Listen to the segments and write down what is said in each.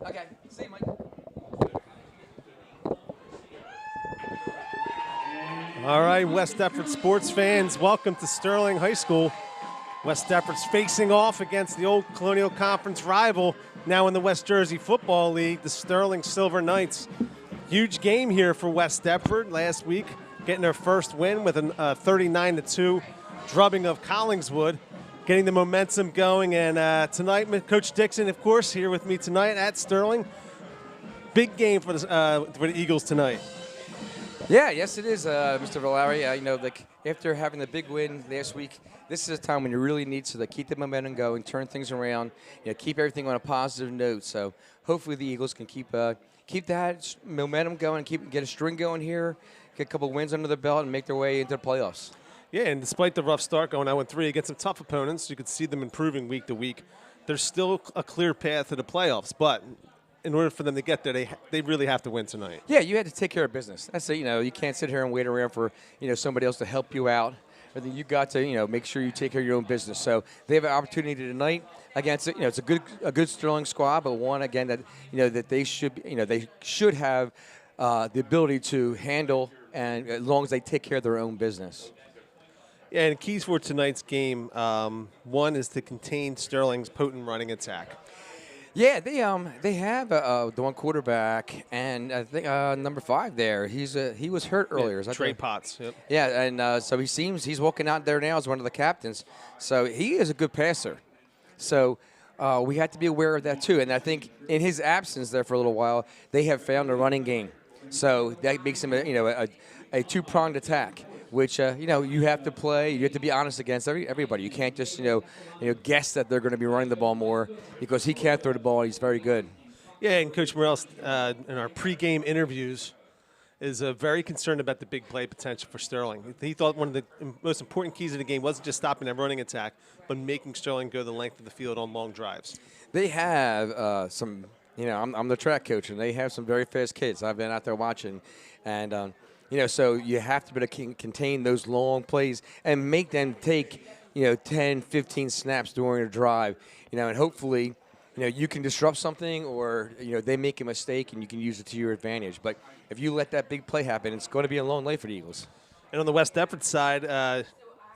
Okay. See you, Mike. All right, West Deptford sports fans, welcome to Sterling High School. West Deptford's facing off against the old Colonial Conference rival, now in the West Jersey Football League, the Sterling Silver Knights. Huge game here for West Deptford last week, getting their first win with a 39-2 drubbing of Collingswood, getting the momentum going. And tonight, Coach Dixon, of course, here with me tonight at Sterling. Big game for the Eagles tonight. Yeah, yes, it is, Mr. Vilary. After having the big win last week, this is a time when you really need to keep the momentum going, turn things around, keep everything on a positive note. So hopefully the Eagles can keep that momentum going, get a string going here, get a couple wins under the belt, and make their way into the playoffs. Yeah, and despite the rough start going 0-3 against some tough opponents, you could see them improving week to week. There's still a clear path to the playoffs, but in order for them to get there, they really have to win tonight. Yeah, you had to take care of business. That's it. You can't sit here and wait around for somebody else to help you out. I think you got to make sure you take care of your own business. So they have an opportunity tonight against it's a good Sterling squad, but one again that that they should have the ability to handle, and as long as they take care of their own business. Yeah, and keys for tonight's game, one is to contain Sterling's potent running attack. Yeah, they have the one quarterback, and I think number 5 there. He was hurt earlier. Yeah, Trey Potts. Yep. Yeah, and so he's walking out there now as one of the captains. So he is a good passer. So we have to be aware of that too. And I think in his absence there for a little while, they have found a running game. So that makes him a two-pronged attack, which you have to play. You have to be honest against everybody. You can't just guess that they're going to be running the ball more, because he can't throw the ball. He's very good. Yeah, and Coach Morrell in our pregame interviews is very concerned about the big play potential for Sterling. He thought one of the most important keys of the game wasn't just stopping that running attack, but making Sterling go the length of the field on long drives. They have some. I'm the track coach, and they have some very fast kids. I've been out there watching, and. So you have to be able to contain those long plays and make them take, 10, 15 snaps during a drive, and hopefully, you can disrupt something, or, they make a mistake and you can use it to your advantage. But if you let that big play happen, it's going to be a long night for the Eagles. And on the West Deptford side,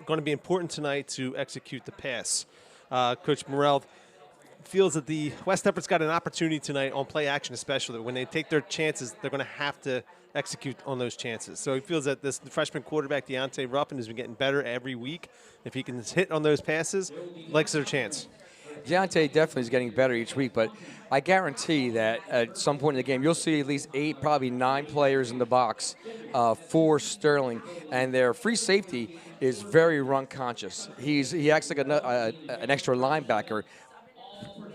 going to be important tonight to execute the pass. Coach Morrell feels that the West Deptford's got an opportunity tonight on play action, especially when they take their chances, they're going to have to execute on those chances. So he feels that the freshman quarterback, Deontay Ruffin, has been getting better every week. If he can hit on those passes, likes their chance. Deontay definitely is getting better each week, but I guarantee that at some point in the game, you'll see at least 8, probably 9 players in the box for Sterling, and their free safety is very run conscious. He acts like an extra linebacker,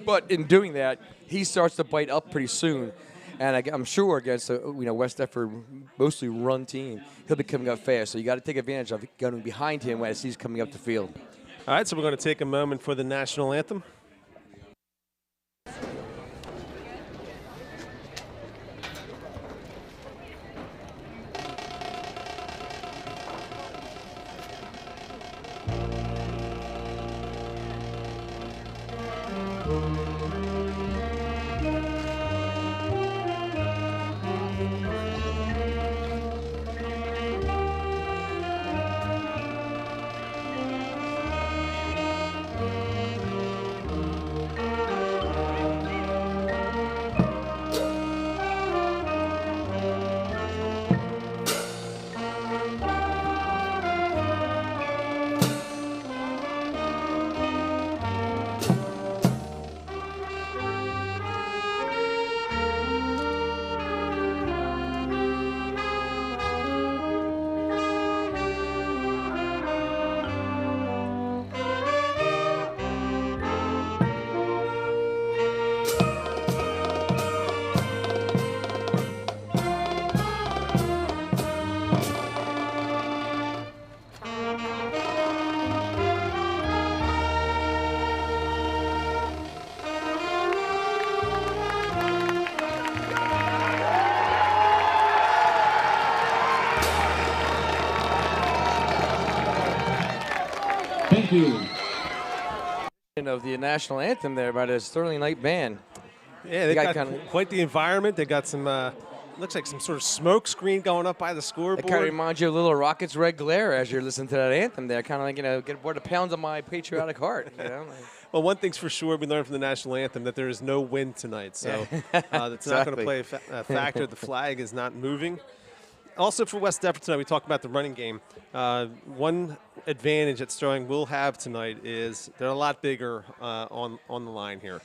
but in doing that, he starts to bite up pretty soon. And I'm sure against a West Deptford mostly run team, he'll be coming up fast. So you got to take advantage of going behind him as he's coming up the field. All right, so we're going to take a moment for the national anthem. Thank you. Of the national anthem there by the Sterling Knight Band. Yeah, they got quite the environment. They got some, looks like some sort of smoke screen going up by the scoreboard. It kind of reminds you of Little Rocket's Red Glare as you're listening to that anthem there. Kind of like, get aboard the pounds of my patriotic heart, Well, one thing's for sure, we learned from the national anthem that there is no wind tonight. So that's exactly. not going to play a factor. The flag is not moving. Also for West Deptford tonight, we talked about the running game. One advantage that Sterling will have tonight is they're a lot bigger on the line here.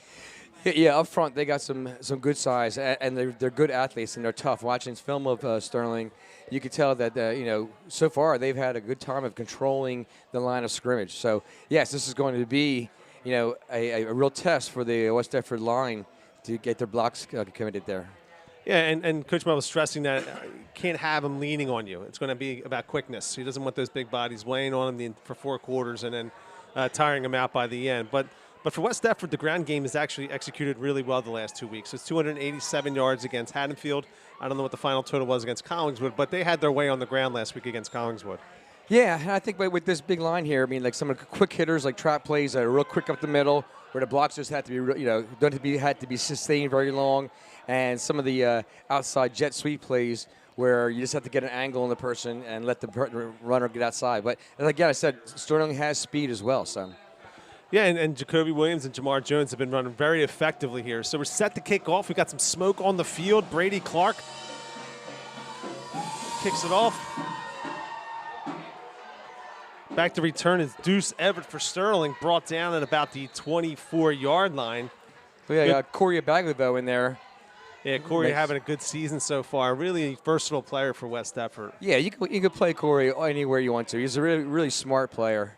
Yeah, up front they got some good size, and they're good athletes and they're tough. Watching film of Sterling, you can tell that so far they've had a good time of controlling the line of scrimmage. So yes, this is going to be a real test for the West Deptford line to get their blocks committed there. Yeah, and Coach Mel was stressing that you can't have him leaning on you. It's going to be about quickness. He doesn't want those big bodies weighing on him for 4 quarters and then tiring him out by the end. But for West Deptford, the ground game is actually executed really well the last 2 weeks. It's 287 yards against Haddonfield. I don't know what the final total was against Collingswood, but they had their way on the ground last week against Collingswood. Yeah, and I think with this big line here, like some of the quick hitters, like trap plays that are real quick up the middle, where the blocks just had to be, had to be sustained very long, and some of the outside jet sweep plays where you just have to get an angle on the person and let the runner get outside. But again, I said Sterling has speed as well, so. Yeah, and Jacoby Williams and Jamar Jones have been running very effectively here. So we're set to kick off. We've got some smoke on the field. Brady Clark kicks it off. Back to return is Deuce Everett for Sterling, brought down at about the 24-yard line. So yeah, got Corey Baglivo in there. Yeah, Corey having a good season so far. Really versatile player for West Deptford. Yeah, you can play Corey anywhere you want to. He's a really, really smart player.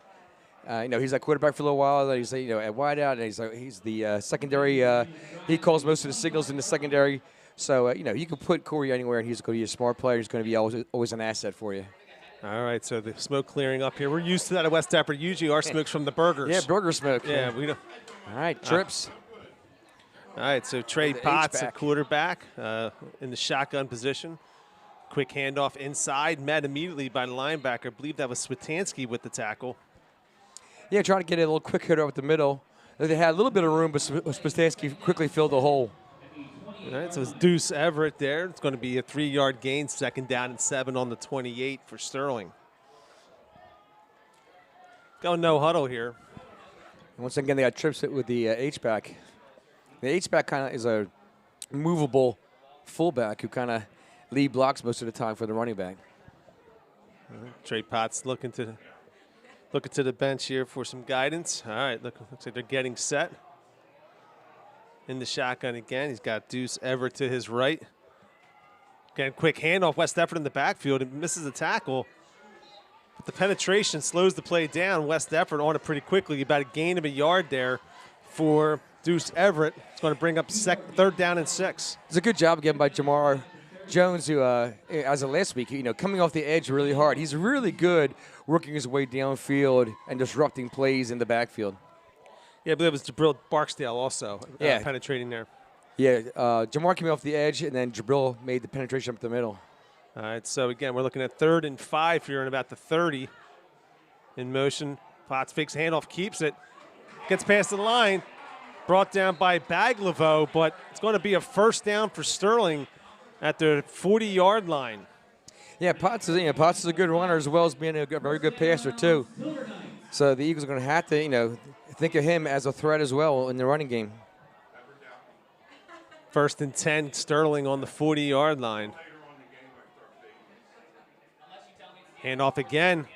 He's like quarterback for a little while. Then he's at wideout, and he's the secondary. He calls most of the signals in the secondary. So you can put Corey anywhere, and he's going to be a smart player. He's going to be always an asset for you. All right, so the smoke clearing up here. We're used to that at West Deptford. Usually our smoke's from the burgers. Yeah, burger smoke. Yeah, we don't. All right, trips. All right, so Trey Potts at quarterback in the shotgun position. Quick handoff inside, met immediately by the linebacker. I believe that was Switansky with the tackle. Yeah, trying to get a little quick hitter up the middle. They had a little bit of room, but Switansky quickly filled the hole. All right, so it's Deuce Everett there. It's going to be a 3-yard gain, 2nd down and 7 on the 28 for Sterling. Go no huddle here. And once again, they got trips with the H-back. The H-back kind of is a movable fullback who kind of lead blocks most of the time for the running back. Trey Potts looking to the bench here for some guidance. All right, looks like they're getting set. In the shotgun again. He's got Deuce Everett to his right. Again, quick handoff. West Deptford in the backfield and misses a tackle. But the penetration slows the play down. West Deptford on it pretty quickly. About a gain of a yard there for Deuce Everett. It's going to bring up 3rd down and 6. It's a good job again by Jamar Jones, who, as of last week, coming off the edge really hard. He's really good working his way downfield and disrupting plays in the backfield. Yeah, I believe it was Jabril Barksdale also penetrating there. Yeah, Jamar came off the edge, and then Jabril made the penetration up the middle. All right, so again, we're looking at 3rd and 5 here and about the 30 in motion. Potts fakes handoff, keeps it, gets past the line, brought down by Baglivo, but it's going to be a 1st down for Sterling at the 40-yard line. Yeah, Potts is a good runner as well as being a very good passer too. So the Eagles are going to have to, think of him as a threat as well in the running game. 1st and 10, Sterling on the 40-yard line. Handoff again.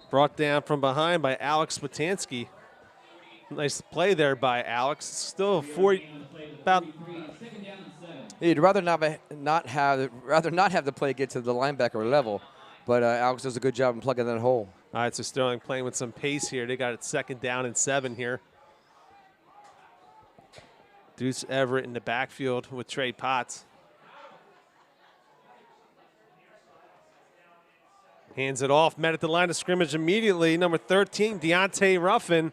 Brought down from behind by Alex Switansky. Nice play there by Alex. Still about. You'd rather not have the play get to the linebacker level, but Alex does a good job in plugging that hole. All right, so Sterling playing with some pace here. They got it 2nd down and 7 here. Deuce Everett in the backfield with Trey Potts. Hands it off, met at the line of scrimmage immediately. Number 13, Deontay Ruffin.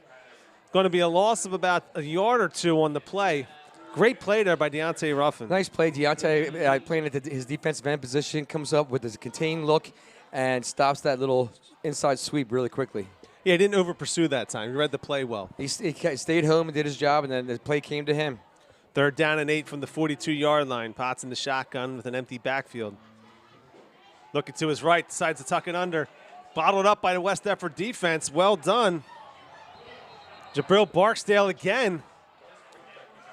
Going to be a loss of about a yard or 2 on the play. Great play there by Deontay Ruffin. Nice play, Deontay playing at his defensive end position, comes up with his contained look and stops that little inside sweep really quickly. Yeah, he didn't over-pursue that time. He read the play well. He stayed home and did his job, and then the play came to him. 3rd down and 8 from the 42-yard line. Potts in the shotgun with an empty backfield. Looking to his right, decides to tuck it under. Bottled up by the West Deptford defense. Well done. Jabril Barksdale again.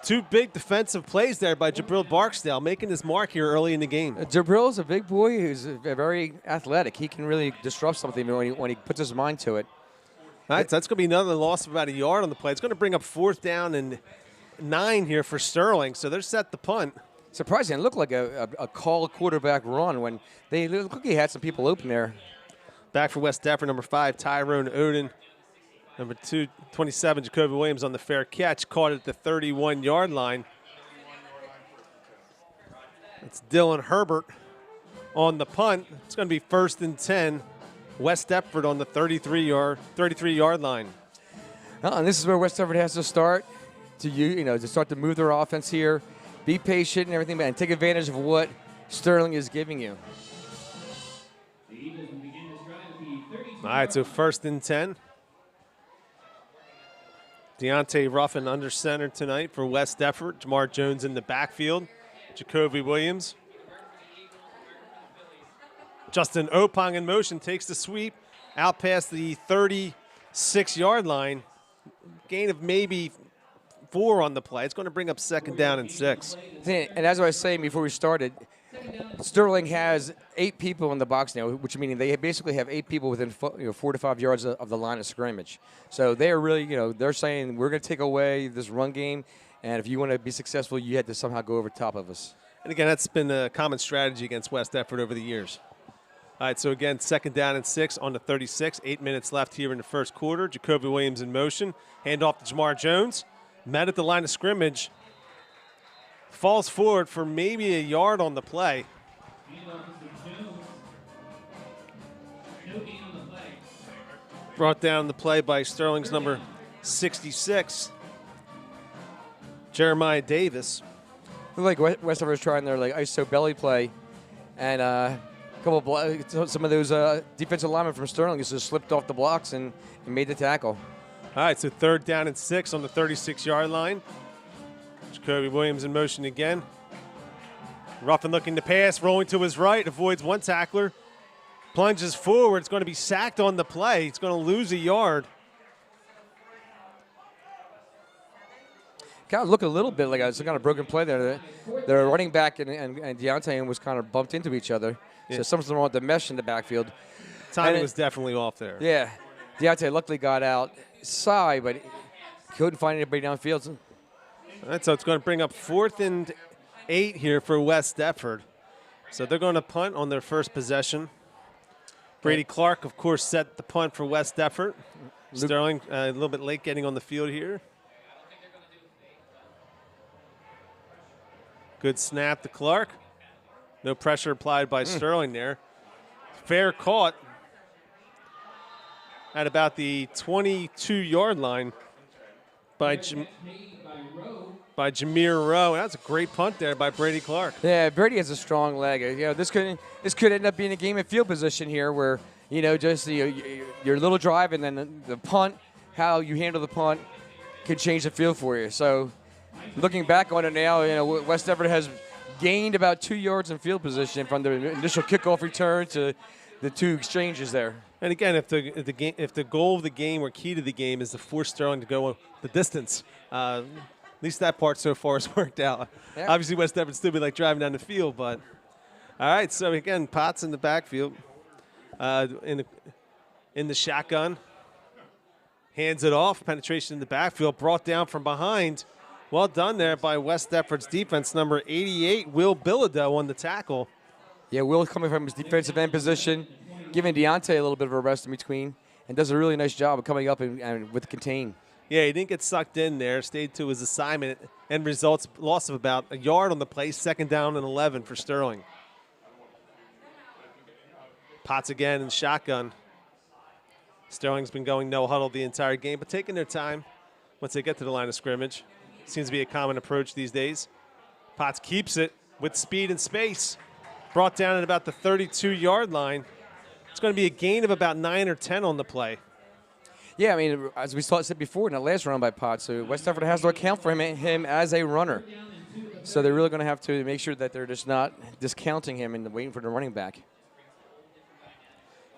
2 big defensive plays there by Jabril Barksdale, making his mark here early in the game. Jabril is a big boy who's very athletic. He can really disrupt something when he puts his mind to it. All right, so that's going to be another loss of about a yard on the play. It's going to bring up 4th down and 9 here for Sterling, so they're set the punt. Surprising. It looked like a called quarterback run when they looked like he had some people open there. Back for West Deptford, number 5, Tyrone Oden. Number 27, Jacoby Williams on the fair catch, caught it at the 31-yard line. It's Dylan Herbert on the punt. It's going to be 1st and 10. West Deptford on the 33-yard line. And this is where West Deptford has to start to start to move their offense here. Be patient and everything, and take advantage of what Sterling is giving you. All right, so 1st and 10. Deontay Ruffin under center tonight for West Deptford. Jamar Jones in the backfield. Jacoby Williams. Justin Opong in motion, takes the sweep out past the 36-yard line. Gain of maybe 4 on the play. It's going to bring up 2nd down and 6. And as I was saying before we started, Sterling has 8 people in the box now, which meaning they basically have 8 people within 4 to 5 yards of the line of scrimmage. So they are really, they're saying we're going to take away this run game, and if you want to be successful, you had to somehow go over top of us. And again, that's been a common strategy against West Deptford over the years. All right, so again, 2nd down and 6 on the 36. 8 minutes left here in the first quarter. Jacoby Williams in motion. Hand off to Jamar Jones. Met at the line of scrimmage. Falls forward for maybe a yard on the play. Brought down the play by Sterling's number 66, Jeremiah Davis. Like West Deptford was trying their ISO belly play, and some of those defensive linemen from Sterling just slipped off the blocks and made the tackle. All right, so 3rd down and 6 on the 36-yard line. Jacoby Williams in motion again. Ruffin looking to pass, rolling to his right, avoids 1 tackler. Plunges forward, it's going to be sacked on the play. It's going to lose a yard. Kind of look a little bit like some kind of broken play there. Their running back and Deontay was kind of bumped into each other. Yeah. So something's wrong with the mesh in the backfield. Timing was definitely off there. Yeah. Deontay luckily got outside, but couldn't find anybody downfield. All right, so it's going to bring up 4th and 8 here for West Deptford. So they're going to punt on their first possession. Brady Clark, of course, set the punt for West Deptford. Sterling a little bit late getting on the field here. Good snap to Clark. No pressure applied by Sterling there. Fair caught at about the 22-yard line by Jameer Rowe. That's a great punt there by Brady Clark. Yeah, Brady has a strong leg. This could end up being a game of field position here, where just your little drive and then the punt, how you handle the punt, can change the field for you. So, looking back on it now, West Deptford has gained about 2 yards in field position from the initial kickoff return to the 2 exchanges there. And again, if the goal of the game or key to the game is to force Sterling to go the distance, at least that part so far has worked out. Yeah. Obviously, West Deptford still be like driving down the field, but all right. So again, Potts in the backfield, in the shotgun, hands it off. Penetration in the backfield, brought down from behind. Well done there by West Deptford's defense. Number 88, Will Bilodeau on the tackle. Yeah, Will coming from his defensive end position, giving Deontay a little bit of a rest in between, and does a really nice job of coming up and with contain. Yeah, he didn't get sucked in there, stayed to his assignment, and results loss of about a yard on the play, 2nd down and 11 for Sterling. Potts again in shotgun. Sterling's been going no huddle the entire game, but taking their time once they get to the line of scrimmage. Seems to be a common approach these days. Potts keeps it with speed and space. Brought down at about the 32-yard line. It's going to be a gain of about 9 or 10 on the play. Yeah, I mean, as we said before in the last run by Potts, so West Deptford has to account for him as a runner. So they're really going to have to make sure that they're just not discounting him and waiting for the running back.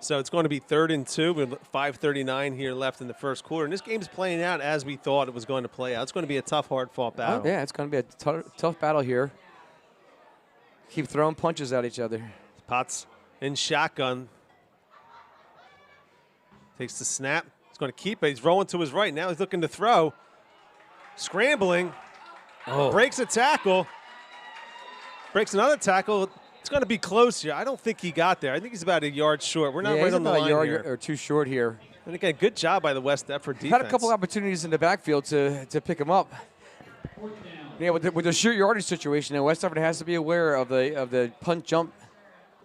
So it's going to be 3rd and 2 with 5:39 here left in the first quarter. And this game is playing out as we thought it was going to play out. It's going to be a tough, hard-fought battle. Oh, yeah, it's going to be a tough battle here. Keep throwing punches at each other. Potts in shotgun. Takes the snap. He's going to keep it. He's rolling to his right. Now he's looking to throw. Scrambling. Oh. Breaks a tackle. Breaks another tackle. It's going to be close here. I don't think he got there. I think he's about a yard short. We're not right on the line a yard here. or two short here. And again, good job by the West Deptford defense. Had a couple opportunities in the backfield to pick him up. Yeah, with the short yardage situation, West Deptford has to be aware of the punt jump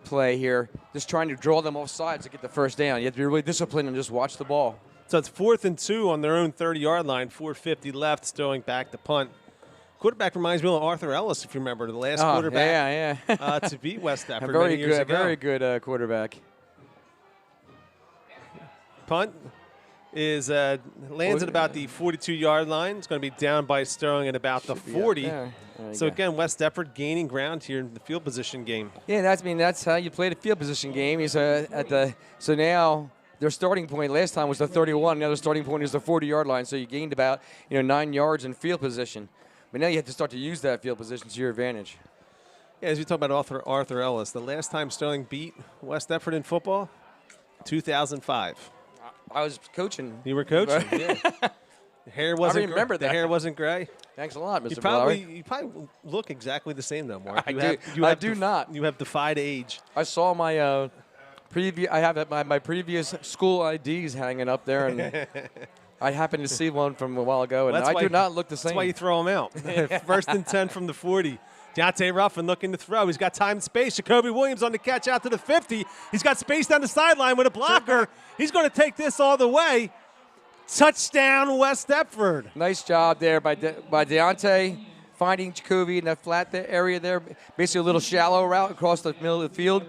play here. Just trying to draw them off sides to get the first down. You have to be really disciplined and just watch the ball. So it's 4th and 2 on their own 30-yard line. 4:50 left. Sterling back to punt. Quarterback reminds me of Arthur Ellis, if you remember, the last quarterback to beat West Deptford many years ago. Very good quarterback. Punt is lands at about the 42-yard line. It's going to be down by Sterling at about the 40. So again, West Deptford gaining ground here in the field position game. Yeah, that's how you play the field position game. So now their starting point last time was the 31. Now their starting point is the 40-yard line. So you gained about 9 yards in field position. But now you have to start to use that field position to your advantage. Yeah, as we talk about Arthur Ellis, the last time Sterling beat West Deptford in football, 2005. I was coaching. You were coaching? Yeah. The hair wasn't. I remember that. The hair wasn't gray. Thanks a lot, Mr. You probably look exactly the same though, Mark. I do not. You have defied age. I saw my I have my previous school IDs hanging up there, and I happened to see one from a while ago, and I do not look the same. That's why you throw them out. 1st and 10 from the 40. Deontay Ruffin looking to throw. He's got time and space. Jacoby Williams on the catch out to the 50. He's got space down the sideline with a blocker. He's going to take this all the way. Touchdown, West Deptford. Nice job there by Deontay, finding Jacoby in that flat area there. Basically a little shallow route across the middle of the field.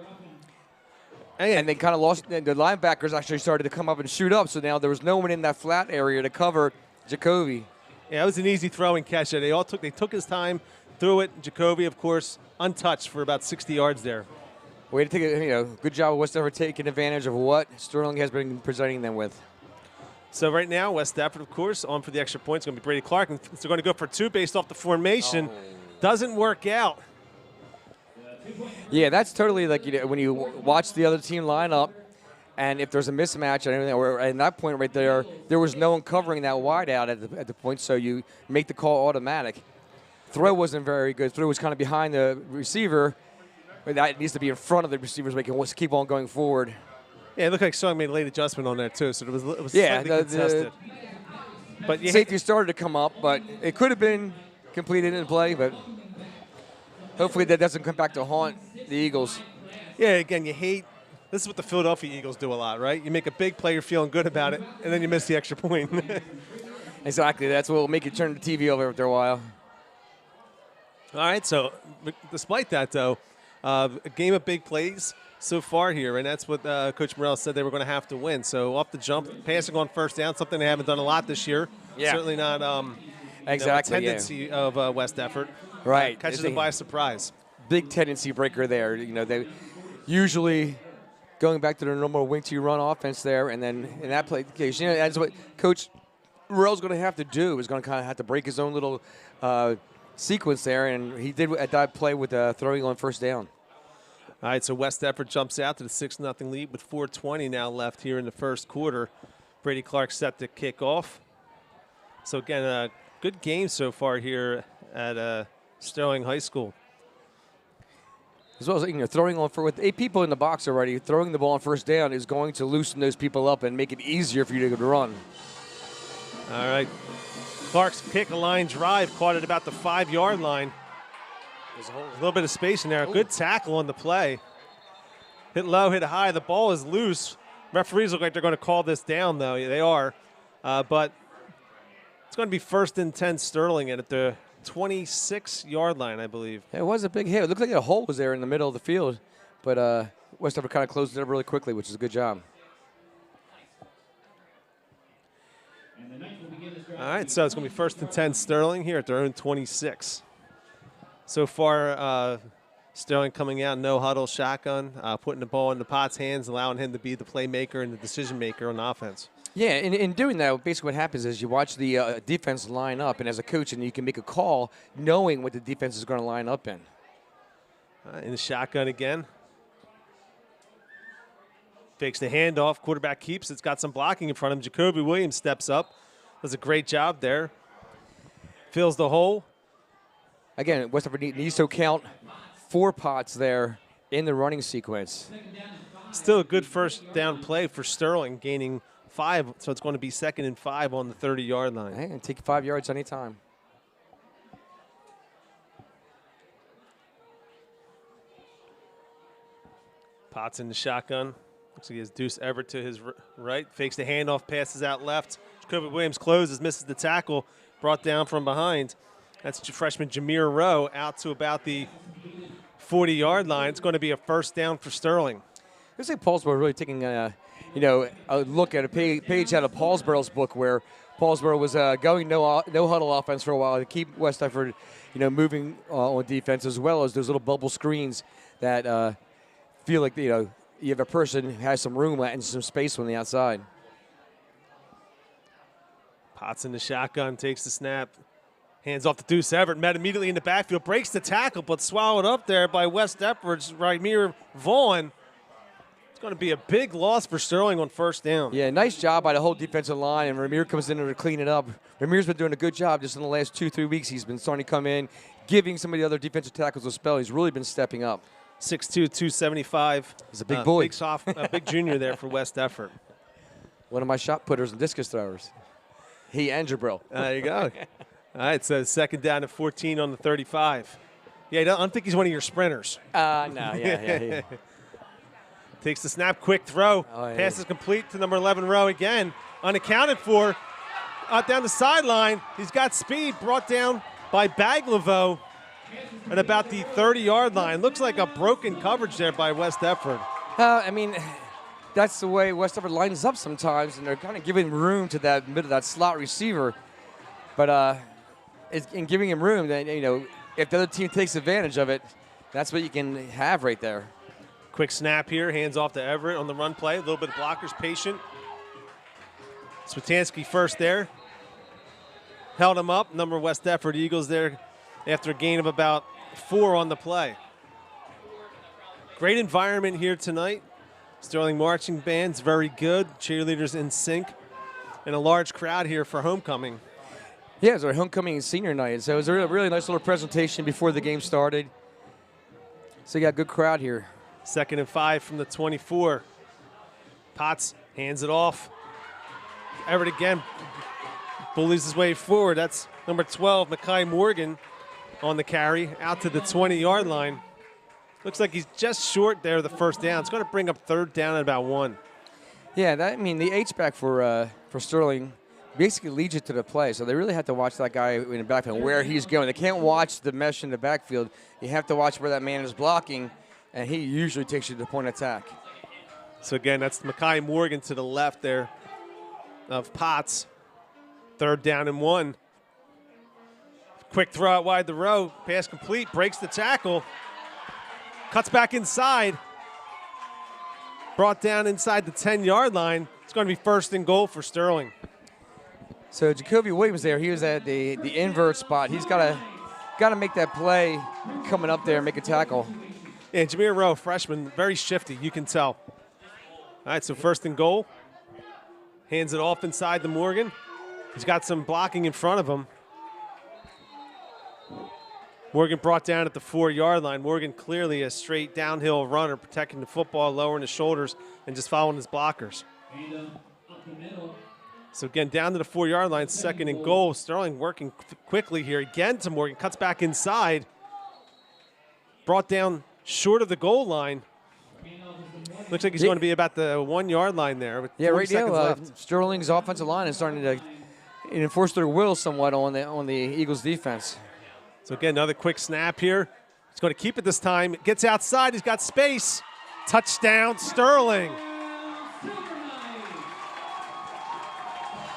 And they kind of lost. The linebackers actually started to come up and shoot up, so now there was no one in that flat area to cover Jacoby. Yeah, it was an easy throwing catch. They took his time, threw it. Jacoby, of course, untouched for about 60 yards there. Way to take it. Good job of West Deptford taking advantage of what Sterling has been presenting them with. So right now, West Deptford, of course, on for the extra point. It's going to be Brady Clark. And they're going to go for 2 based off the formation. Doesn't work out. Yeah, that's totally like when you watch the other team line up, and if there's a mismatch and everything, or at that point right there was no one covering that wide out at the point, so you make the call automatic. Throw wasn't very good. Throw was kind of behind the receiver, but that needs to be in front of the receivers so they can keep on going forward. Yeah, it looked like Strong made a late adjustment on that too, so it was slightly contested. But safety started to come up, but it could have been completed in play, but hopefully that doesn't come back to haunt the Eagles. Yeah, again, this is what the Philadelphia Eagles do a lot, right? You make a big play, you're feeling good about it, and then you miss the extra point. Exactly. That's what will make you turn the TV over after a while. All right, so despite that, though, a game of big plays so far here, and that's what Coach Morrell said they were going to have to win. So off the jump, passing on first down, something they haven't done a lot this year. Yeah. Certainly not a tendency of West Deptford. Right. Catches them by surprise. Big tendency breaker there. They usually going back to their normal wing to run offense there, and then in that play case, that's what Coach Morrell's going to have to do, is going to kind of have to break his own little sequence there, and he did at that play with throwing on first down. All right, so West Deptford jumps out to the 6-0 lead with 4:20 now left here in the first quarter. Brady Clark set to kick off. So again, a good game so far here at Sterling High School. As well as throwing on with 8 people in the box already, throwing the ball on first down is going to loosen those people up and make it easier for you to run. All right, Clark's kick a line drive caught at about the 5-yard line. There's a little bit of space in there. Ooh. Good tackle on the play. Hit low, hit high. The ball is loose. Referees look like they're going to call this down, though. Yeah, they are. But it's going to be 1st and 10 Sterling at the 26-yard line, I believe. It was a big hit. It looked like a hole was there in the middle of the field, but West Deptford kind of closed it up really quickly, which is a good job. All right, so it's going to be 1st and 10 Sterling here at their own 26. So far, Sterling coming out, no huddle, shotgun, putting the ball in the Pot's hands, allowing him to be the playmaker and the decision maker on offense. Yeah, in doing that, basically what happens is you watch the defense line up, and as a coach, and you can make a call knowing what the defense is going to line up in. In the shotgun again. Fakes the handoff. Quarterback keeps. It's got some blocking in front of him. Jacoby Williams steps up. Does a great job there. Fills the hole. Again, West Deptford needs to count 4 Pots there in the running sequence. Still a good first down play for Sterling, gaining 5. So it's going to be 2nd and 5 on the 30-yard line. Hey, and take 5 yards anytime. Potts in the shotgun. Looks like he has Deuce Everett to his right. Fakes the handoff, passes out left. Jacoby Williams closes, misses the tackle, brought down from behind. That's freshman Jameer Rowe out to about the 40-yard line. It's going to be a first down for Sterling. Looks like Paulsboro really taking a look at a page out of Paulsboro's book, where Paulsboro was going no huddle offense for a while to keep West Deptford, moving on defense, as well as those little bubble screens that feel like you have a person who has some room and some space on the outside. Potts in the shotgun, takes the snap, hands off to Deuce Everett, met immediately in the backfield, breaks the tackle, but swallowed up there by West Deptford's Ramir Vaughn. It's going to be a big loss for Sterling on first down. Yeah, nice job by the whole defensive line, and Ramir comes in there to clean it up. Ramir's been doing a good job just in the last 2-3 weeks. He's been starting to come in, giving some of the other defensive tackles a spell. He's really been stepping up. 6'2", 275. He's a big boy. Big junior there for West Deptford. One of my shot putters and discus throwers. He and Jabril. There you go. All right, so 2nd down and 14 on the 35. Yeah, I don't think he's one of your sprinters. No, yeah. Takes the snap, quick throw. Oh, yeah. Pass is complete to number 11, Rowe again. Unaccounted for. Down the sideline. He's got speed, brought down by Baglivo at about the 30-yard line. Looks like a broken coverage there by West Deptford. That's the way West Deptford lines up sometimes, and they're kind of giving room to that slot receiver. But in giving him room, then if the other team takes advantage of it, that's what you can have right there. Quick snap here, hands off to Everett on the run play. A little bit of blockers, patient. Switansky first there. Held him up. Number West Deptford Eagles there after a gain of about 4 on the play. Great environment here tonight. Sterling marching band's very good. Cheerleaders in sync. And a large crowd here for homecoming. Yeah, it was our homecoming senior night. So it was a really nice little presentation before the game started. So you got a good crowd here. 2nd and 5 from the 24. Potts hands it off. Everett again bullies his way forward. That's number 12, Mackay Morgan, on the carry out to the 20-yard line. Looks like he's just short there, the first down. It's going to bring up 3rd down at about 1. Yeah, the H-back for Sterling basically leads you to the play. So they really have to watch that guy in the backfield, where he's going. They can't watch the mesh in the backfield. You have to watch where that man is blocking, and he usually takes you to point of attack. So again, that's Mackay Morgan to the left there of Potts. 3rd down and 1. Quick throw out wide the row. Pass complete, breaks the tackle. Cuts back inside. Brought down inside the 10-yard line. It's going to be 1st and goal for Sterling. So Jacoby Williams there, he was at the invert spot. He's got to make that play coming up there and make a tackle. Yeah, Jameer Rowe, freshman, very shifty, you can tell. All right, so 1st and goal. Hands it off inside to Morgan. He's got some blocking in front of him. Morgan brought down at the 4-yard line. Morgan clearly a straight downhill runner, protecting the football, lowering his shoulders, and just following his blockers. So again, down to the 4-yard line, 2nd and goal. Sterling working quickly here. Again to Morgan, cuts back inside. Brought down short of the goal line. Looks like he's going to be about the 1-yard line there. With 40 seconds left. Sterling's offensive line is starting to enforce their will somewhat on the Eagles defense. So again, another quick snap here. He's going to keep it this time. Gets outside. He's got space. Touchdown, Sterling.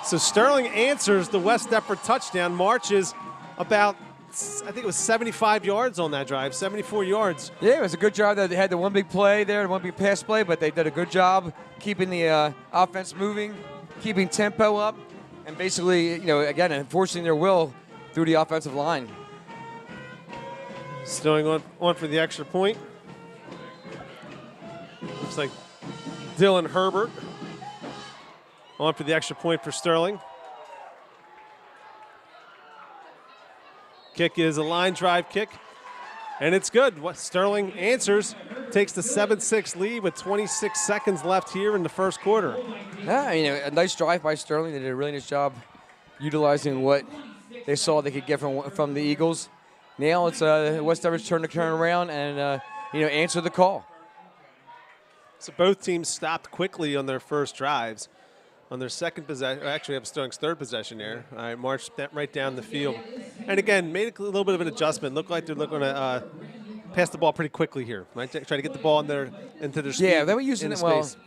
So Sterling answers the West Deptford touchdown, marches about, I think it was 75 yards on that drive, 74 yards. Yeah, it was a good job that they had the one big play there, the one big pass play, but they did a good job keeping the offense moving, keeping tempo up, and basically, again, enforcing their will through the offensive line. Sterling on for the extra point. Looks like Dylan Herbert on for the extra point for Sterling. Kick is a line drive kick, and it's good. Sterling answers, takes the 7-6 lead with 26 seconds left here in the first quarter. Yeah, a nice drive by Sterling. They did a really nice job utilizing what they saw they could get from the Eagles. Now it's West Deptford's turn to turn around and answer the call. So both teams stopped quickly on their first drives. On their second possession, actually have Sterling's third possession there. I marched right down the field. And again, made a little bit of an adjustment. Looked like they're looking to pass the ball pretty quickly here. Right? Try to get the ball into their speed. Yeah, they were using it well. Space.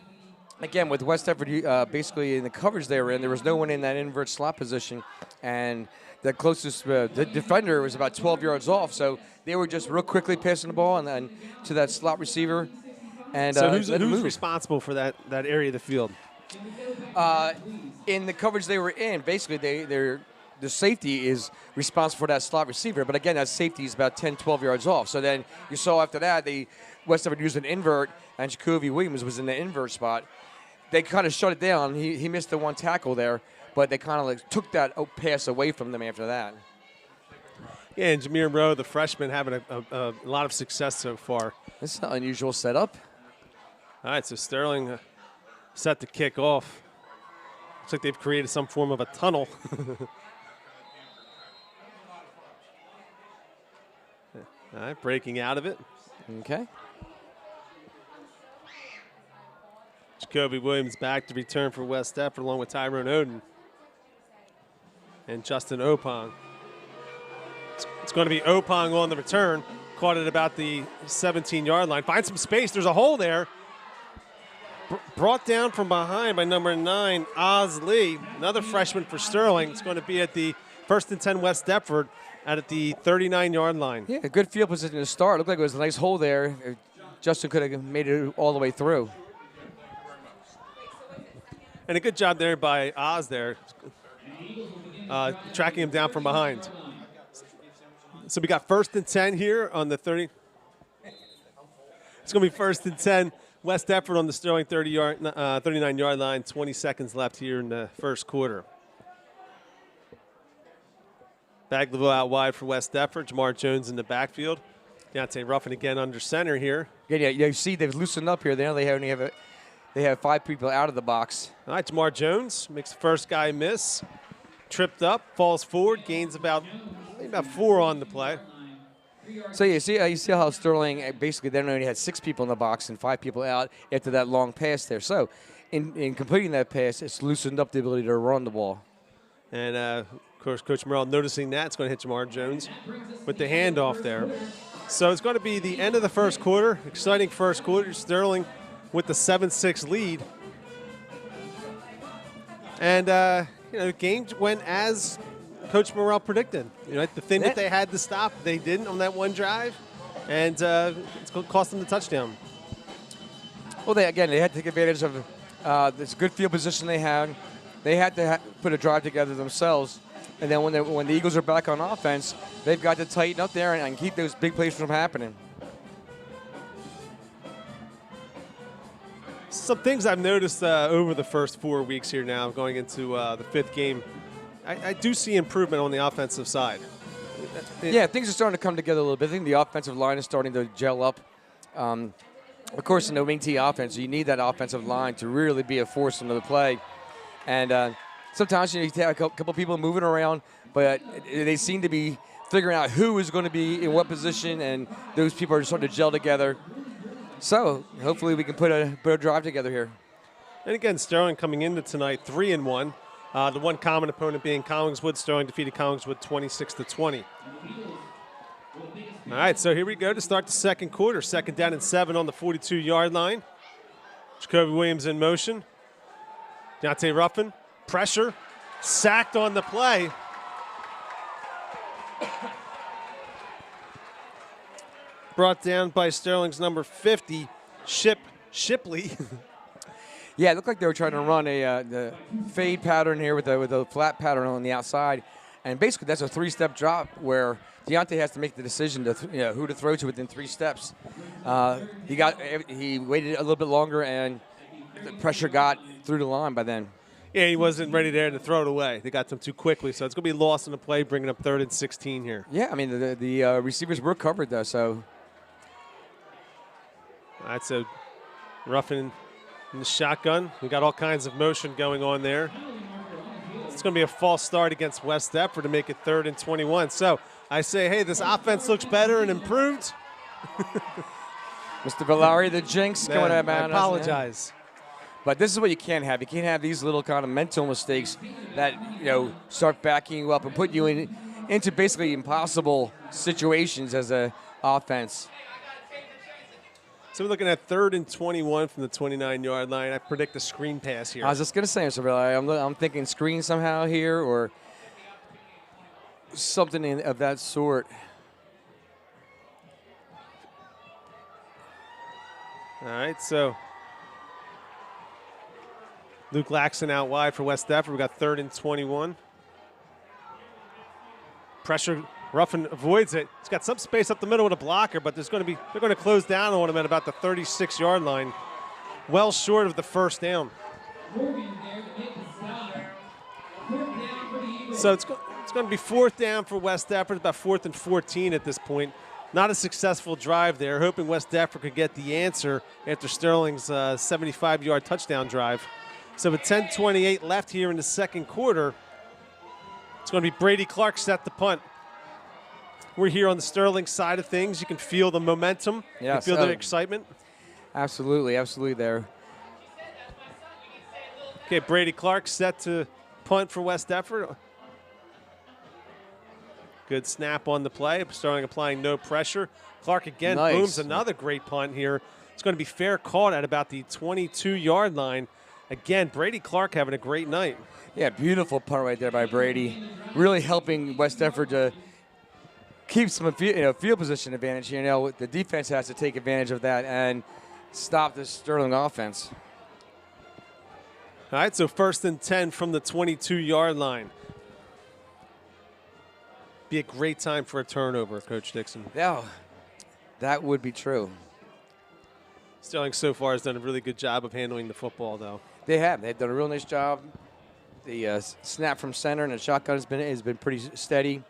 Again, with West Deptford, basically in the coverage they were in, there was no one in that invert slot position. And the closest the defender was about 12 yards off. So they were just real quickly passing the ball and then to that slot receiver. And so who's responsible for that area of the field? In the coverage they were in, basically the safety is responsible for that slot receiver. But again, that safety is about 10, 12 yards off. So then you saw after that, the West Deptford used an invert, and Jacoby Williams was in the invert spot. They kind of shut it down. He missed the one tackle there, but they kind of took that pass away from them after that. Yeah, and Jameer Rowe, the freshman, having a lot of success so far. This is an unusual setup. All right, so Sterling set to kick off. Looks like they've created some form of a tunnel. All right, breaking out of it. Okay. Jacoby Williams back to return for West Deptford along with Tyrone Oden and Justin Opong. It's going to be Opong on the return. Caught it about the 17-yard line. Finds some space. There's a hole there. Brought down from behind by number 9, Oz Lee, another freshman for Sterling. It's going to be at the 1st and 10 West Deptford at the 39-yard line. Yeah, a good field position to start. Looked like it was a nice hole there. Justin could have made it all the way through. And a good job there by Oz there, tracking him down from behind. So we got 1st and 10 here on the 30. It's going to be 1st and 10. West Deptford on the Sterling 39-yard line, 20 seconds left here in the first quarter. Bagleville out wide for West Deptford. Jamar Jones in the backfield. Deontay Ruffin again under center here. Yeah, you see they've loosened up here. They have 5 people out of the box. All right, Jamar Jones makes the first guy miss. Tripped up, falls forward, gains about 4 on the play. So you see how Sterling basically then only had 6 people in the box and 5 people out after that long pass there. So in completing that pass, it's loosened up the ability to run the ball. And of course, Coach Morrell noticing that, it's going to hit Jamar Jones with the handoff there. So it's going to be the end of the first quarter. Exciting first quarter. Sterling with the 7-6 lead. And the game went as Coach Morrell predicted. The thing that they had to stop, they didn't on that one drive, and it's going to cost them the touchdown. Well, they had to take advantage of this good field position they had. They had to put a drive together themselves, and then when the Eagles are back on offense, they've got to tighten up there and keep those big plays from happening. Some things I've noticed over the first 4 weeks here now, going into the 5th game. I do see improvement on the offensive side. Yeah, things are starting to come together a little bit. I think the offensive line is starting to gel up. Of course, in the wing T offense, you need that offensive line to really be a force into the play. And sometimes you have a couple people moving around, but they seem to be figuring out who is going to be in what position, and those people are starting to gel together. So hopefully we can put a drive together here. And again, Sterling coming into tonight 3-1. The one common opponent being Collingswood. Sterling defeated Collingswood 26-20. All right, so here we go to start the second quarter. 2nd down and 7 on the 42-yard line. Jacoby Williams in motion. Deontay Ruffin, pressure. sacked on the play. Brought down by Sterling's number 50, Shipley. Yeah, it looked like they were trying to run the fade pattern here with a flat pattern on the outside. And basically that's a 3-step drop where Deontay has to make the decision to who to throw to within 3 steps. He waited a little bit longer, and the pressure got through the line by then. Yeah, he wasn't ready there to throw it away. They got them too quickly, so it's going to be lost in the play, bringing up 3rd and 16 here. Yeah, I mean, the receivers were covered, though, so. That's a roughing in the shotgun. We got all kinds of motion going on there. It's going to be a false start against West Deptford to make it 3rd and 21. So I say, hey, this offense looks better and improved. Mr. Vilary, the jinx going at man. I apologize. But this is what you can't have. You can't have these little kind of mental mistakes that start backing you up and put you into basically impossible situations as an offense. So we're looking at 3rd and 21 from the 29-yard line. I predict a screen pass here. I was just going to say, Mr. Vilary, I'm thinking screen somehow here or something of that sort. All right, so Luke Laxton out wide for West Deptford. We got 3rd and 21. Pressure, Ruffin avoids it. He's got some space up the middle with a blocker, but they're going to close down on him at about the 36-yard line, well short of the first down. So it's going to be 4th down for West Deptford, about 4th and 14 at this point. Not a successful drive there, hoping West Deptford could get the answer after Sterling's 75-yard touchdown drive. So with 10:28 left here in the second quarter, it's going to be Brady Clark set the punt. We're here on the Sterling side of things. You can feel the momentum. Yes, you can feel the excitement. Absolutely, absolutely there. Okay, Brady Clark set to punt for West Deptford. Good snap on the play. Sterling applying no pressure. Clark again booms another great punt here. It's going to be fair caught at about the 22-yard line. Again, Brady Clark having a great night. Yeah, beautiful punt right there by Brady. Really helping West Deptford to keep some field position advantage. The defense has to take advantage of that and stop this Sterling offense. All right, so 1st and 10 from the 22-yard line. Be a great time for a turnover, Coach Dixon. Yeah, that would be true. Sterling so far has done a really good job of handling the football, though. They have. They've done a real nice job. The snap from center and the shotgun has been pretty steady.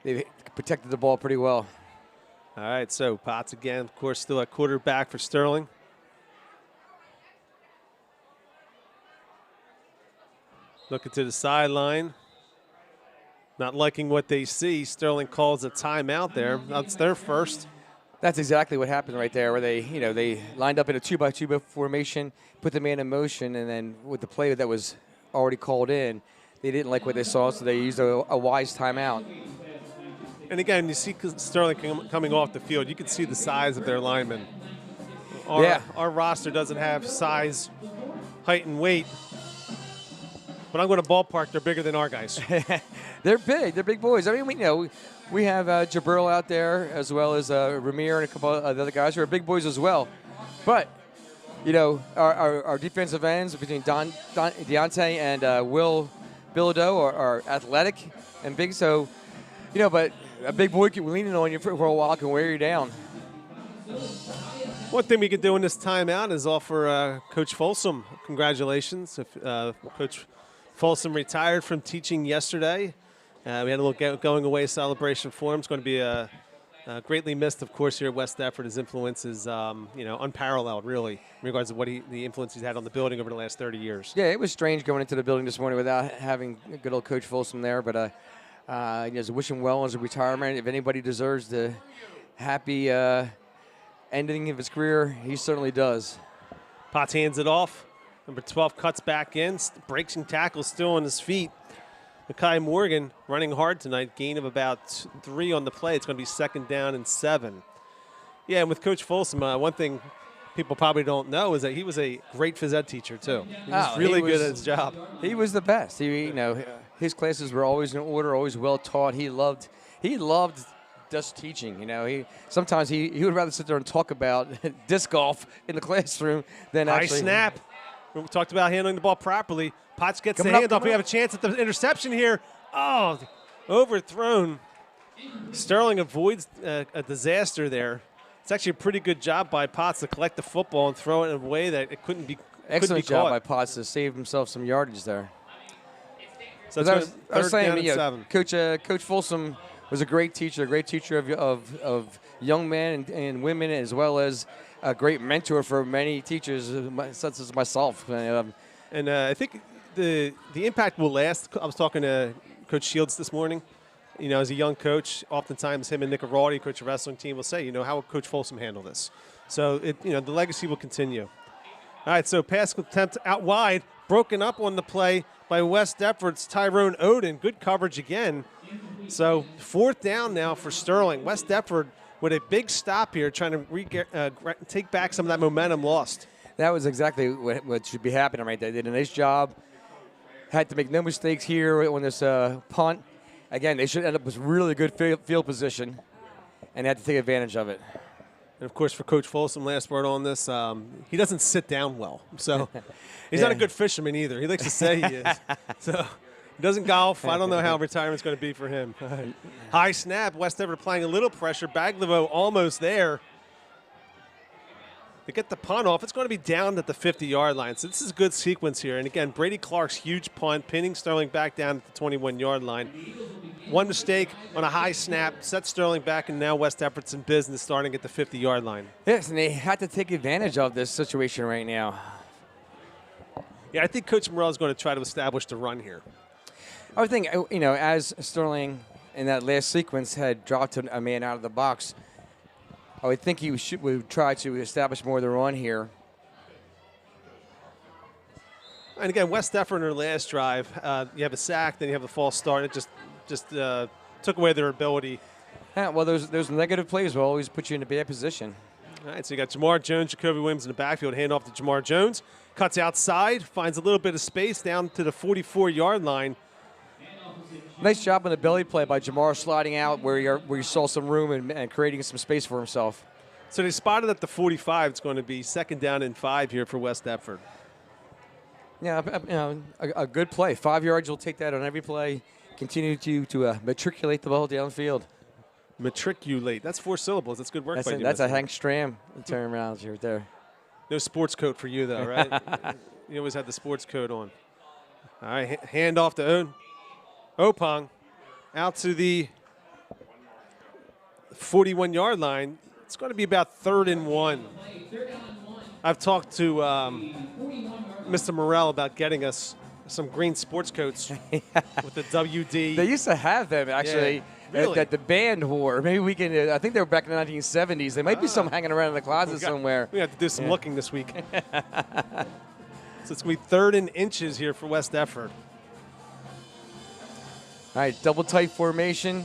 They've protected the ball pretty well. All right, so Potts again, of course, still at quarterback for Sterling. Looking to the sideline. Not liking what they see. Sterling calls a timeout there. That's their first. That's exactly what happened right there, where they lined up in a 2-by-2 formation, put the man in motion, and then with the play that was already called in, they didn't like what they saw, so they used a wise timeout. And again, you see Sterling coming off the field. You can see the size of their linemen. Our roster doesn't have size, height, and weight. But I'm going to ballpark, they're bigger than our guys. They're big. They're big boys. I mean, we have Jabril out there as well as Ramir and a couple of other guys who are big boys as well. But, our defensive ends between Deontay and Will Bilodeau are athletic and big. So, but a big boy leaning on you for a while can wear you down. One thing we can do in this timeout is offer Coach Folsom congratulations. Coach Folsom retired from teaching yesterday. We had a little going away celebration for him. It's going to be greatly missed, of course, here at West Deptford. His influence is, unparalleled, really, in regards to the influence he's had on the building over the last 30 years. Yeah, it was strange going into the building this morning without having good old Coach Folsom there, but wish him well as a retirement. If anybody deserves the happy ending of his career, he certainly does. Potts hands it off. Number 12 cuts back in, breaks and tackles still on his feet. Makai Morgan running hard tonight, gain of about 3 on the play. It's going to be 2nd down and 7. Yeah, and with Coach Folsom, one thing people probably don't know is that he was a great phys ed teacher too. He was really good at his job. He was the best. His classes were always in order, always well taught. He loved just teaching. Sometimes he would rather sit there and talk about disc golf in the classroom than high actually snap. We talked about handling the ball properly. Potts gets the handoff. We have a chance at the interception here. Oh, overthrown. Sterling avoids a disaster there. It's actually a pretty good job by Potts to collect the football and throw it in a way that it couldn't be. Excellent job by Potts to save himself some yardage there. So I was saying, Coach Folsom was a great teacher of young men and women, as well as a great mentor for many teachers, such as myself. And I think the impact will last. I was talking to Coach Shields this morning. As a young coach, oftentimes him and Nick Araldi, coach of the wrestling team, will say, how will Coach Folsom handle this? So, the legacy will continue. All right, so pass attempt out wide, broken up on the play by West Deptford's Tyrone Oden. Good coverage again. So 4th down now for Sterling. West Deptford with a big stop here, trying to take back some of that momentum lost. That was exactly what should be happening right there. They did a nice job. Had to make no mistakes here on this punt. Again, they should end up with really good field position, and they had to take advantage of it. And, of course, for Coach Folsom, last word on this, he doesn't sit down well. So he's not a good fisherman either. He likes to say he is. So he doesn't golf. I don't know how retirement's going to be for him. High snap. West Deptford applying a little pressure. Baglivo almost there. To get the punt off, it's going to be down at the 50-yard line. So this is a good sequence here. And, again, Brady Clark's huge punt, pinning Sterling back down at the 21-yard line. One mistake on a high snap, set Sterling back, and now West Deptford's in business starting at the 50-yard line. Yes, and they had to take advantage of this situation right now. Yeah, I think Coach Morrell is going to try to establish the run here. I would think, as Sterling in that last sequence had dropped a man out of the box, I would think he would try to establish more of the run here. And again, West Deptford in their last drive, you have a sack, then you have a false start. It just took away their ability. Yeah, well, those negative plays will always put you in a bad position. All right, so you got Jamar Jones, Jacoby Williams in the backfield. Hand off to Jamar Jones. Cuts outside, finds a little bit of space down to the 44-yard line. Nice job on the belly play by Jamar, sliding out where you saw some room and creating some space for himself. So they spotted at the 45. It's going to be 2nd down and 5 here for West Deptford. Yeah, a good play. 5 yards, you'll take that on every play. Continue to matriculate the ball downfield. Matriculate. That's 4 syllables. That's good work by you. That's a Hank Stram terminology right there. No sports coat for you, though, right? You always had the sports coat on. All right, hand off to Opong out to the 41-yard line. It's going to be about 3rd and 1. I've talked to Mr. Morrell about getting us some green sports coats with the WD. They used to have them, actually, yeah, really? At the band wore. Maybe we can I think they were back in the 1970s. There might be some hanging around in the closet somewhere. We have to do some looking this week. So it's going to be 3rd and inches here for West Deptford. All right, double tight formation.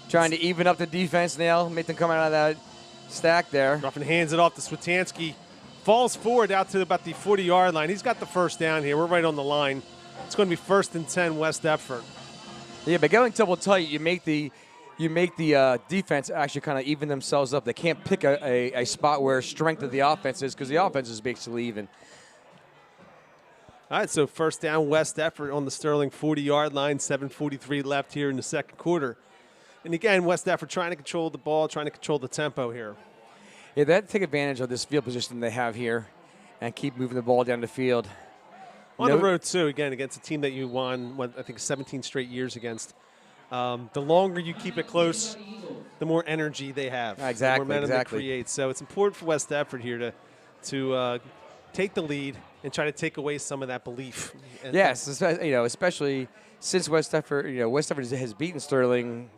Trying to even up the defense now, make them come out of that stack there. Ruffin hands it off to Switansky. Falls forward out to about the 40-yard line. He's got the 1st down here. We're right on the line. It's going to be 1st and 10 West Deptford. Yeah, but going double tight, you make the defense actually kind of even themselves up. They can't pick a spot where strength of the offense is because the offense is basically even. All right, so 1st down, West Deptford on the Sterling 40-yard line, 7:43 left here in the 2nd quarter. And again, West Deptford trying to control the ball, trying to control the tempo here. Yeah, they have to take advantage of this field position they have here and keep moving the ball down the field. On the road, too, again, against a team that you won, I think, 17 straight years against. The longer you keep it close, the more energy they have. Exactly, the more momentum it creates. So it's important for West Deptford here to take the lead and try to take away some of that belief. Yes, especially since West Deptford has beaten Sterling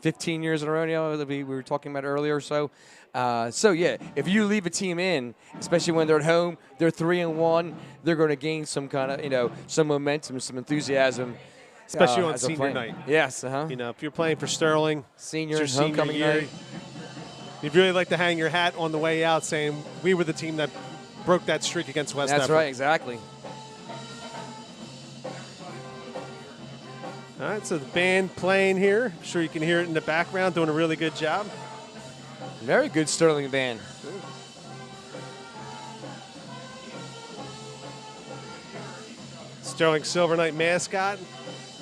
15 years in a row now that we were talking about earlier. So yeah, if you leave a team in, especially when they're at home, they're 3-1. They're going to gain some kind of some momentum, some enthusiasm, especially on senior night. Yes, if you're playing for Sterling, senior homecoming night. You'd really like to hang your hat on the way out saying we were the team that broke that streak against West That's Deptford. right, exactly. All right, so the band playing here. I'm sure you can hear it in the background, doing a really good job. Very good Sterling band. Sterling Silver Knight mascot.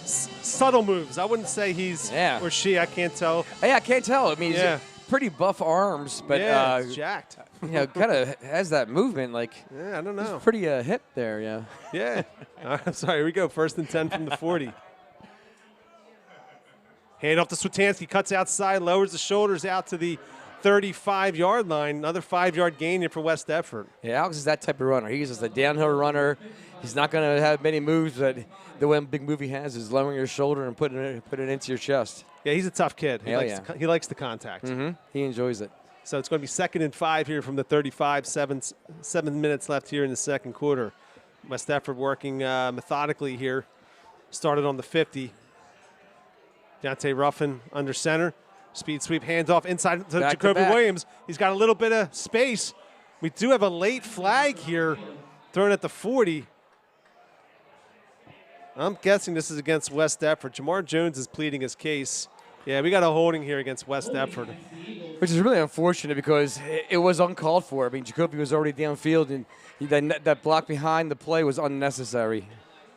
Subtle moves. I wouldn't say he's or she. I can't tell. Hey, I can't tell. I mean, he's pretty buff arms, but he's jacked. You know, kind of has that movement. Like, I don't know. He's pretty hip there. Yeah. Yeah. I'm sorry. Here we go. 1st and 10 from the 40. Hand off to Swetansky. Cuts outside. Lowers the shoulders out to the 35-yard line. Another 5-yard gain here for West Deptford. Yeah, Alex is that type of runner. He's just a downhill runner. He's not going to have many moves, but the one big move he has is lowering your shoulder and putting it into your chest. Yeah, he's a tough kid. He likes the contact. Mm-hmm. He enjoys it. So it's going to be 2nd and 5 here from the 35. 7 minutes left here in the second quarter. West Deptford working methodically here. Started on the 50. Deontay Ruffin under center. Speed sweep, hands off inside to Jacoby Williams. He's got a little bit of space. We do have a late flag here thrown at the 40. I'm guessing this is against West Deptford. Jamar Jones is pleading his case. Yeah, we got a holding here against West Deptford. Which is really unfortunate because it was uncalled for. I mean, Jacoby was already downfield, and that block behind the play was unnecessary.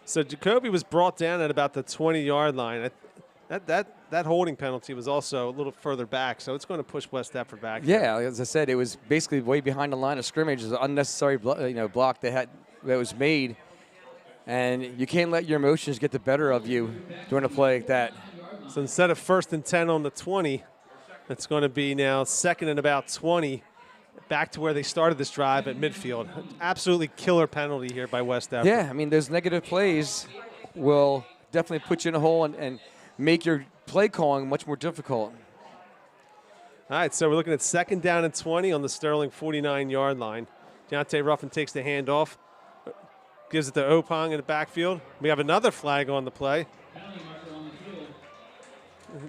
So Jacoby was brought down at about the 20-yard line. That holding penalty was also a little further back, so it's going to push West Deptford back. Yeah, as I said, it was basically way behind the line of scrimmage. It was an unnecessary block that was made, and you can't let your emotions get the better of you during a play like that. So instead of 1st and 10 on the 20, it's going to be now 2nd and about 20, back to where they started this drive at midfield. Absolutely killer penalty here by West Deptford. Yeah, I mean, those negative plays will definitely put you in a hole and make your play calling much more difficult. All right, so we're looking at 2nd down and 20 on the Sterling 49-yard line. Deontay Ruffin takes the handoff, gives it to Opong in the backfield. We have another flag on the play.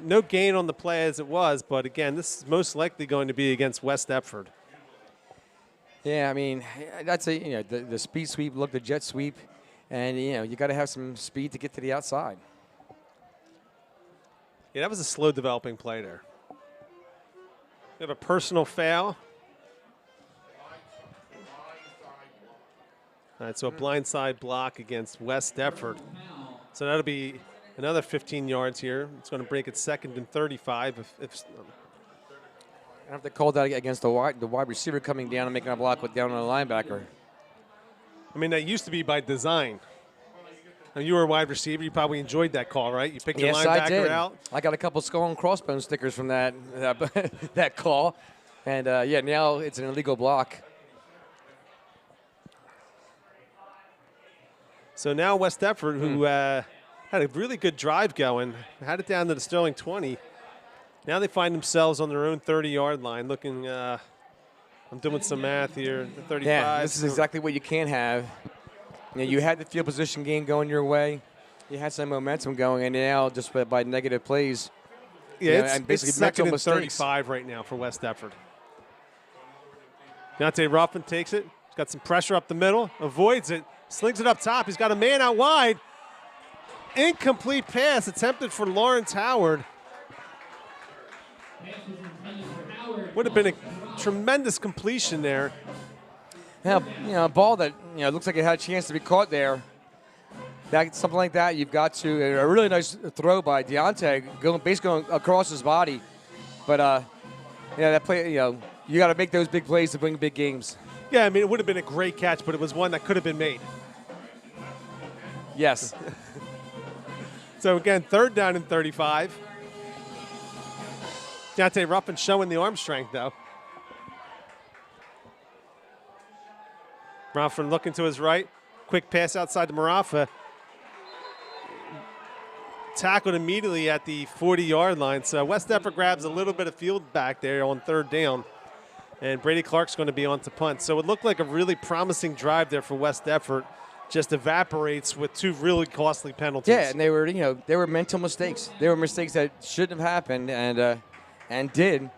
No gain on the play as it was, but again, this is most likely going to be against West Deptford. Yeah, I mean, that's the speed sweep, the jet sweep, and you got to have some speed to get to the outside. Yeah, that was a slow developing play there. We have a personal foul. All right, so a blindside block against West Deptford. So that'll be another 15 yards here. It's going to break it 2nd and 35. I have to call that against the wide receiver coming down and making a block down on the linebacker. I mean, that used to be by design. Now, you were a wide receiver. You probably enjoyed that call, right? You picked your linebacker out. I got a couple skull and crossbones stickers from that that call. And, now it's an illegal block. So now West Deptford, who had a really good drive going, had it down to the Sterling 20. Now they find themselves on their own 30-yard line looking, I'm doing some math here, 35. Yeah, this is exactly what you can't have. You had the field position game going your way. You had some momentum going, and now just by negative plays. Yeah, it's 2nd and 35 right now for West Deptford. Deontay Ruffin takes it. He's got some pressure up the middle, avoids it, slings it up top. He's got a man out wide. Incomplete pass attempted for Lawrence Howard. Would have been a tremendous completion there. Yeah, a ball that looks like it had a chance to be caught there. Something like that, you've got to a really nice throw by Deontay, basically going across his body. But that play, you got to make those big plays to win big games. Yeah, I mean, it would have been a great catch, but it was one that could have been made. Yes. So again, 3rd down and 35. Deontay Ruffin showing the arm strength, though. Ruffin looking to his right. Quick pass outside to Marafa. Tackled immediately at the 40-yard line. So West Deptford grabs a little bit of field back there on 3rd down. And Brady Clark's going to be on to punt. So it looked like a really promising drive there for West Deptford. Just evaporates with 2 really costly penalties. Yeah, and they were mental mistakes. They were mistakes that shouldn't have happened and did.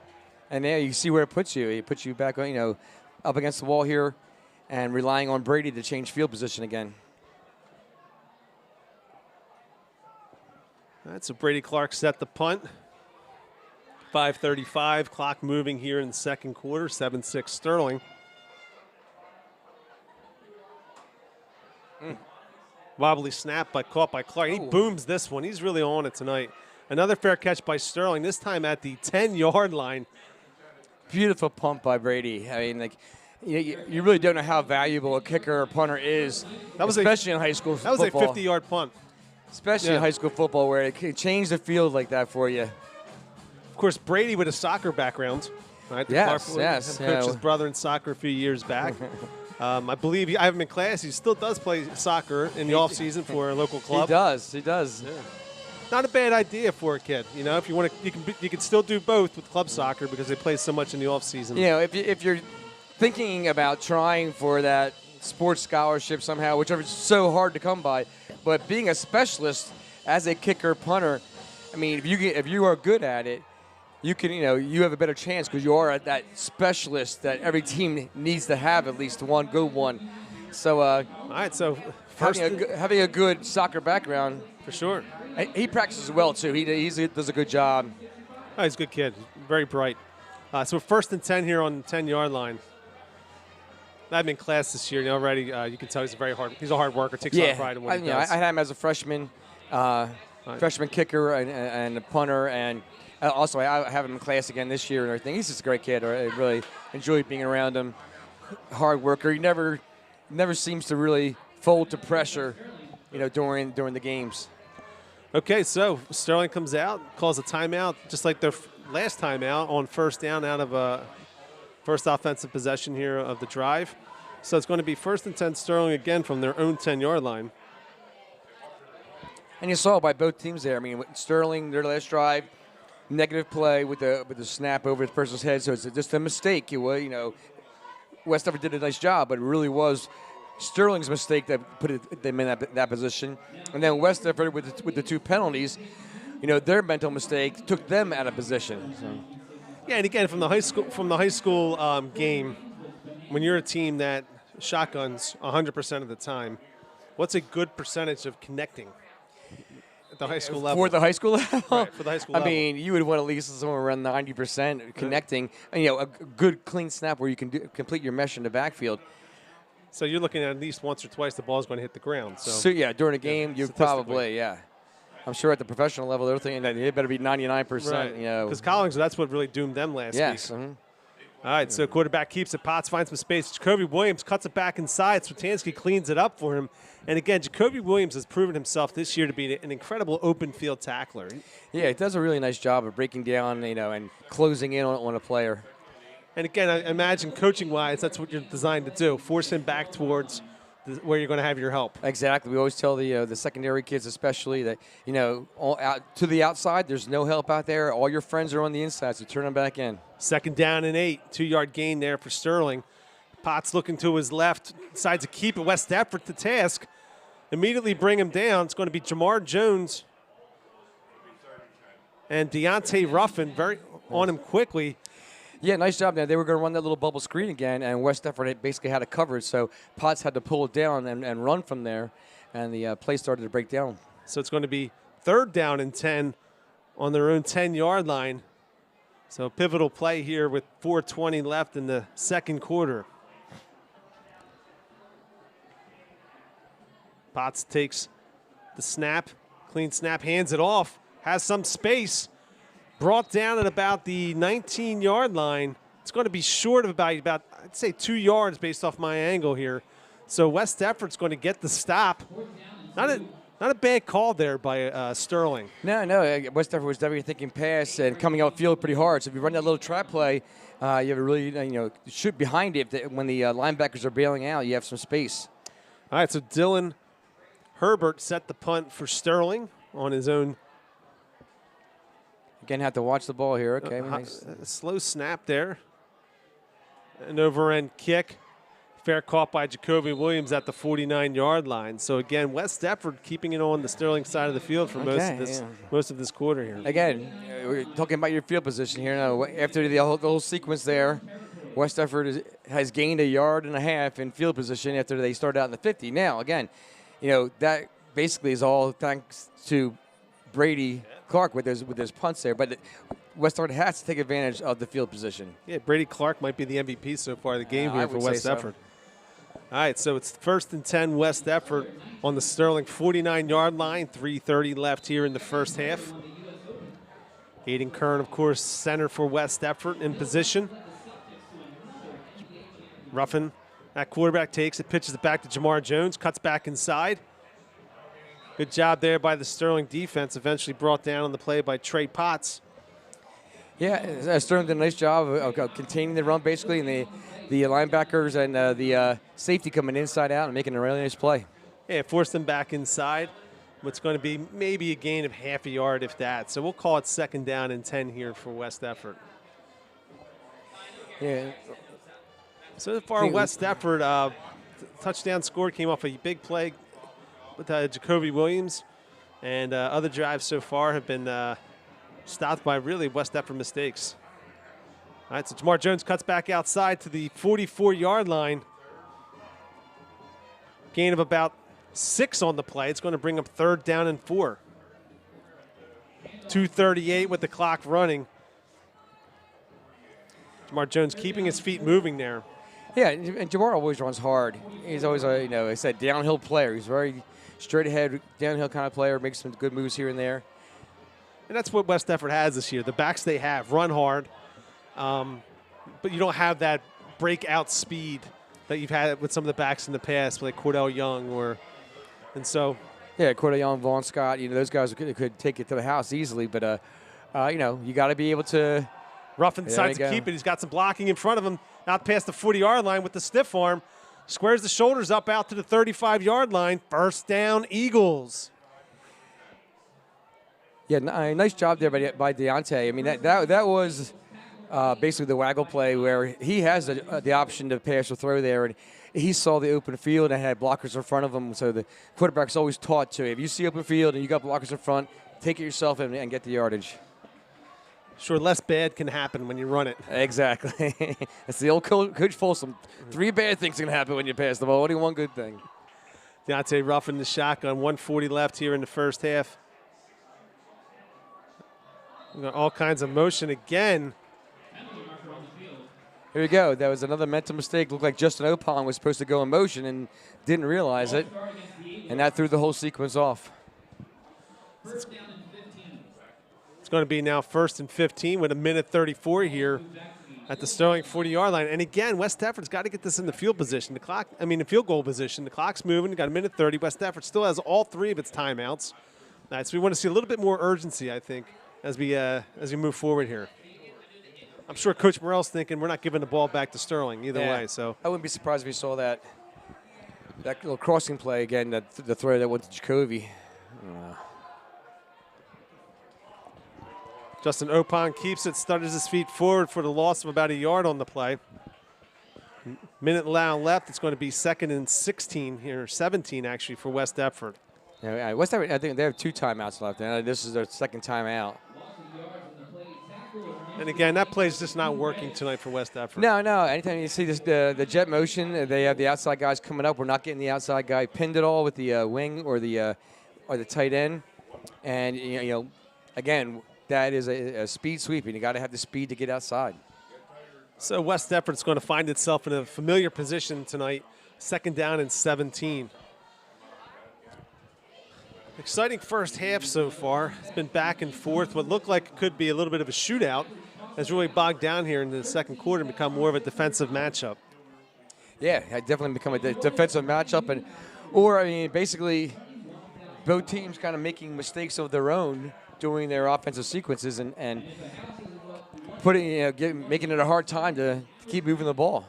And there you see where it puts you. It puts you back on, up against the wall here and relying on Brady to change field position again. All right, so Brady Clark set the punt. 5:35, clock moving here in the second quarter, 7-6 Sterling. Wobbly snap caught by Clark. He booms this one. He's really on it tonight. Another fair catch by Sterling, this time at the 10-yard line. Beautiful pump by Brady. I mean, you really don't know how valuable a kicker or punter is, especially in high school football. That was a 50-yard punt. Especially in high school football where it can change the field like that for you. Of course, Brady with a soccer background. Right? Yes. Coached his brother in soccer a few years back. I believe I have him in class. He still does play soccer in the offseason for a local club. He does. Yeah. Not a bad idea for a kid. If you want to, you can still do both with club soccer because they play so much in the offseason. If you're thinking about trying for that sports scholarship somehow, whichever is so hard to come by, but being a specialist as a kicker punter, I mean, if you are good at it, you can you have a better chance because you are that specialist that every team needs to have at least one good one. So all right, so having a good soccer background for sure. He practices well too. He does a good job. Oh, he's a good kid, very bright. So 1st and 10 here on the 10-yard line. I've been in class this year already. You can tell he's a hard worker. Takes a lot of pride in what he does. I had him as a freshman, freshman kicker and a punter, and also I have him in class again this year and everything. He's just a great kid. I really enjoyed being around him. Hard worker. He never seems to really fold to pressure, during the games. Okay, so Sterling comes out, calls a timeout, just like their last timeout on 1st down out of first offensive possession here of the drive. So it's going to be 1st and 10 Sterling again from their own 10-yard line. And you saw it by both teams there. I mean, Sterling, their last drive, negative play with the snap over the person's head, so it's just a mistake. West Deptford did a nice job, but it really was Sterling's mistake that put them in that position. And then West Deptford with the 2 penalties, their mental mistake took them out of position. So. Yeah, and again from the high school game, when you're a team that shotguns 100% of the time, what's a good percentage of connecting at the high school level? For the high school level? Right, for the high school level. I mean, you would want at least somewhere around 90% connecting. And, a good clean snap where you can complete your mesh in the backfield. So you're looking at least once or twice the ball's going to hit the ground. So during a game, you probably, I'm sure at the professional level, they're thinking that it better be 99%. Right. Because Collins, that's what really doomed them last week. Mm-hmm. All right, so quarterback keeps it. Potts finds some space. Jacoby Williams cuts it back inside. Swetansky cleans it up for him. And again, Jacoby Williams has proven himself this year to be an incredible open field tackler. Yeah, he does a really nice job of breaking down, and closing in on a player. And again, I imagine coaching-wise, that's what you're designed to do. Force him back towards where you're going to have your help. Exactly. We always tell the secondary kids especially that, all out to the outside, there's no help out there. All your friends are on the inside, so turn them back in. 2nd down and 8. 2-yard gain there for Sterling. Potts looking to his left, decides to keep it. West Deptford to task. Immediately bring him down. It's going to be Jamar Jones and Deontay Ruffin very on him quickly. Yeah, nice job. Now, they were going to run that little bubble screen again, and West Deptford basically had it covered, so Potts had to pull it down and run from there, and the play started to break down. So it's going to be 3rd down and 10 on their own 10-yard line. So pivotal play here with 4:20 left in the second quarter. Potts takes the snap, clean snap, hands it off, has some space. Brought down at about the 19-yard line. It's going to be short of about I'd say 2 yards based off my angle here. So West Deptford's going to get the stop. Not a bad call there by Sterling. No. West Deptford was definitely thinking pass and coming out field pretty hard. So if you run that little trap play, you have a really shoot behind it. When the linebackers are bailing out, you have some space. All right, so Dylan Herbert set the punt for Sterling on his own. Again, have to watch the ball here. Okay, nice. A slow snap there. An over-end kick. Fair caught by Jacoby Williams at the 49-yard line. So again, West Deptford keeping it on the Sterling side of the field for most of this quarter here. Again, we're talking about your field position here. Now, after the whole sequence there, West Deptford has gained 1.5 yards in field position after they started out in the 50. Now, again, that basically is all thanks to Brady Clark with his punts there. But West Deptford has to take advantage of the field position. Yeah, Brady Clark might be the MVP so far of the game here for West Deptford. All right, so it's 1st and 10 West Deptford on the Sterling 49-yard line. 3:30 left here in the first half. Aiden Kern, of course, center for West Deptford in position. Ruffin, that quarterback takes it, pitches it back to Jamar Jones, cuts back inside. Good job there by the Sterling defense, eventually brought down on the play by Trey Potts. Yeah, Sterling did a nice job of containing the run, basically, and the linebackers and the safety coming inside out and making a really nice play. Yeah, forced them back inside. What's going to be maybe a gain of 1/2 yard, if that. So we'll call it 2nd down and 10 here for West Deptford. Yeah. So far, West Deptford touchdown score came off a big play with Jacoby Williams, and other drives so far have been stopped by really West Deptford mistakes. All right, so Jamar Jones cuts back outside to the 44-yard line. Gain of about 6 on the play. It's going to bring up 3rd down and 4. 2:38 with the clock running. Jamar Jones keeping his feet moving there. Yeah, and Jamar always runs hard. He's always I said downhill player. He's very straight ahead, downhill kind of player. Makes some good moves here and there. And that's what West Deptford has this year. The backs they have run hard, but you don't have that breakout speed that you've had with some of the backs in the past, like Cordell Young Yeah, Cordell Young, Vaughn Scott. Those guys could take it to the house easily, but you got to be able to. Ruffin decides to keep it. He's got some blocking in front of him, out past the 40-yard line with the stiff arm. Squares the shoulders up out to the 35-yard line. 1st down, Eagles. Yeah, nice job there by Deontay. I mean, that was basically the waggle play where he has the option to pass or throw there, and he saw the open field and had blockers in front of him. So the quarterback's always taught to, if you see open field and you got blockers in front, take it yourself and get the yardage. Sure, less bad can happen when you run it. Exactly. It's the old Coach Folsom. 3 bad things can happen when you pass the ball. Only 1 good thing. Deontay Ruffin the shotgun. 1:40 left here in the first half. We got all kinds of motion again. Here we go. That was another mental mistake. Looked like Justin Opong was supposed to go in motion and didn't realize it. And that threw the whole sequence off. It's going to be now 1st and 15 with 1:34 here at the Sterling 40-yard line. And again, West Deptford's got to get this in the field position. The field goal position. The clock's moving. Got 1:30. West Deptford still has all 3 of its timeouts. All right, so we want to see a little bit more urgency, I think, as we move forward here. I'm sure Coach Morrell's thinking we're not giving the ball back to Sterling either way. So I wouldn't be surprised if we saw that little crossing play again, the throw that went to Jacoby. Justin Opong keeps it, stutters his feet forward for the loss of about 1 yard on the play. Minute now left. It's going to be 2nd and 16 here, 17 actually for West Deptford. Yeah, West Deptford, I think they have 2 timeouts left, and this is their 2nd timeout. And again, that play's just not working tonight for West Deptford. No. Anytime you see this, the jet motion, they have the outside guys coming up. We're not getting the outside guy pinned at all with the wing or the tight end. And again, that is a speed sweep, and you got to have the speed to get outside. So West Deptford's going to find itself in a familiar position tonight, 2nd down and 17. Exciting first half so far. It's been back and forth. What looked like it could be a little bit of a shootout has really bogged down here in the second quarter and become more of a defensive matchup. Yeah, it definitely become a defensive matchup, basically both teams kind of making mistakes of their own during their offensive sequences and putting making it a hard time to keep moving the ball.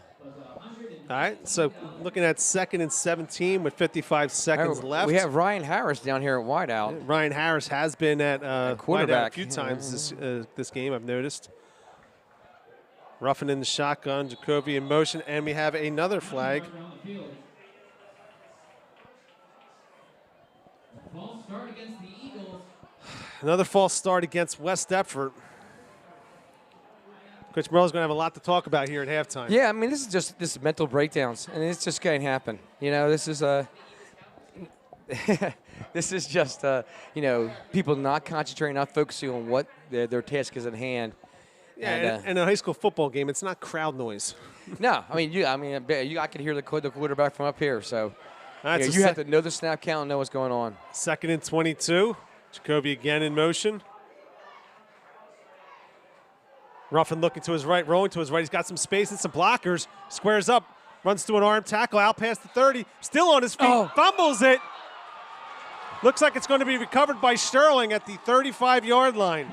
All right, so looking at 2nd and 17 with 55 seconds left. We have Ryan Harris down here at wideout. Ryan Harris has been at quarterback a few times this game, I've noticed. Ruffin in the shotgun, Jacoby in motion, and we have another flag. Another false start against West Deptford. Coach Morello's going to have a lot to talk about here at halftime. Yeah, I mean, this is mental breakdowns, and it's just can't happen. You know, this is this is just people not concentrating, not focusing on what their task is at hand. Yeah, and a high school football game, it's not crowd noise. No, I mean, I can hear the quarterback from up here, so you have to know the snap count and know what's going on. 2nd and 22. Jacoby again in motion. Ruffin looking to his right, rolling to his right. He's got some space and some blockers. Squares up, runs through an arm tackle, out past the 30. Still on his feet, fumbles it. Looks like it's going to be recovered by Sterling at the 35-yard line.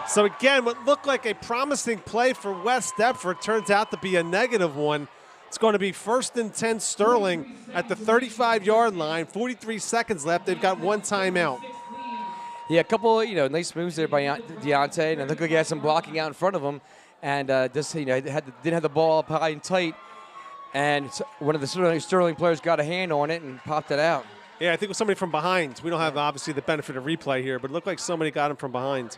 So again, what looked like a promising play for West Deptford turns out to be a negative one. It's going to be 1st and 10 Sterling at the 35-yard line. 43 seconds left. They've got one timeout. Yeah, a couple nice moves there by Deontay, and it looked like he had some blocking out in front of him, and didn't have the ball up high and tight, and one of the Sterling players got a hand on it and popped it out. Yeah, I think it was somebody from behind. We don't have obviously the benefit of replay here, but it looked like somebody got him from behind.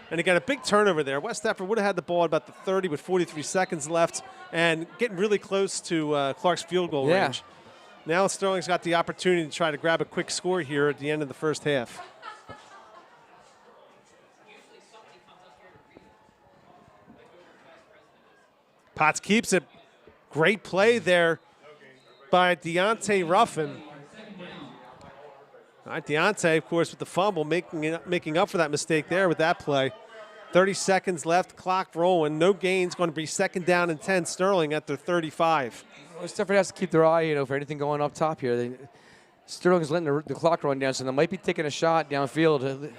And again, a big turnover there. West Deptford would have had the ball at about the 30 with 43 seconds left and getting really close to Clark's field goal range. Now Sterling's got the opportunity to try to grab a quick score here at the end of the first half. Potts keeps it. Great play there by Deontay Ruffin. All right, Deontay, of course, with the fumble, making up for that mistake there with that play. 30 seconds left, clock rolling. No gains, going to be 2nd down and 10. Sterling at their 35. Well, Deptford has to keep their eye, for anything going up top here. Sterling's letting the clock run down, so they might be taking a shot downfield.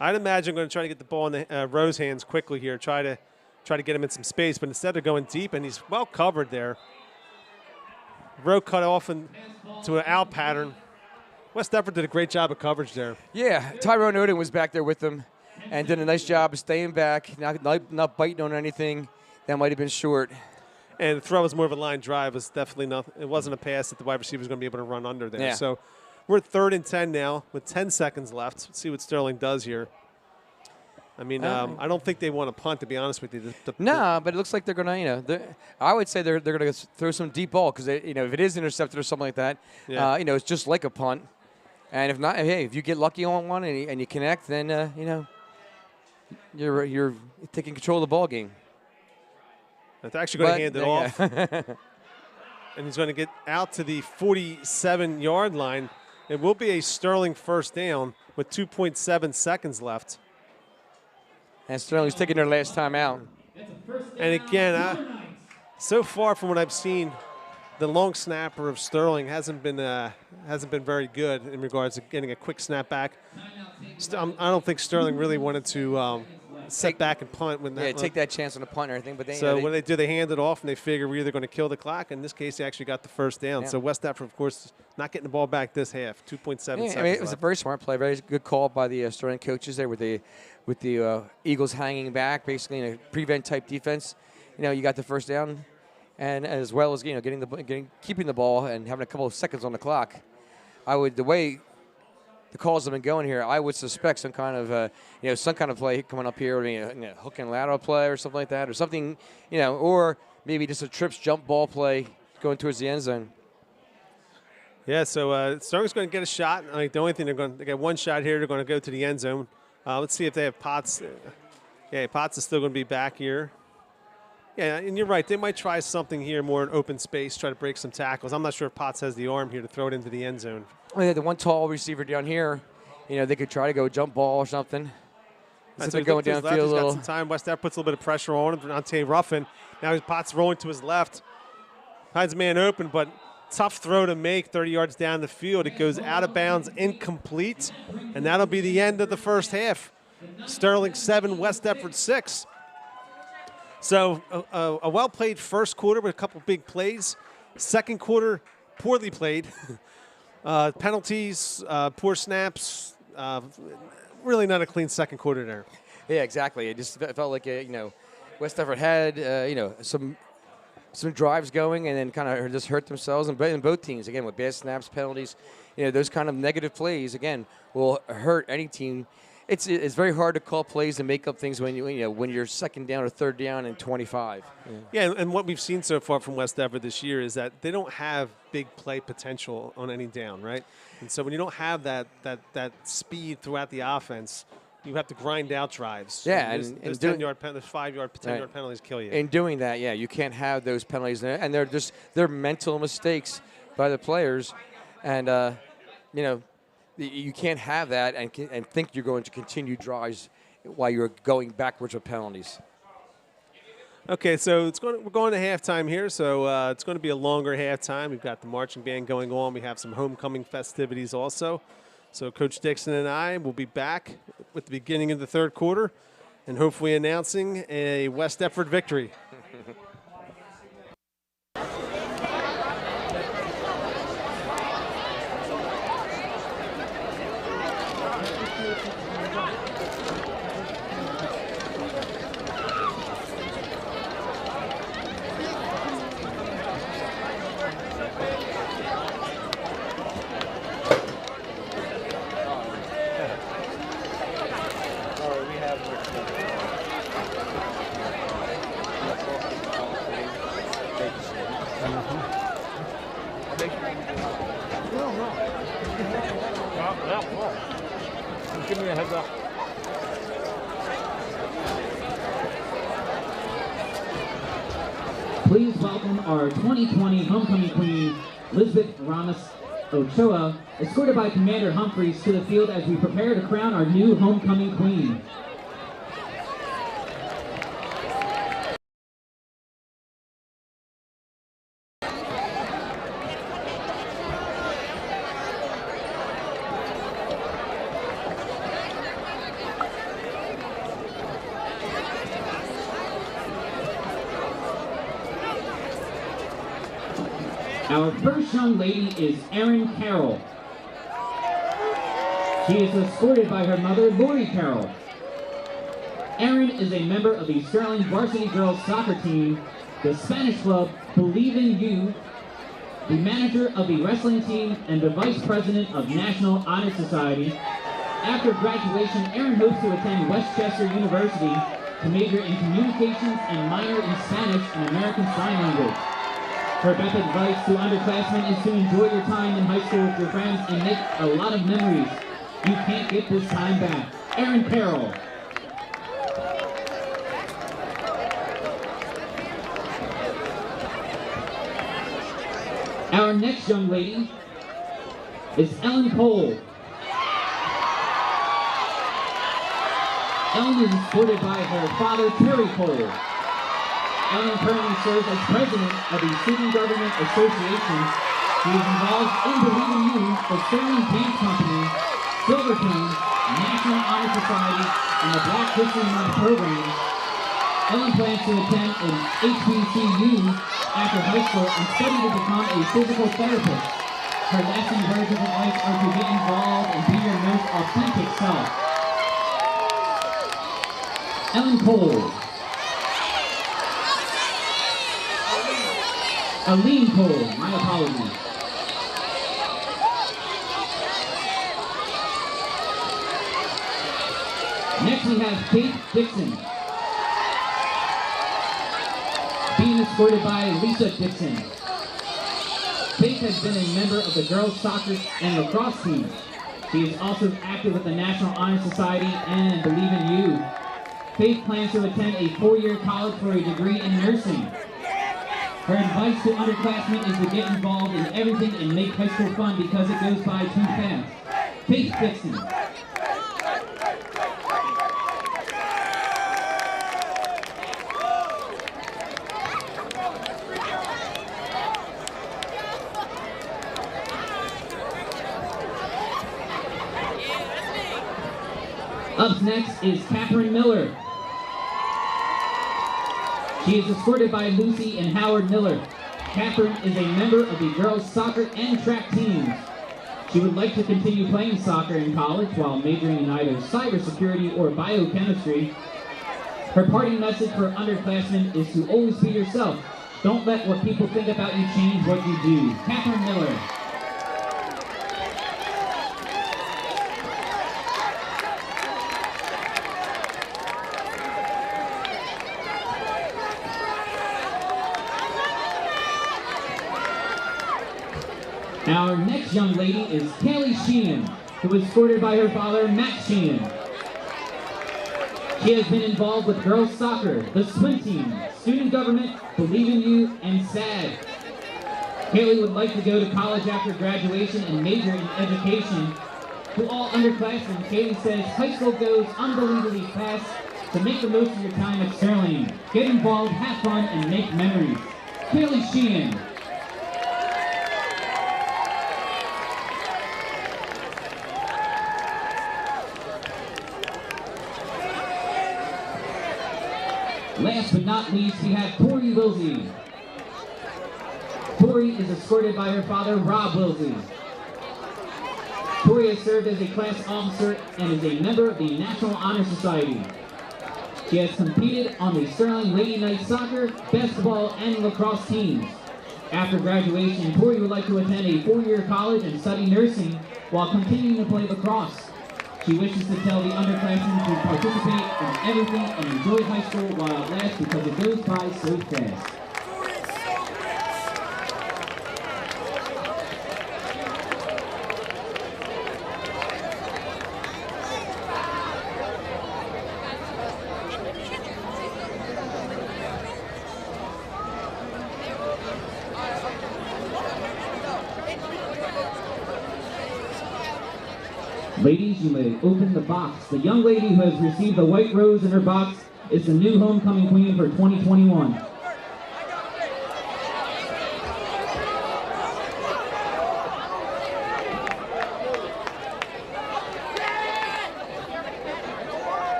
I'd imagine going to try to get the ball in the Rowe's hands quickly here, try to get him in some space, but instead of going deep, and he's well covered there. Rowe cut off into an out pattern. West Deptford did a great job of coverage there. Yeah, Tyrone Odin was back there with them and did a nice job of staying back, not biting on anything that might have been short. And the throw was more of a line drive. It was definitely nothing. It wasn't a pass that the wide receiver was going to be able to run under there. Yeah. So we're at 3rd and 10 now with 10 seconds left. Let's see what Sterling does here. I mean, I don't think they want to punt, to be honest with you. No, but it looks like they're going to, I would say they're going to throw some deep ball because, if it is intercepted or something like that, it's just like a punt. And if not, hey, if you get lucky on one and you connect, then, you're taking control of the ball game. They're actually going to hand it off. And he's going to get out to the 47-yard line. It will be a Sterling 1st down with 2.7 seconds left. And Sterling's taking their last time out. And again, so far from what I've seen, the long snapper of Sterling hasn't been very good in regards to getting a quick snap back. I don't think Sterling really wanted to set back and punt when that. Yeah, take that chance on the punt or anything. But when they do, they hand it off and they figure we're either going to kill the clock. In this case, they actually got the 1st down. Yeah. So West Deptford, of course, not getting the ball back this half. 2.7 seconds. It was a very smart play, very good call by the Sterling coaches there with the Eagles hanging back, basically in a prevent type defense. You got the 1st down, and as well as keeping the ball and having a couple of seconds on the clock. The way the calls have been going here, I would suspect some kind of play coming up here, hook and lateral play or something like that, or something, or maybe just a trips jump ball play going towards the end zone. Yeah, so Sterling's going to get a shot. The only thing they get one shot here. They're going to go to the end zone. Let's see if they have Potts. Yeah, Potts is still going to be back here. Yeah, and you're right. They might try something here more in open space, try to break some tackles. I'm not sure if Potts has the arm here to throw it into the end zone. Well, yeah, the one tall receiver down here, they could try to go jump ball or something. Instead of going downfield a little. Got some time. West Deptford puts a little bit of pressure on him. Deontay Ruffin. Now Potts rolling to his left. Finds a man open, but tough throw to make 30 yards down the field. It goes out of bounds, incomplete, and that'll be the end of the first half. Sterling 7, West Deptford 6. So a well-played first quarter with a couple big plays. Second quarter, poorly played. Penalties, poor snaps. Really not a clean second quarter there. Yeah, exactly. It just felt like West Deptford had some drives going, and then kind of just hurt themselves. And both teams, again, with bad snaps, penalties, those kind of negative plays, again, will hurt any team. It's very hard to call plays and make up things when you're second down or third down and 25. Yeah, and what we've seen so far from West Deptford this year is that they don't have big play potential on any down, right? And so when you don't have that speed throughout the offense, you have to grind out drives. Yeah, and those 10-yard, 5-yard, 10-yard penalties kill you. In doing that, yeah, you can't have those penalties, and they're mental mistakes by the players, and you can't have that and think you're going to continue drives while you're going backwards with penalties. Okay, so we're going to halftime here, so it's going to be a longer halftime. We've got the marching band going on. We have some homecoming festivities also. So Coach Dixon and I will be back with the beginning of the third quarter and hopefully announcing a West Deptford victory. Give me a heads up. Please welcome our 2020 homecoming queen, Elizabeth Ramos Ochoa, escorted by Commander Humphreys to the field as we prepare to crown our new homecoming queen. Our first young lady is Erin Carroll. She is escorted by her mother, Lori Carroll. Erin is a member of the Sterling Varsity Girls Soccer Team, the Spanish club Believe in You, the manager of the wrestling team, and the vice president of National Honor Society. After graduation, Erin hopes to attend Westchester University to major in communications and minor in Spanish and American Sign Language. Her best advice to underclassmen is to enjoy your time in high school with your friends and make a lot of memories. You can't get this time back. Erin Carroll. Our next young lady is Ellen Cole. Ellen is escorted by her father, Terry Cole. Ellen currently serves as president of the Student Government Association. She is involved in Believe in You, the Sterling Dance Company, Silverton, National Honor Society, and the Black History Month program. Ellen plans to attend an HBCU after high school and study to become a physical therapist. Her lasting words of advice are to get involved and be your most authentic self. Ellen Cole. Aline Cole, my apologies. Next we have Kate Dixon, being escorted by Lisa Dixon. Kate has been a member of the girls' soccer and lacrosse team. She is also active with the National Honor Society and Believe in You. Kate plans to attend a 4-year college for a degree in nursing. Her advice to underclassmen is to get involved in everything and make high school fun because it goes by too fast. Kate Dixon. Up next is Catherine Miller. She is escorted by Lucy and Howard Miller. Catherine is a member of the girls' soccer and track teams. She would like to continue playing soccer in college while majoring in either cybersecurity or biochemistry. Her parting message for underclassmen is to always be yourself. Don't let what people think about you change what you do. Catherine Miller. Our next young lady is Kaylee Sheehan, who was escorted by her father, Matt Sheehan. She has been involved with girls soccer, the swim team, student government, Believe in You, and SAD. Kaylee would like to go to college after graduation and major in education. To all underclassmen, Kaylee says high school goes unbelievably fast, so make the most of your time at Sterling. Get involved, have fun, and make memories. Kaylee Sheehan. Last but not least, we have Tori Wilsey. Tori is escorted by her father, Rob Wilsey. Tori has served as a class officer and is a member of the National Honor Society. She has competed on the Sterling Lady Night Soccer, basketball, and lacrosse teams. After graduation, Tori would like to attend a 4-year college and study nursing while continuing to play lacrosse. She wishes to tell the underclassmen to participate in everything and enjoy high school while it lasts because it goes by so fast. Ladies, you may open the box. The young lady who has received the white rose in her box is the new homecoming queen for 2021. Ladies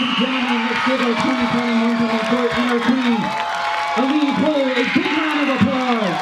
and gentlemen, let's give our 2021 homecoming court and our queen, Aline Cole, a big round of applause.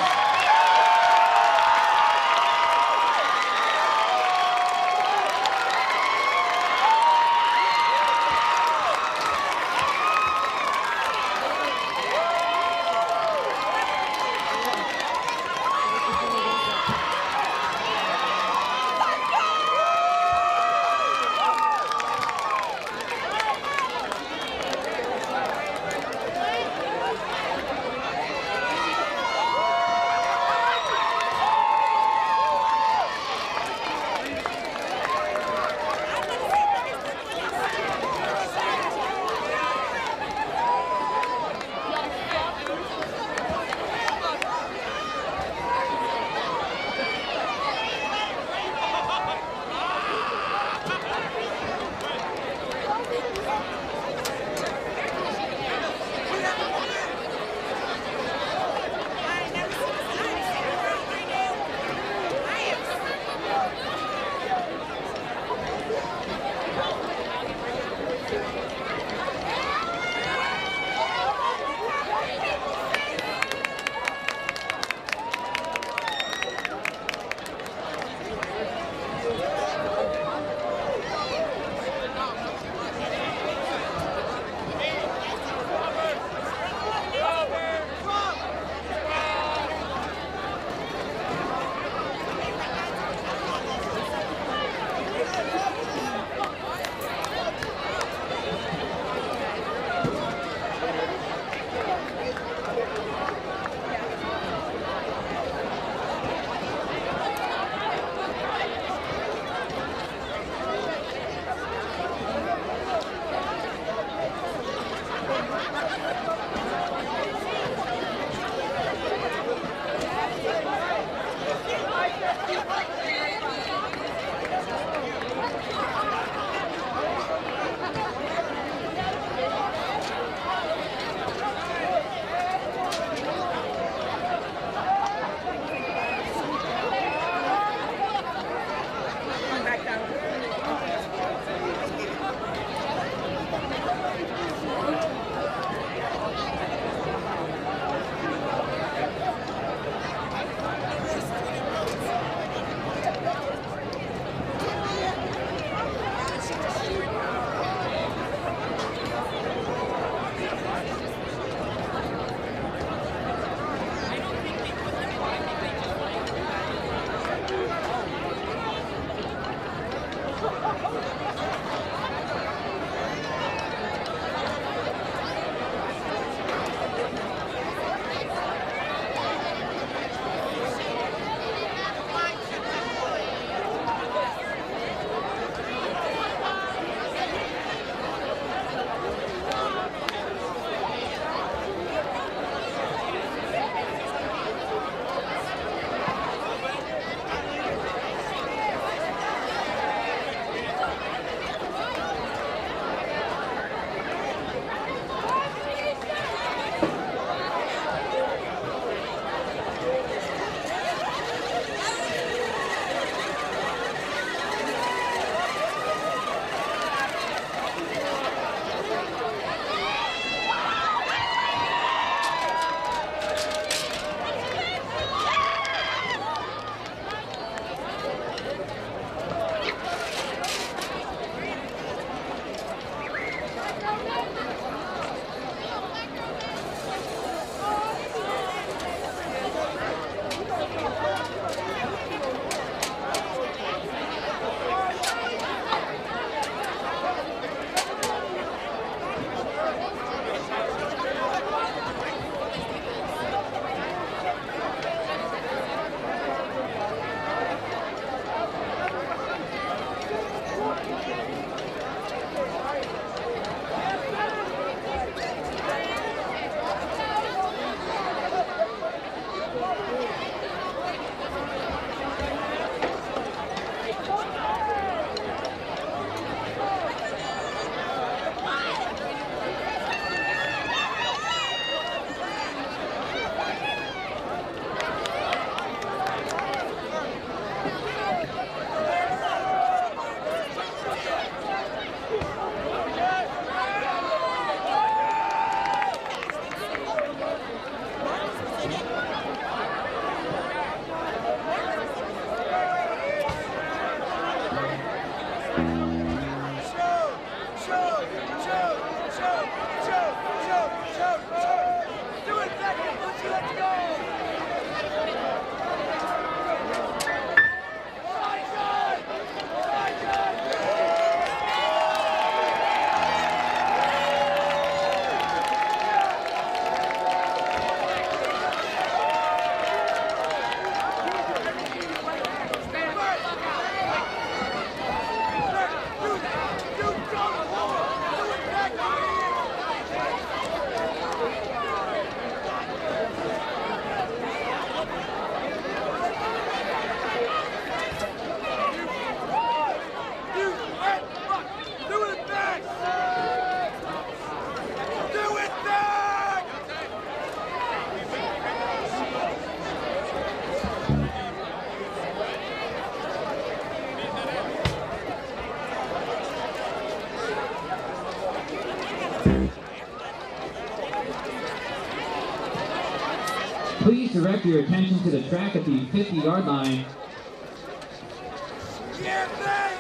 Please direct your attention to the track at the 50-yard line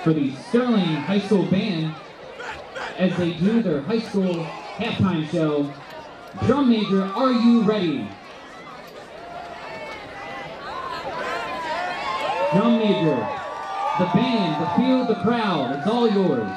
for the Sterling High School Band as they do their high school halftime show. Drum major, are you ready? Drum major, the band, the field, the crowd, it's all yours.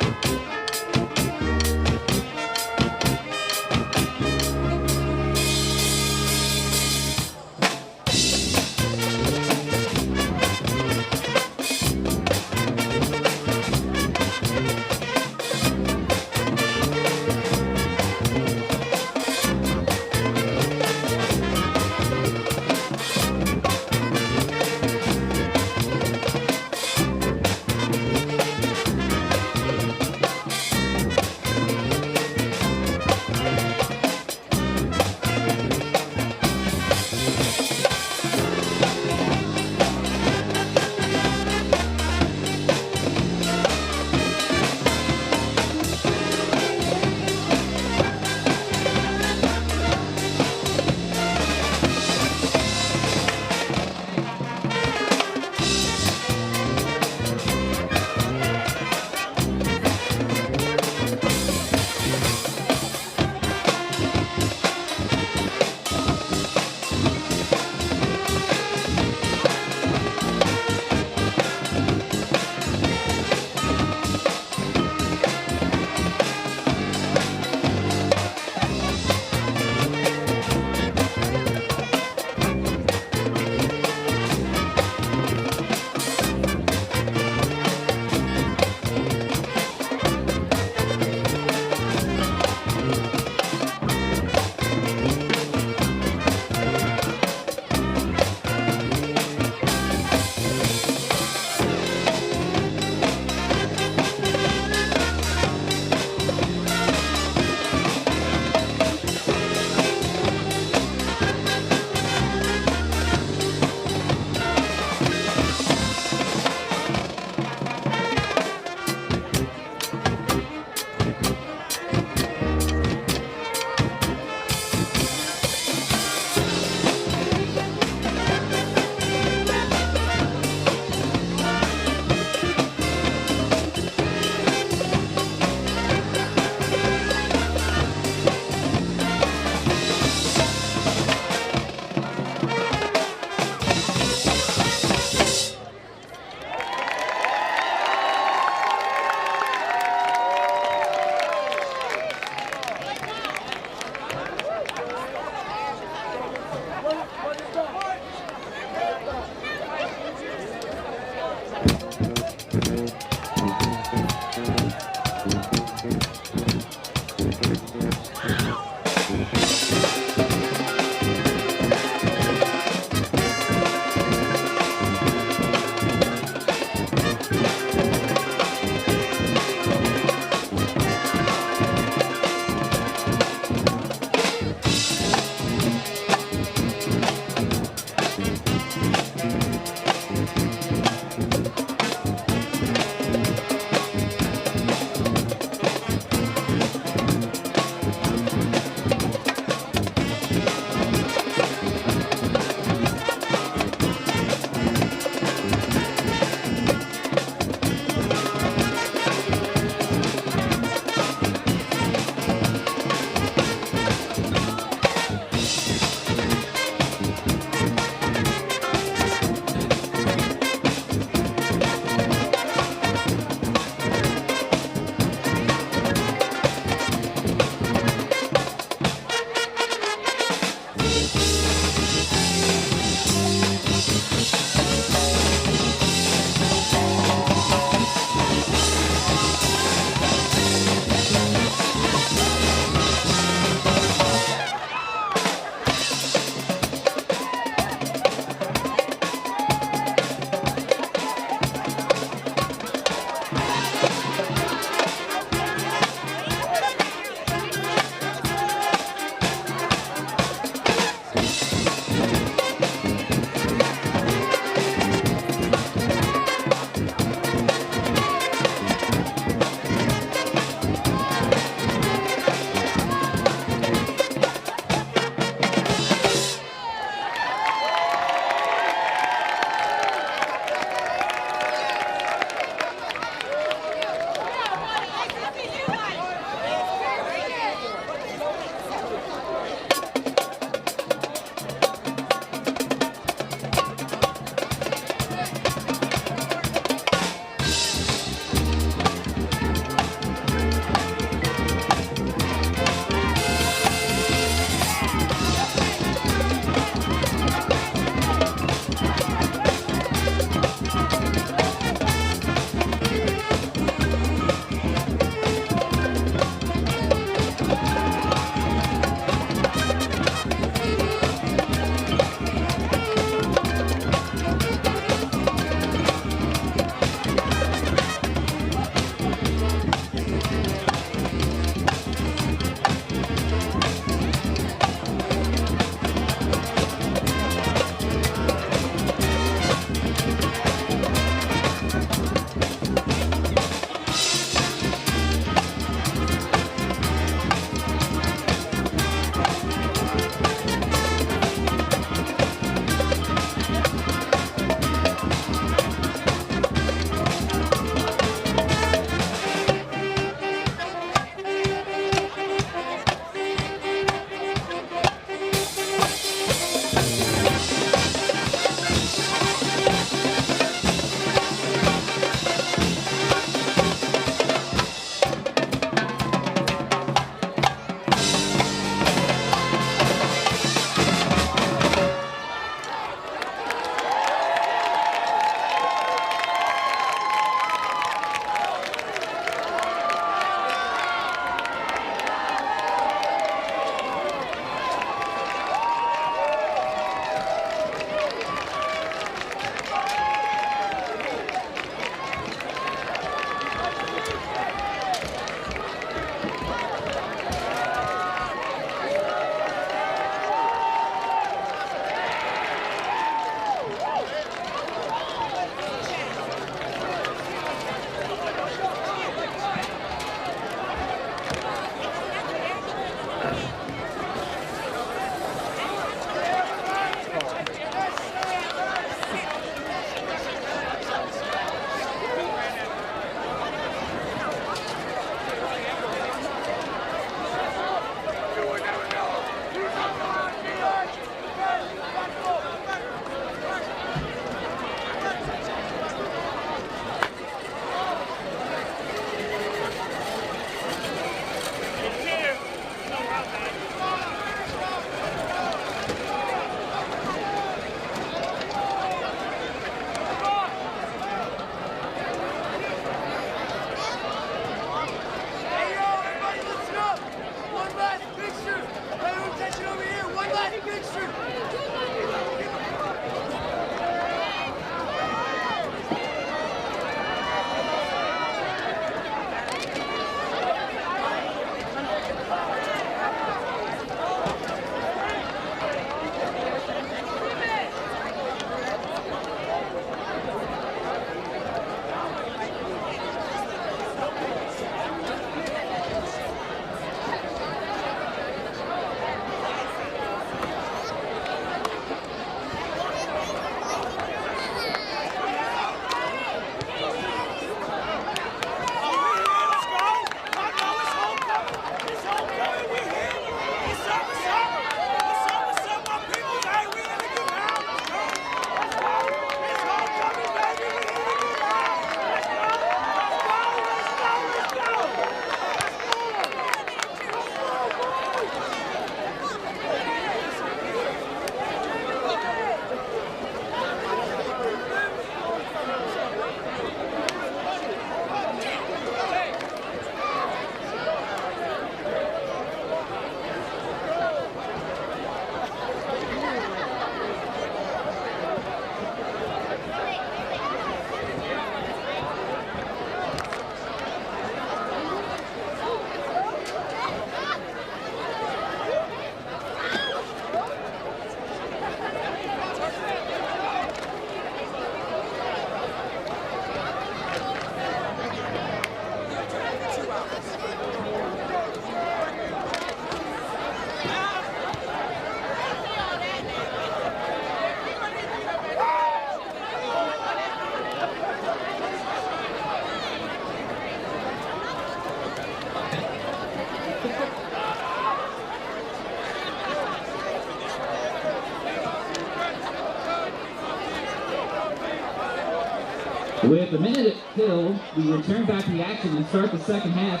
With a minute still, we return back to the action and start the second half.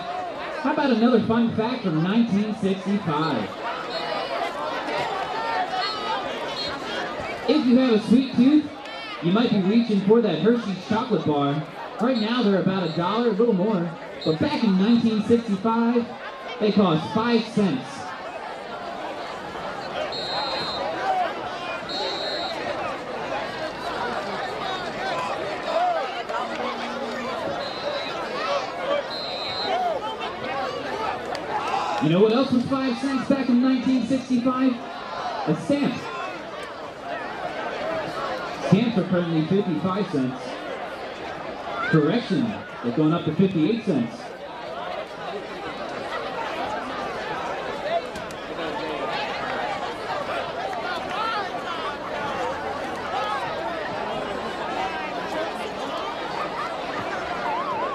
How about another fun fact from 1965? If you have a sweet tooth, you might be reaching for that Hershey's chocolate bar. Right now they're about $1, a little more. But back in 1965, they cost 5 cents. You know what else was 5 cents back in 1965? A stamp. Stamps are currently 55 cents. Correction, they're going up to 58 cents.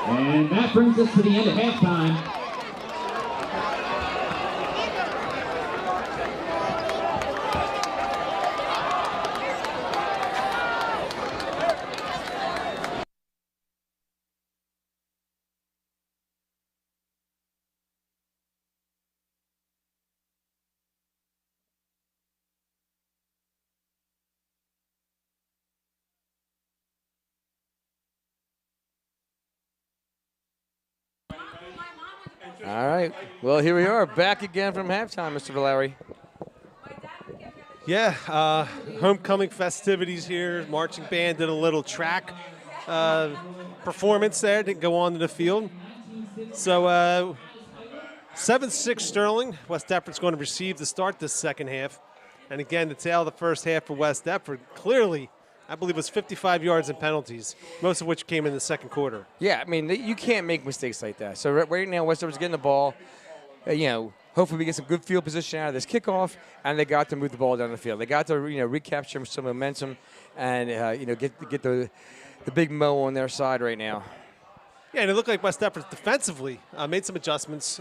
And that brings us to the end of halftime. All right. Well, here we are, back again from halftime, Mr. Vilary. Yeah, homecoming festivities here. Marching band did a little track performance there. Didn't go on to the field. So 7-6 Sterling. West Deptford's going to receive to start this second half. And again, the tail of the first half for West Deptford. Clearly, I believe it was 55 yards in penalties, most of which came in the second quarter. Yeah, I mean, you can't make mistakes like that. So right now, West Deptford's getting the ball. Hopefully we get some good field position out of this kickoff, and they got to move the ball down the field. They got to, recapture some momentum and, get the big mo on their side right now. Yeah, and it looked like West Deptford defensively made some adjustments,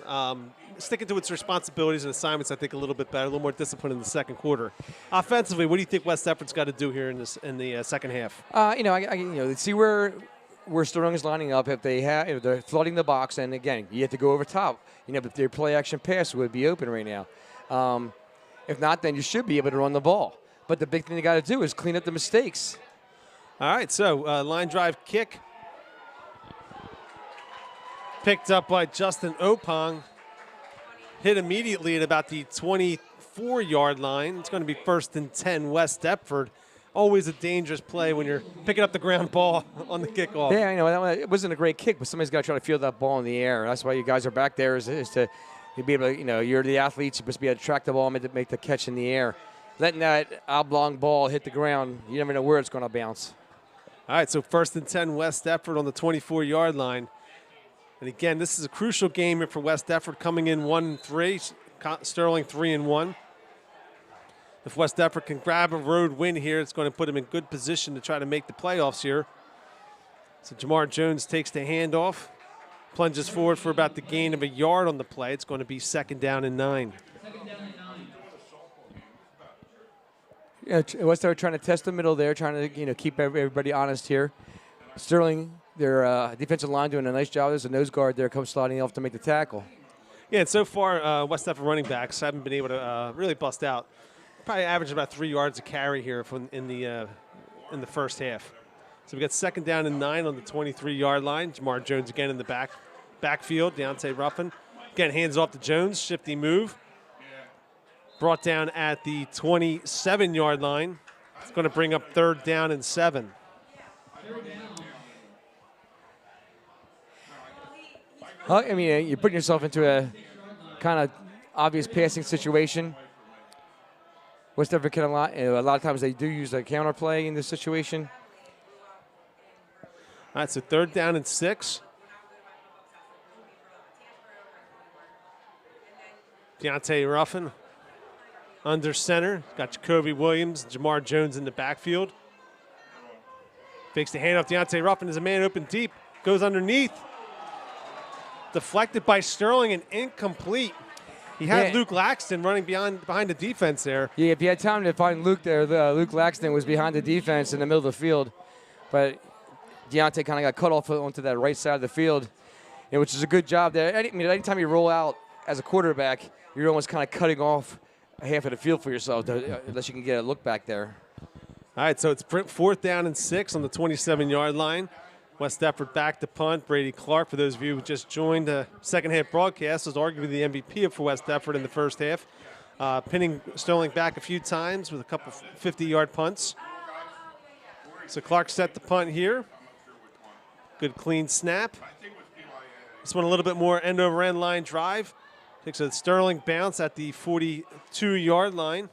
sticking to its responsibilities and assignments, I think, a little bit better, a little more discipline in the second quarter. Offensively, what do you think West Deptford's got to do here in the second half? See where Sterling is lining up. If they're flooding the box, and again, you have to go over top. If their play action pass would be open right now. If not, then you should be able to run the ball. But the big thing they got to do is clean up the mistakes. All right, so line drive kick. Picked up by Justin Opong. Hit immediately at about the 24-yard line. It's going to be 1st and 10 West Deptford. Always a dangerous play when you're picking up the ground ball on the kickoff. Yeah, it wasn't a great kick, but somebody's got to try to field that ball in the air. That's why you guys are back there is to be able to, you're the athletes. You're supposed to be able to track the ball and make the catch in the air. Letting that oblong ball hit the ground, you never know where it's going to bounce. All right, so 1st and 10 West Deptford on the 24-yard line. And again, this is a crucial game here for West Deptford, coming in 1-3, Sterling 3-1. If West Deptford can grab a road win here, it's going to put them in good position to try to make the playoffs here. So Jamar Jones takes the handoff, plunges forward for about the gain of a yard on the play. It's going to be 2nd down and 9. Yeah, West Deptford trying to test the middle there, trying to keep everybody honest here. Sterling, their defensive line, doing a nice job. There's a nose guard there, comes sliding off to make the tackle. Yeah, and so far, West Deptford running backs haven't been able to really bust out. Probably averaged about 3 yards a carry here in the first half. So we got 2nd down and 9 on the 23-yard line. Jamar Jones again in the backfield. Deontay Ruffin again hands off to Jones. Shifty move. Brought down at the 27-yard line. It's going to bring up 3rd down and 7. Well, I mean, you're putting yourself into a kind of obvious passing situation. West Deptford can a lot of times they do use a counter play in this situation. All right, so 3rd down and 6. Deontay Ruffin under center. Got Jacoby Williams, Jamar Jones in the backfield. Fakes the handoff. Deontay Ruffin is a man open deep. Goes underneath. Deflected by Sterling and incomplete. He had Luke Laxton running behind the defense there. Yeah, if you had time to find Luke there, Luke Laxton was behind the defense in the middle of the field. But Deontay kind of got cut off onto that right side of the field, which is a good job there. Anytime you roll out as a quarterback, you're almost kind of cutting off half of the field for yourself, unless you can get a look back there. All right, so it's 4th down and 6 on the 27-yard line. West Deptford back to punt. Brady Clark, for those of you who just joined the second half broadcast, was arguably the MVP for West Deptford in the first half, pinning Sterling back a few times with a couple 50-yard punts. So Clark set the punt here. Good clean snap. This one a little bit more end-over-end line drive. Takes a Sterling bounce at the 42-yard line.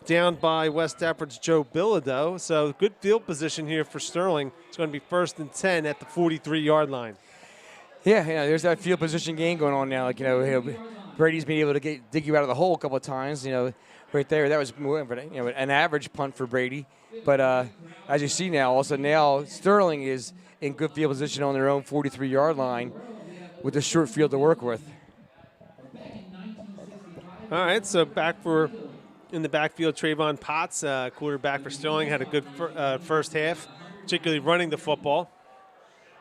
Down by West Deptford's Joe Bilodeau. So good field position here for Sterling. It's going to be 1st and 10 at the 43-yard line. Yeah, there's that field position game going on now. Like, Brady's been able to dig you out of the hole a couple of times. Right there, that was more of an average punt for Brady. But as you see now, also now Sterling is in good field position on their own 43-yard line with a short field to work with. All right, so back for in the backfield, Trayvon Potts, quarterback for Sterling, had a good first half, particularly running the football.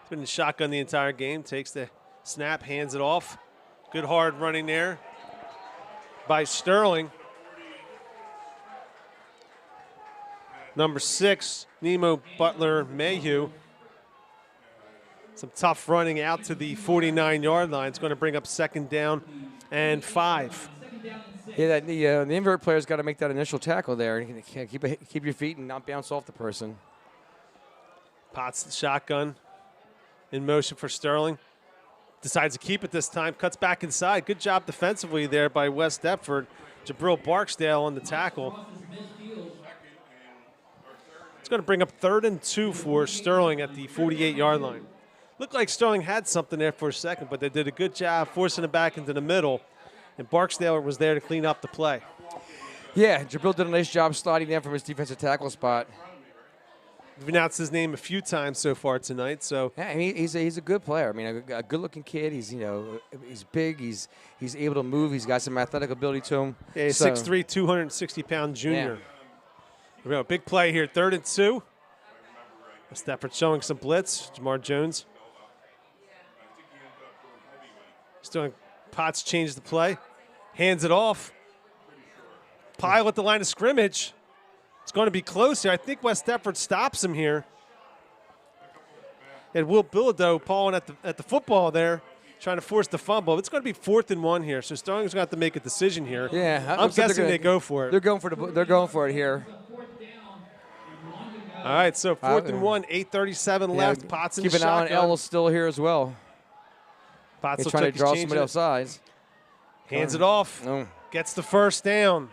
He's been in shotgun the entire game, takes the snap, hands it off. Good hard running there by Sterling. Number 6, Nemo Butler Mayhew. Some tough running out to the 49-yard line. It's going to bring up 2nd down and 5. Yeah, the invert player's got to make that initial tackle there. You can't keep your feet and not bounce off the person. Potts shotgun in motion for Sterling. Decides to keep it this time. Cuts back inside. Good job defensively there by West Deptford. Jabril Barksdale on the tackle. It's going to bring up 3rd and 2 for Sterling at the 48-yard line. Looked like Sterling had something there for a second, but they did a good job forcing it back into the middle. And Barksdale was there to clean up the play. Yeah, Jabril did a nice job sliding down from his defensive tackle spot. We've announced his name a few times so far tonight. So yeah, he's a good player. I mean, a good-looking kid. He's he's big. He's able to move. He's got some athletic ability to him. Yeah, he's 6'3", 260-pound junior. Yeah. Big play here, 3rd and 2. West Deptford showing some blitz. Jamar Jones. Still Potts changed the play. Hands it off. Pile at the line of scrimmage. It's going to be close here. I think West Deptford stops him here. And Will Bilodeau pawing at the football there, trying to force the fumble. It's going to be 4th and 1 here, so Sterling's going to have to make a decision here. Yeah, I'm guessing they go for it. They're going for it here. All right, so 4th and 1, 8:37 left. Potts in keep an eye on L still here as well. Potts trying to draw somebody else sides. Hands it off. Gets the 1st down.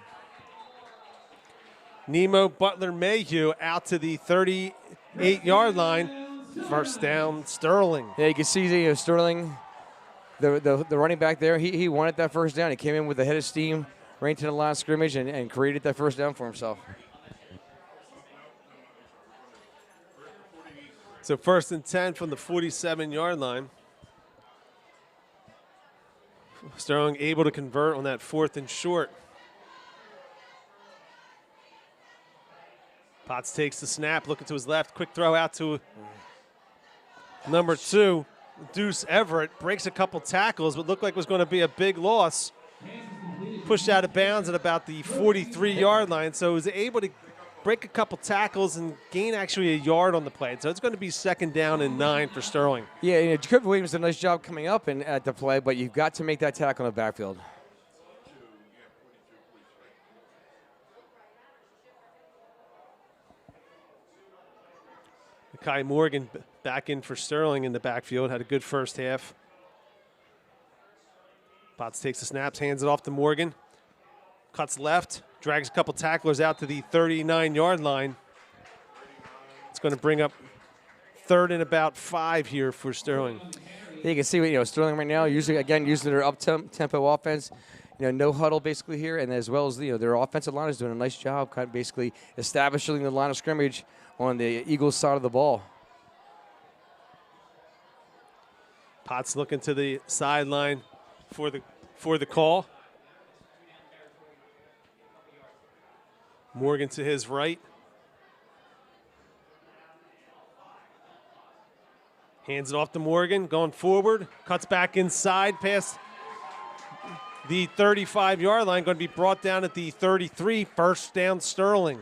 Nemo Butler Mayhew out to the 38-yard line. 1st down, Sterling. Yeah, you can see Sterling, the running back there. He wanted that 1st down. He came in with a head of steam, ran to the line of scrimmage, and created that 1st down for himself. So 1st and 10 from the 47-yard line. Sterling able to convert on that 4th and short. Potts takes the snap, looking to his left. Quick throw out to number 2, Deuce Everett. Breaks a couple tackles, but looked like it was going to be a big loss. Pushed out of bounds at about the 43-yard line, so he was able to break a couple tackles and gain actually a yard on the play. So it's going to be 2nd down and 9 for Sterling. Yeah, Jacob Williams did a nice job coming up at the play, but you've got to make that tackle in the backfield. Kai Morgan back in for Sterling in the backfield. Had a good first half. Potts takes the snaps, hands it off to Morgan. Cuts left, drags a couple tacklers out to the 39-yard line. It's going to bring up 3rd and about 5 here for Sterling. Yeah, you can see Sterling right now using their up-tempo offense. No huddle basically here, and as well as their offensive line is doing a nice job, kind of basically establishing the line of scrimmage on the Eagles side of the ball. Potts looking to the sideline for the call. Morgan to his right. Hands it off to Morgan, going forward, cuts back inside past the 35-yard line, going to be brought down at the 33, first down Sterling.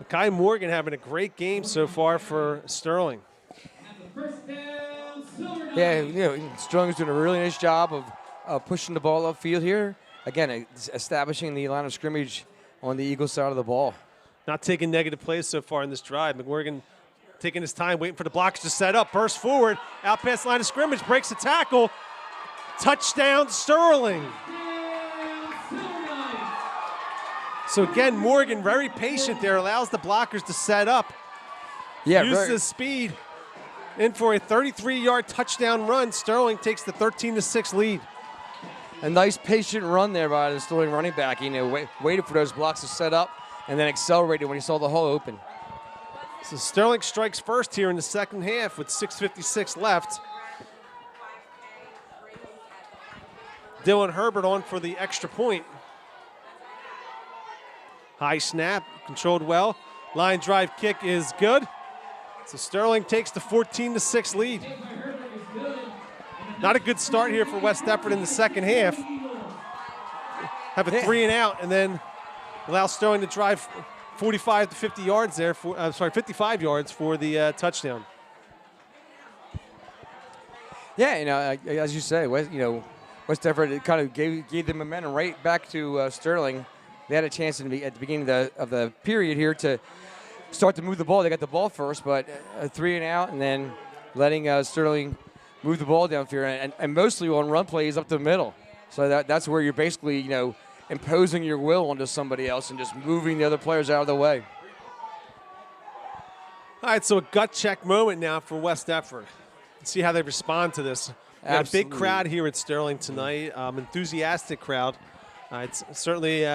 Kai Morgan having a great game so far for Sterling. Yeah, Sterling's doing a really nice job of pushing the ball upfield here. Again, establishing the line of scrimmage on the Eagles side of the ball. Not taking negative plays so far in this drive. McMorgan taking his time, waiting for the blocks to set up, bursts forward, out past the line of scrimmage, breaks the tackle. Touchdown, Sterling. So again, Morgan very patient there, allows the blockers to set up. Yeah, uses his speed in for a 33-yard touchdown run. Sterling takes the 13-6 lead. A nice patient run there by the Sterling running back. Waited for those blocks to set up and then accelerated when he saw the hole open. So Sterling strikes first here in the second half with 6:56 left. Dylan Herbert on for the extra point. High snap, controlled well. Line drive kick is good. So Sterling takes the 14-6 lead. Not a good start here for West Deptford in the second half. Have a 3 and out, and then allow Sterling to drive 45 to 50 yards there. 55 yards for the touchdown. Yeah, as you say, West Deptford kind of gave the momentum right back to Sterling. They had a chance at the beginning of the period here to start to move the ball. They got the ball first, but a 3 and out, and then letting Sterling move the ball downfield, and mostly on run plays up the middle. So that's where you're basically, imposing your will onto somebody else and just moving the other players out of the way. All right, so a gut check moment now for West Deptford. Let's see how they respond to this. Got a big crowd here at Sterling tonight, enthusiastic crowd. It's certainly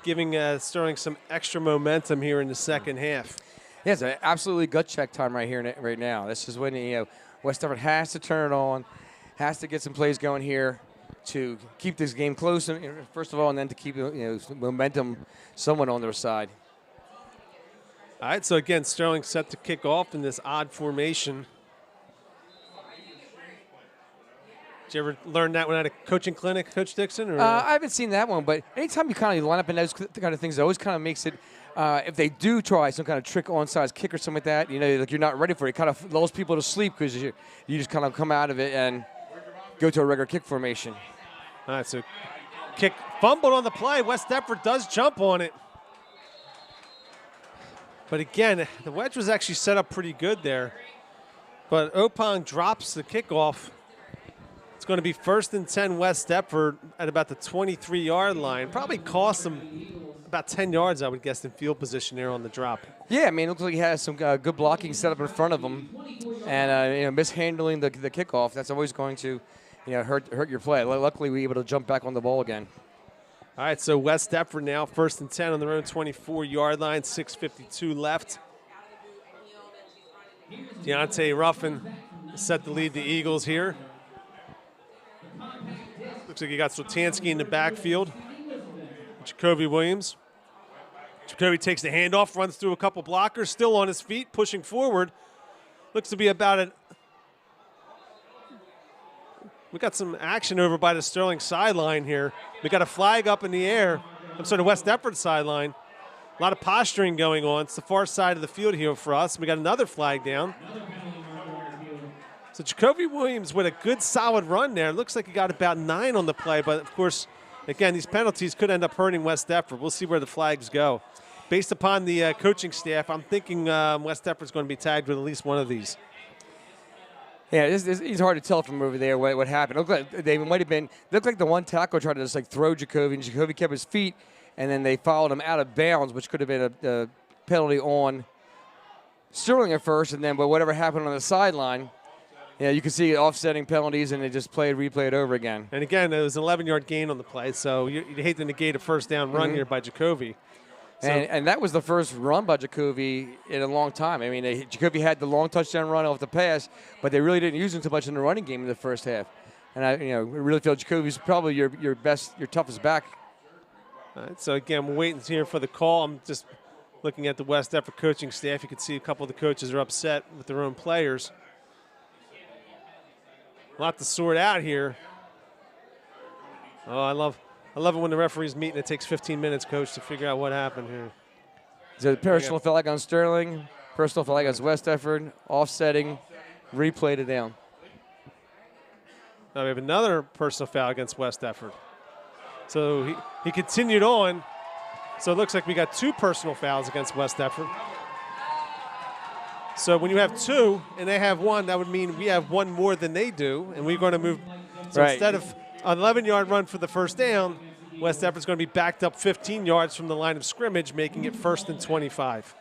giving Sterling some extra momentum here in the second half. Yeah, it's an absolutely gut check time right now. This is when West Deptford has to turn it on, has to get some plays going here to keep this game close, first of all, and then to keep momentum somewhat on their side. All right, so again, Sterling set to kick off in this odd formation. Did you ever learn that one at a coaching clinic, Coach Dixon? Or? I haven't seen that one, but anytime you kind of line up in those kind of things, it always kind of makes it, if they do try some kind of trick onside kick or something like that, like you're not ready for it. It kind of lulls people to sleep because you just kind of come out of it and go to a regular kick formation. All right, so kick fumbled on the play. West Deptford does jump on it. But again, the wedge was actually set up pretty good there. But Opong drops the kickoff. It's going to be 1st and 10 West Deptford at about the 23-yard line. Probably cost them about 10 yards, I would guess, in field position there on the drop. Yeah, it looks like he has some good blocking set up in front of him. And, mishandling the kickoff, that's always going to, hurt your play. Luckily, we were able to jump back on the ball again. All right, so West Deptford now 1st and 10 on their own 24-yard line, 6:52 left. Deontay Ruffin set to lead the Eagles here. Looks like you got Sotansky in the backfield. Jacoby Williams. Jacoby takes the handoff, runs through a couple blockers, still on his feet, pushing forward. Looks to be about we got some action over by the Sterling sideline here. We got a flag up in the air. I'm sorry, the West Deptford sideline. A lot of posturing going on. It's the far side of the field here for us. We got another flag down. So Jacoby Williams with a good solid run there. It looks like he got about 9 on the play, but of course, again, these penalties could end up hurting West Deptford. We'll see where the flags go. Based upon the coaching staff, I'm thinking West Deptford's going to be tagged with at least one of these. Yeah, it's hard to tell from over there what happened. It looked like they might have been. Looked like the one tackle tried to just throw Jacoby, and Jacoby kept his feet, and then they followed him out of bounds, which could have been a penalty on Sterling at first, and then but whatever happened on the sideline, you can see offsetting penalties, and they just replayed over again. And again, it was an 11-yard gain on the play, so you hate to negate a first down run here by Jacoby. So, and that was the first run by Jacoby in a long time. Jacoby had the long touchdown run off the pass, but they really didn't use him too much in the running game in the first half. And I really feel Jacoby's probably your toughest back. all right, so again, we're waiting here for the call. I'm just Looking at the West Deptford coaching staff, you can see a couple of the coaches are upset with their own players. A lot to sort out here. Oh, I love it when the referees meet and it takes 15 minutes, Coach, to figure out what happened here. So personal flag on Sterling, personal flag against West Deptford, offsetting, replayed it down. Now we have another personal foul against West Deptford. So he continued on. So it looks like we got 2 personal fouls against West Deptford. So when you have 2 and they have 1, that would mean we have 1 more than they do, and we're going to move. So right. Instead of an 11-yard run for the first down, West Deptford's going to be backed up 15 yards from the line of scrimmage, making it 1st and 25.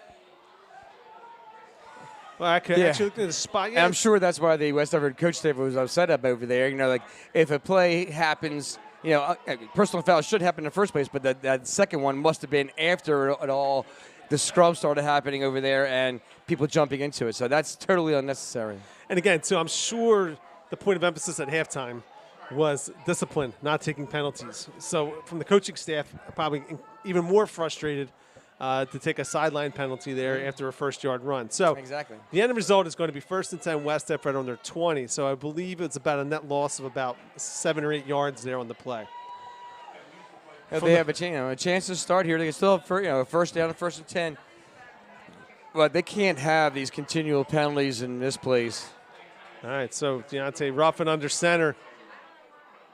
Well, I could actually look at the spot. Yeah, I'm sure that's why the West Deptford coach staff was upset up over there. You know, like if a play happens, you know, personal foul should happen in the first place, but that second one must have been after it all. The scrum started happening over there and people jumping into it. So that's totally unnecessary. And again, too, I'm sure the point of emphasis at halftime was discipline, not taking penalties. So from the coaching staff, probably even more frustrated to take a sideline penalty there after a first-yard run. So exactly. The end result is going to be 1st and 10 West Deptford on their 20. So I believe it's about a net loss of about 7 or 8 yards there on the play. If they have a chance to start here, they can still have first down and 1st and 10. But they can't have these continual penalties in this place. All right, so Deontay Ruffin under center.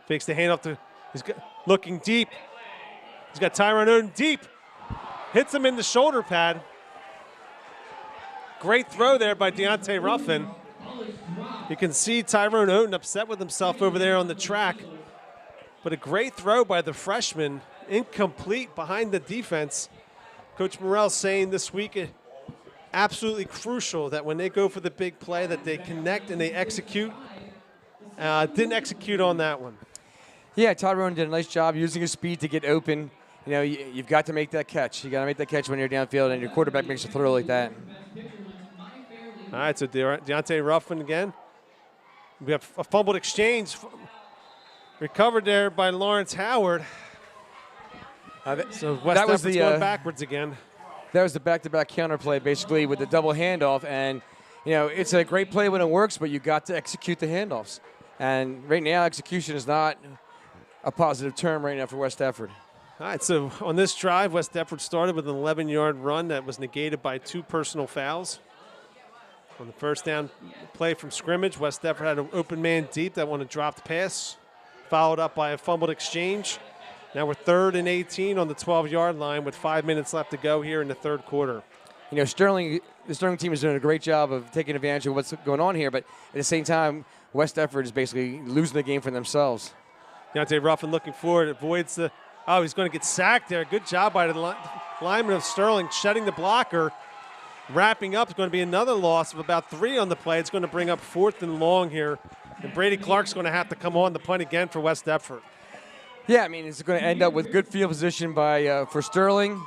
Fakes the handoff he's looking deep. He's got Tyrone Oden deep. Hits him in the shoulder pad. Great throw there by Deontay Ruffin. You can see Tyrone Oden upset with himself over there on the track. But a great throw by the freshman, incomplete behind the defense. Coach Morrell saying this week, absolutely crucial that when they go for the big play that they connect and they execute. Didn't execute on that one. Yeah, Tyrone did a nice job using his speed to get open. You know, you've got to make that catch. You got to make that catch when you're downfield and your quarterback makes a throw like that. All right, so Deontay Ruffin again. We have a fumbled exchange. Recovered there by Lawrence Howard. So West Deptford's going backwards again. That was the back-to-back counterplay, basically, with the double handoff. And, you know, it's a great play when it works, but you got to execute the handoffs. And right now, execution is not a positive term right now for West Deptford. All right, so on this drive, West Deptford started with an 11-yard run that was negated by 2 personal fouls. On the first down play from scrimmage, West Deptford had an open man deep that wanted a dropped pass, followed up by a fumbled exchange. Now we're 3rd and 18 on the 12-yard line with 5 minutes left to go here in the third quarter. You know, the Sterling team is doing a great job of taking advantage of what's going on here, but at the same time, West Deptford is basically losing the game for themselves. Deontay Ruffin looking forward, avoids the, he's going to get sacked there. Good job by the lineman of Sterling, shedding the blocker. Wrapping up is going to be another loss of about 3 on the play. It's going to bring up 4th and long here. And Brady Clark's going to have to come on the punt again for West Deptford. Yeah, I mean, it's going to end up with good field position for Sterling.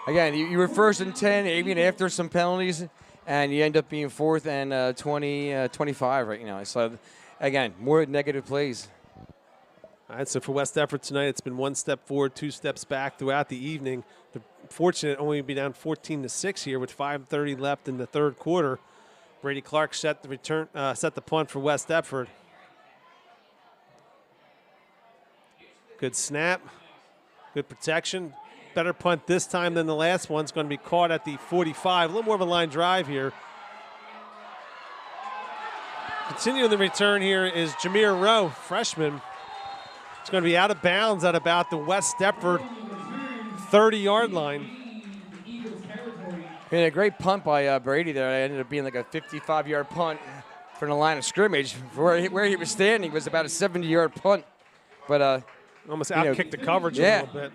Again, you were 1st and 10, even after some penalties, and you end up being 4th and 25 right now. So, again, more negative plays. All right, so for West Deptford tonight, it's been 1 step forward, 2 steps back throughout the evening. They're fortunate only to be down 14-6 here with 5:30 left in the third quarter. Brady Clark set the punt for West Deptford. Good snap, good protection. Better punt this time than the last one. It's going to be caught at the 45. A little more of a line drive here. Continuing the return here is Jameer Rowe, freshman. It's going to be out of bounds at about the West Deptford 30-yard line. A great punt by Brady there. It ended up being like a 55-yard punt from the line of scrimmage. Where he was standing was about a 70-yard punt. But almost outkicked the coverage a little bit.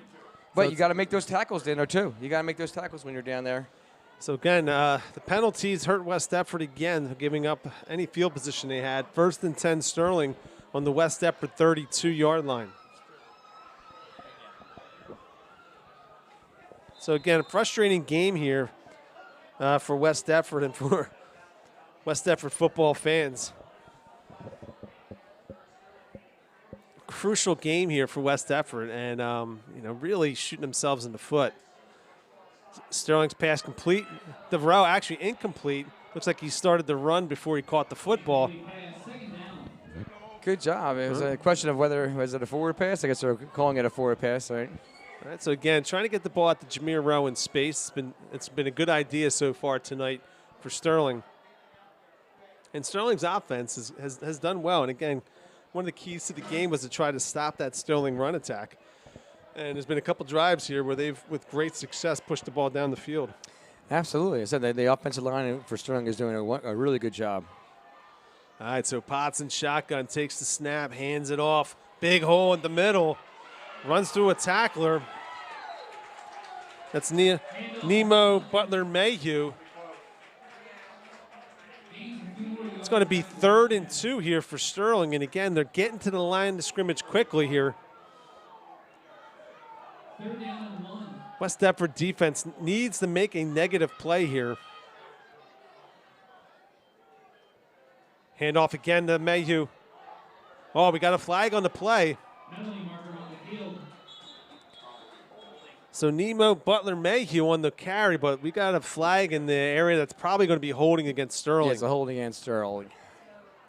But So you got to make those tackles down there, too. You got to make those tackles when you're down there. So, again, the penalties hurt West Deptford again, giving up any field position they had. 1st and 10 Sterling on the West Deptford 32-yard line. So, again, a frustrating game here for West Deptford and for West Deptford football fans. Crucial game here for West Deptford and, really shooting themselves in the foot. Sterling's pass complete. DeVoe actually incomplete. Looks like he started the run before he caught the football. Good job. It was a question of whether was it a forward pass. I guess they're calling it a forward pass, right? All right, so again, trying to get the ball out to Jameer Rowe in space. It's been a good idea so far tonight for Sterling. And Sterling's offense has done well. And again, one of the keys to the game was to try to stop that Sterling run attack. And there's been a couple drives here where they've, with great success, pushed the ball down the field. Absolutely. I said that the offensive line for Sterling is doing a really good job. All right, so Potts in shotgun, takes the snap, hands it off. Big hole in the middle. Runs through a tackler. That's Nemo Butler-Mayhew. It's going to be 3rd and 2 here for Sterling. And again, they're getting to the line of scrimmage quickly here. West Deptford defense needs to make a negative play here. Hand off again to Mayhew. Oh, we got a flag on the play. So Nemo Butler-Mayhew on the carry, but we got a flag in the area that's probably going to be holding against Sterling. Yeah, it's a holding against Sterling.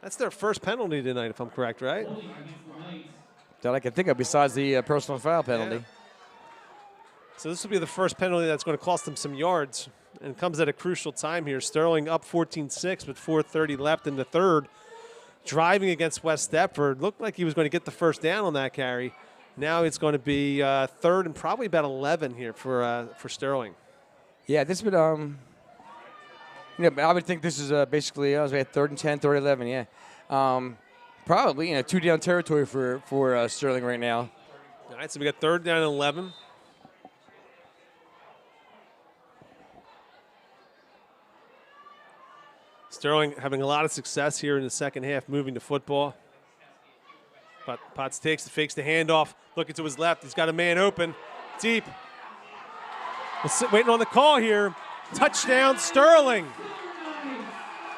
That's their first penalty tonight, if I'm correct, right? That I can think of besides the personal foul penalty. Yeah. So this will be the first penalty that's going to cost them some yards, and comes at a crucial time here. Sterling up 14-6 with 4:30 left in the third. Driving against West Deptford. Looked like he was going to get the first down on that carry. Now it's going to be 3rd and probably about 11 here for Sterling. Yeah, this would I would think this is basically I was at 3rd and 10, 3rd and 11. Yeah, probably 2-down territory for Sterling right now. All right, so we got 3rd down and 11. Sterling having a lot of success here in the second half, moving the football. But Potts fakes the handoff, looking to his left. He's got a man open, deep. Waiting on the call here. Touchdown, Sterling.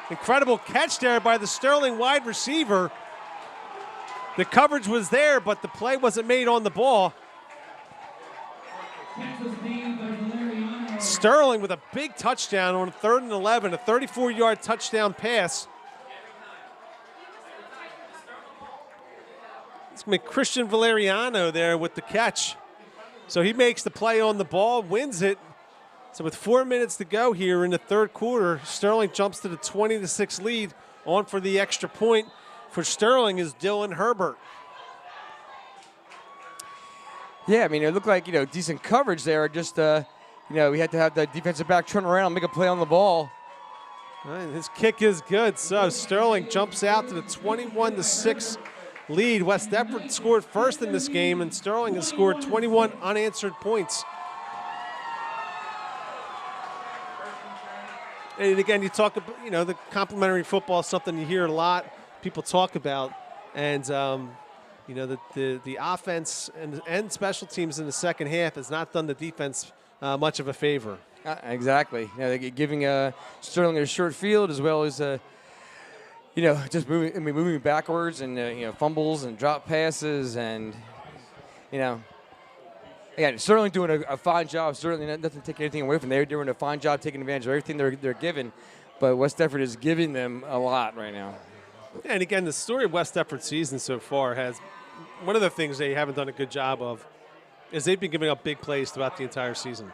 Incredible catch there by the Sterling wide receiver. The coverage was there, but the play wasn't made on the ball. Sterling with a big touchdown on 3rd and 11, a 34-yard touchdown pass. It's going to be Christian Valeriano there with the catch. So he makes the play on the ball, wins it. So with 4 minutes to go here in the third quarter, Sterling jumps to the 20-6 lead. On for the extra point for Sterling is Dylan Herbert. Yeah, I mean, it looked like, decent coverage there. Just, we had to have the defensive back turn around and make a play on the ball. All right, his kick is good. So Sterling jumps out to the 21-6 lead. West Deptford scored first in this game, and Sterling has scored 21 unanswered points. And again, you talk about, the complementary football is something you hear a lot. People talk about, and the offense and special teams in the second half has not done the defense much of a favor. Exactly. They're giving Sterling a short field as well as just moving backwards and fumbles and drop passes and again, Sterling doing a fine job. Certainly nothing to take anything away from them. They're doing a fine job taking advantage of everything they're given, but West Deptford is giving them a lot right now. And again, the story of West Deptford's season so far has one of the things they haven't done a good job of is they've been giving up big plays throughout the entire season.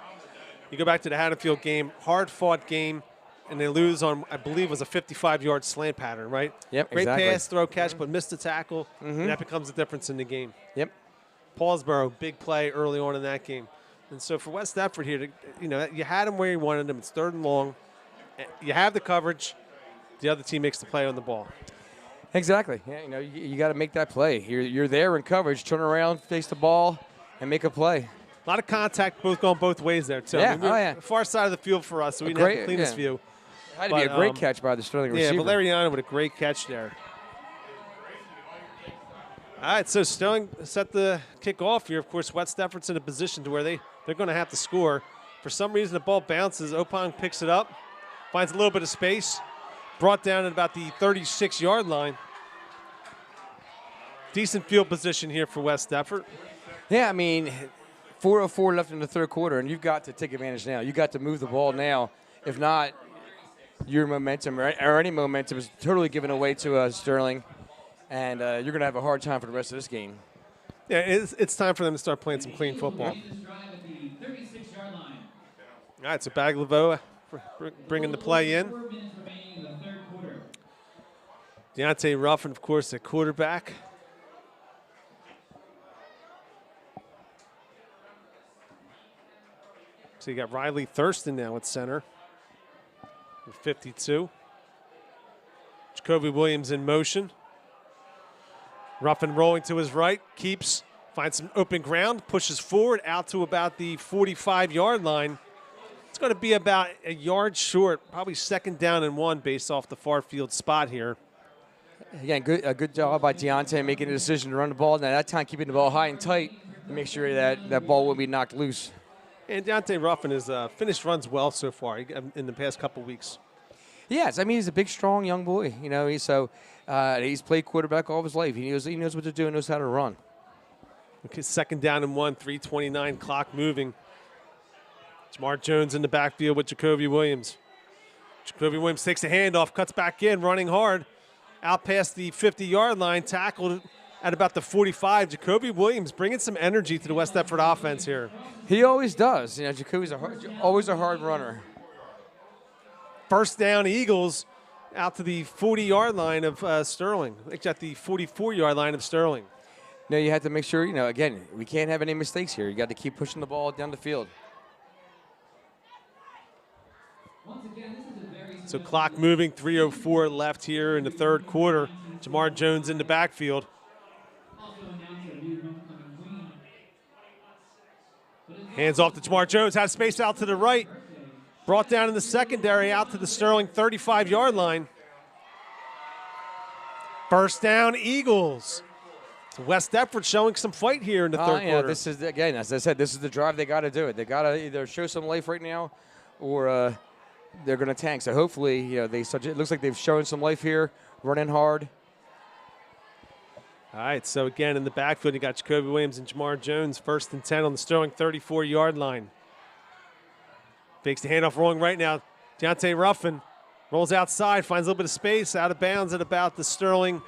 You go back to the Haddonfield game, hard-fought game, and they lose on, I believe, it was a 55-yard slant pattern, right? Yep, Great exactly. pass, throw, catch, but missed the tackle, and that becomes the difference in the game. Yep. Paulsboro, big play early on in that game. And so for West Deptford here, you had them where you wanted them. It's 3rd and long. You have the coverage. The other team makes the play on the ball. Exactly. Yeah, you got to make that play. You're there in coverage. Turn around, face the ball, and make a play. A lot of contact going both ways there, too. Yeah, The far side of the field for us, so we didn't have the cleanest view. It had to be a great catch by the Sterling receiver. Yeah, Valeriano with a great catch there. All right, so Sterling set the kick off here. Of course, West Deptford's in a position to where they're going to have to score. For some reason, the ball bounces. Opong picks it up, finds a little bit of space, brought down at about the 36-yard line. Decent field position here for West Deptford. Yeah, I mean, 4:04 left in the third quarter, and you've got to take advantage now. You got to move the ball now. If not, your momentum or any momentum is totally given away to Sterling, and you're going to have a hard time for the rest of this game. Yeah, it's time for them to start playing some clean football. All right, so Baglivo bringing the play in. Deontay Ruffin, of course, at quarterback. So you got Riley Thurston now at center with 52. Jacoby Williams in motion. Ruffin rolling to his right, keeps, finds some open ground, pushes forward out to about the 45-yard line. It's going to be about a yard short, probably 2nd down and 1 based off the far field spot here. Again, a good job by Deontay making a decision to run the ball. Now that time keeping the ball high and tight to make sure that ball won't be knocked loose. And Deontay Ruffin has finished runs well so far in the past couple weeks. Yes, I mean, he's a big, strong young boy. You know, he's played quarterback all of his life. He knows what to do and knows how to run. Okay, 2nd down and 1, 3:29 clock moving. Jamar Jones in the backfield with Jacoby Williams. Jacoby Williams takes the handoff, cuts back in, running hard. Out past the 50-yard line, tackled at about the 45. Jacoby Williams bringing some energy to the West Deptford offense here. He always does. You know, Jacoby's always a hard runner. 1st down, Eagles out to the 40-yard line of Sterling. It's at the 44-yard line of Sterling. Now you have to make sure, again, we can't have any mistakes here. You got to keep pushing the ball down the field. So clock moving, 3:04 left here in the third quarter. Jamar Jones in the backfield. Hands off to Jamar Jones, has space out to the right. Brought down in the secondary out to the Sterling 35-yard line. 1st down, Eagles. So West Deptford showing some fight here in the third quarter. This is, again, as I said, this is the drive they got to do it. They got to either show some life right now or they're going to tank. So hopefully, it looks like they've shown some life here, running hard. All right, so again in the backfield, you got Jacoby Williams and Jamar Jones, 1st and 10 on the Sterling 34-yard line. Fakes the handoff, rolling right now. Deontay Ruffin rolls outside, finds a little bit of space, out of bounds at about the Sterling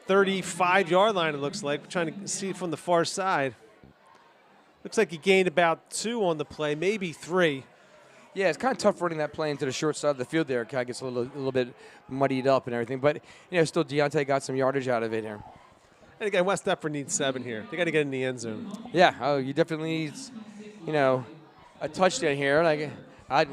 35-yard line, it looks like. We're trying to see from the far side. Looks like he gained about 2 on the play, maybe 3. Yeah, it's kind of tough running that play into the short side of the field there. It kind of gets a little bit muddied up and everything. But, still Deontay got some yardage out of it here. And again, West Deptford needs 7 here. They got to get in the end zone. Yeah, you definitely need, a touchdown here. Like, I'd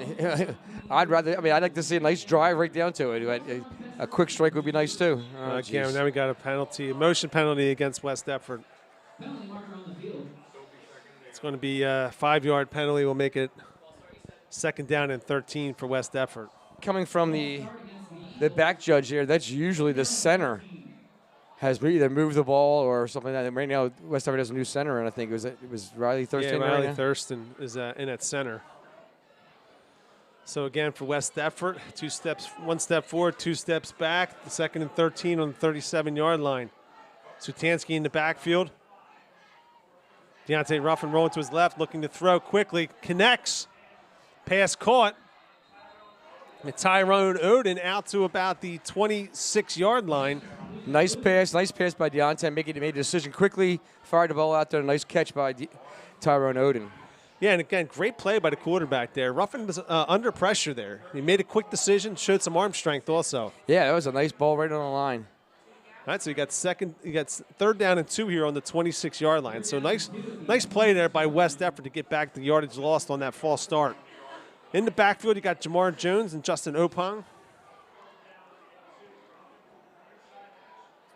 like to see a nice drive right down to it. A quick strike would be nice too. Again, now we got a motion penalty against West Deptford. It's going to be a 5-yard penalty. We'll make it 2nd down and 13 for West Deptford. Coming from the back judge here, that's usually the center has either moved the ball or something like that. And right now, West Deptford has a new center, and I think it was Riley Thurston. Yeah, Riley Thurston is in at center. So again, for West Deptford, 1 step forward, 2 steps back. The 2nd and 13 on the 37-yard line. Sutansky in the backfield. Deontay Ruffin rolling to his left, looking to throw quickly, connects. Pass caught. And Tyrone Oden out to about the 26-yard line. Nice pass by Deontay. Made a decision quickly, fired the ball out there. Nice catch by Tyrone Oden. Yeah, and again, great play by the quarterback there. Ruffin was under pressure there. He made a quick decision, showed some arm strength also. Yeah, that was a nice ball right on the line. All right, so you got 3rd down and 2 here on the 26-yard line. So nice play there by West Deptford to get back the yardage lost on that false start. In the backfield, you got Jamar Jones and Justin Opong.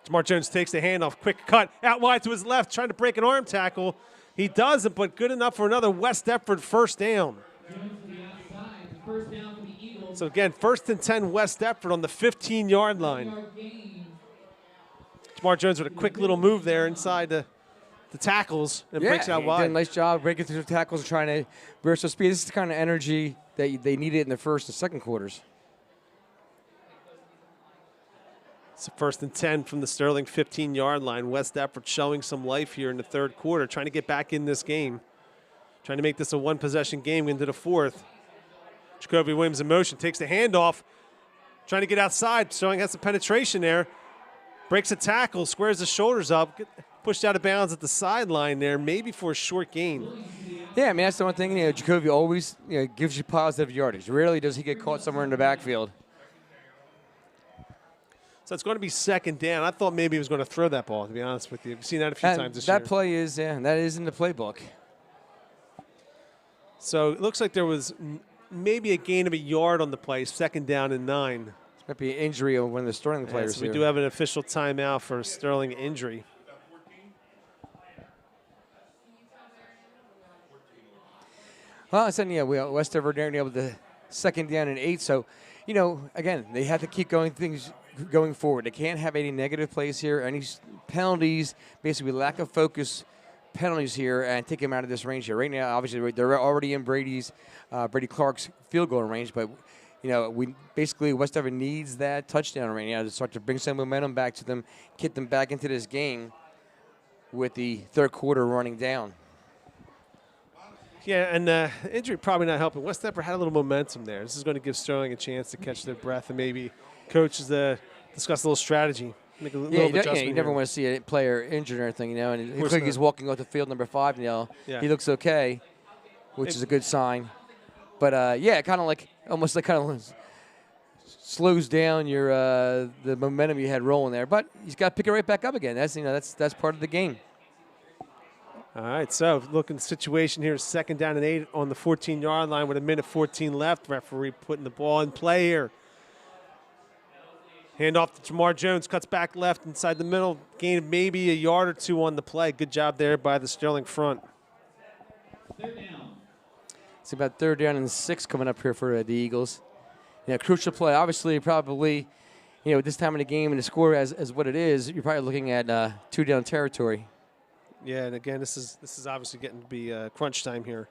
Jamar Jones takes the handoff, quick cut, out wide to his left, trying to break an arm tackle. He doesn't, but good enough for another West Deptford 1st down. So again, 1st and 10 West Deptford on the 15-yard line. Jamar Jones with a quick little move there inside the tackles and breaks out wide. Did a nice job breaking through the tackles and trying to burst the speed. This is the kind of energy that they needed in the 1st and 2nd quarters. It's a 1st and 10 from the Sterling 15-yard line. West Deptford showing some life here in the 3rd quarter, trying to get back in this game. trying to make this a one-possession game into the fourth. Jacoby Williams in motion, takes the handoff, trying to get outside. Sterling has some penetration there. Breaks a tackle, squares the shoulders up, pushed out of bounds at the sideline there, maybe for a short gain. Yeah, I mean, that's the one thing, Jacoby always gives you positive yardage. Rarely does he get caught somewhere in the backfield. So it's going to be second down. I thought maybe he was going to throw that ball, to be honest with you. We've seen that a few times this year. That play is, that is in the playbook. So it looks like there was maybe a gain of a yard on the play, second down and 9. This might be an injury of one of the Sterling players So we here. do have an official timeout for a Sterling injury. Well, I said, West Deptford there able to second down and 8. So, again, they have to keep going forward. They can't have any negative plays here, any penalties, basically lack of focus penalties here, and take them out of this range here. Right now, obviously, they're already in Brady Clark's field goal range, but West Deptford needs that touchdown right now to start to bring some momentum back to them, get them back into this game with the third quarter running down. Yeah, and injury probably not helping. West Deptford had a little momentum there. This is going to give Sterling a chance to catch their breath and maybe coaches discuss a little strategy. Make a little adjustment. You never want to see a player injured or anything, and it looks like he's walking off the field number 5 now. Yeah. He looks okay, which is a good sign. But kind of slows down your the momentum you had rolling there. But he's got to pick it right back up again. That's part of the game. All right, so look at the situation here. Second down and 8 on the 14-yard line with a minute 14 left. Referee putting the ball in play here. Hand off to Jamar Jones, cuts back left inside the middle. Gain of maybe a yard or 2 on the play. Good job there by the Sterling front. Third down. It's about 3rd down and 6 coming up here for the Eagles. Crucial play. Obviously, probably, at this time of the game and the score as what it is, you're probably looking at 2-down territory. Yeah, and again, this is obviously getting to be crunch time here.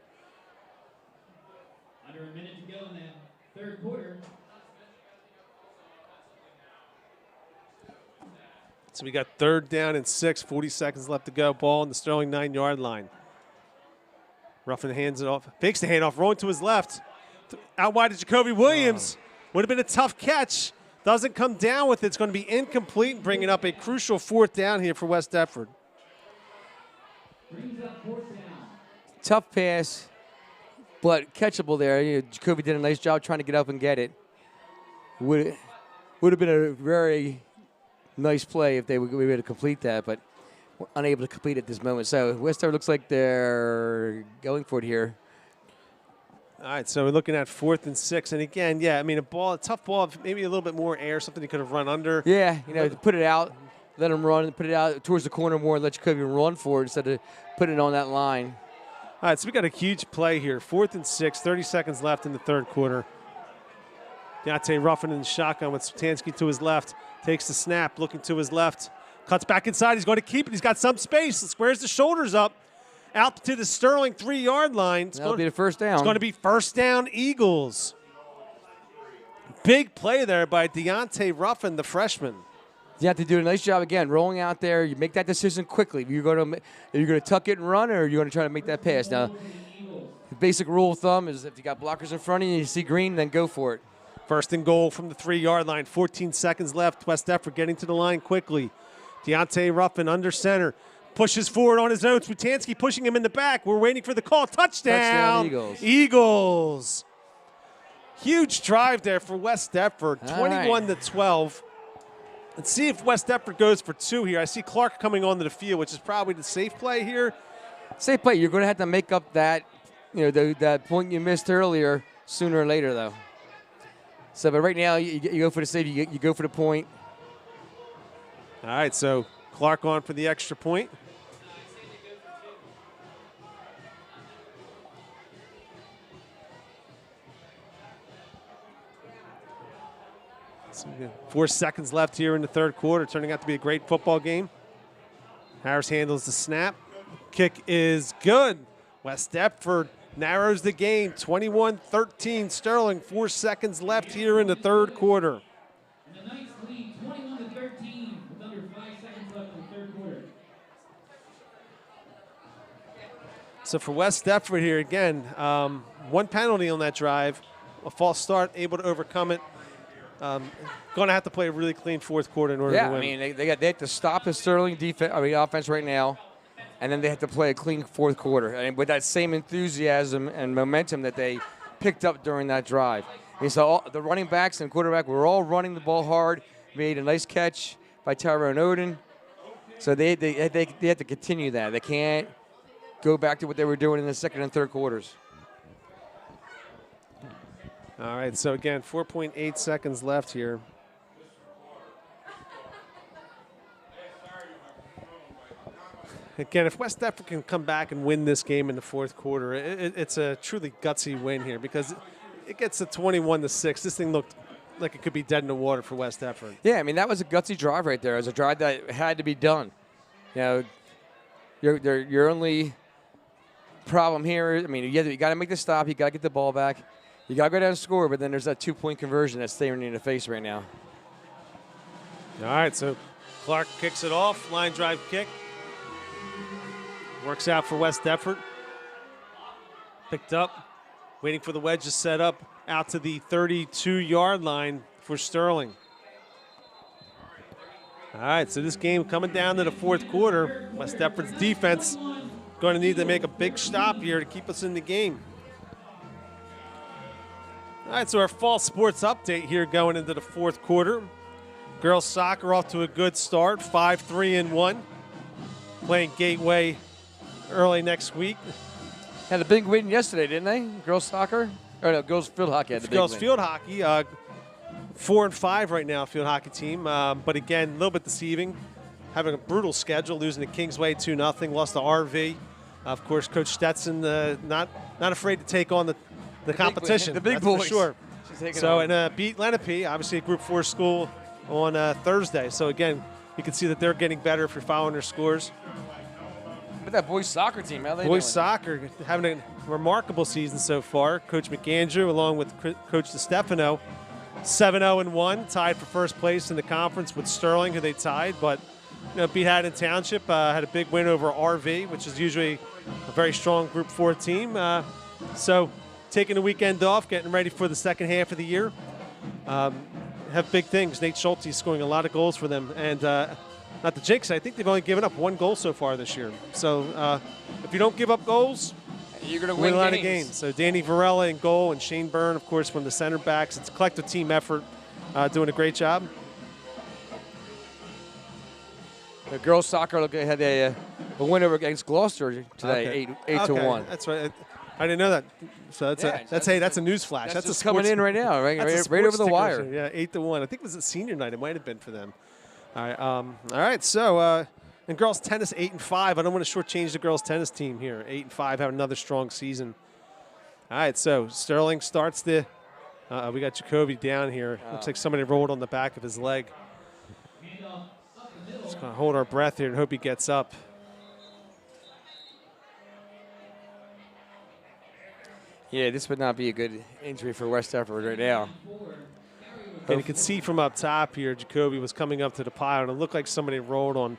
Under a minute to go in the third quarter. So we got 3rd down and 6, 40 seconds left to go. Ball on the Sterling 9-yard line. Ruffin hands it off, fakes the handoff, rolling to his left. Out wide to Jacoby Williams. Would have been a tough catch. Doesn't come down with it. It's going to be incomplete, bringing up a crucial 4th down here for West Deptford. Brings up 4th down. Tough pass, but catchable there. Jacoby did a nice job trying to get up and get it. Would have been a very nice play if they were able to complete that, but unable to complete at this moment. So West Deptford looks like they're going for it here. All right, so we're looking at 4th and 6, and again, a tough ball, maybe a little bit more air, something he could have run under. Yeah, put it out, let him run, put it out towards the corner more, and let Jacoby run for it instead of putting it on that line. All right, so we got a huge play here. 4th and 6, 30 seconds left in the third quarter. Deontay Ruffin in the shotgun with Satansky to his left. Takes the snap, looking to his left. Cuts back inside. He's going to keep it. He's got some space. Squares the shoulders up. Out to the Sterling 3-yard line. That'll be the first down. It's going to be first down, Eagles. Big play there by Deontay Ruffin, the freshman. You have to do a nice job again, rolling out there. You make that decision quickly. Are you going to tuck it and run, or are you going to try to make that pass? Now, the basic rule of thumb is if you got blockers in front of you and you see green, then go for it. First and goal from the 3-yard line. 14 seconds left. West Deptford getting to the line quickly. Deontay Ruffin under center. Pushes forward on his own. Switanski pushing him in the back. We're waiting for the call. Touchdown. Eagles. Eagles. Huge drive there for West Deptford. 21-12. Let's see if West Deptford goes for 2 here. I see Clark coming onto the field, which is probably the safe play here. Safe play. You're going to have to make up that, that point you missed earlier sooner or later, though. So, but right now, you go for the save. You go for the point. All right, so Clark on for the extra point. So 4 seconds left here in the third quarter, turning out to be a great football game. Harris handles the snap. Kick is good. West Deptford narrows the game, 21-13 Sterling. 4 seconds left here in the third quarter. And the Knights lead 21-13 with under 5 seconds left in the third quarter. So for West Deptford here again, one penalty on that drive, a false start, able to overcome it. Going to have to play a really clean fourth quarter in order to win. Yeah, I mean, they have to stop the Sterling offense right now, and then they have to play a clean fourth quarter. And with that same enthusiasm and momentum that they picked up during that drive. And so the running backs and quarterback were all running the ball hard, made a nice catch by Tyrone Oden. So they have to continue that. They can't go back to what they were doing in the second and third quarters. All right, so again, 4.8 seconds left here. Again, if West Deptford can come back and win this game in the fourth quarter, it's a truly gutsy win here because it gets to 21-6. This thing looked like it could be dead in the water for West Deptford. Yeah, I mean, that was a gutsy drive right there. It was a drive that had to be done. You know, your only problem here, I mean, you got to make the stop. You got to get the ball back. You got to go down and score, but then there's that two-point conversion that's staring you in the face right now. All right, so Clark kicks it off, line drive kick. Works out for West Deptford. Picked up, waiting for the wedge to set up out to the 32-yard line for Sterling. All right, so this game coming down to the fourth quarter. West Deptford's defense going to need to make a big stop here to keep us in the game. All right, so our fall sports update here going into the fourth quarter. Girls soccer off to a good start, 5-3-1. Playing Gateway early next week. Had a big win yesterday, didn't they? Girls soccer? Or no, girls field hockey had the big Girls win. field hockey, 4-5 right now, field hockey team. But again, a little bit deceiving. Having a brutal schedule, losing to Kingsway 2-0, lost to RV. Of course, Coach Stetson not afraid to take on the competition. The big that's boys. for sure. So, and beat Lenape, obviously a Group 4 school, on Thursday. So again, you can see that they're getting better if you're following their scores. But that boys soccer team, how they Boys doing? soccer having a remarkable season so far. Coach McAndrew, along with Coach DeStefano, 7-0-1, tied for first place in the conference with Sterling, who they tied. But beat Haddon Township, had a big win over RV, which is usually a very strong Group 4 team. So taking the weekend off, getting ready for the second half of the year. Have big things. Nate Schulte scoring a lot of goals for them. And not to jinx it, I think they've only given up one goal so far this year. So if you don't give up goals, you're going to win win a lot of games. So Danny Varela in goal and Shane Byrne, of course, from the center backs. It's a collective team effort, doing a great job. The girls soccer had a win over against Gloucester today, Okay. 8-1. That's right. I didn't know that. So that's a news flash. That's just a sports, coming in right now, right right over the wire. Yeah, 8-1. I think it was a senior night. It might have been for them. All right. So and girls tennis 8-5. I don't want to shortchange the girls tennis team here. 8-5, have another strong season. All right. So Sterling starts the. We got Jacoby down here. Looks like somebody rolled on the back of his leg. Just gonna hold our breath here and hope he gets up. Yeah, this would not be a good injury for West Deptford right now. And you can see from up top here, Jacoby was coming up to the pile, and it looked like somebody rolled on.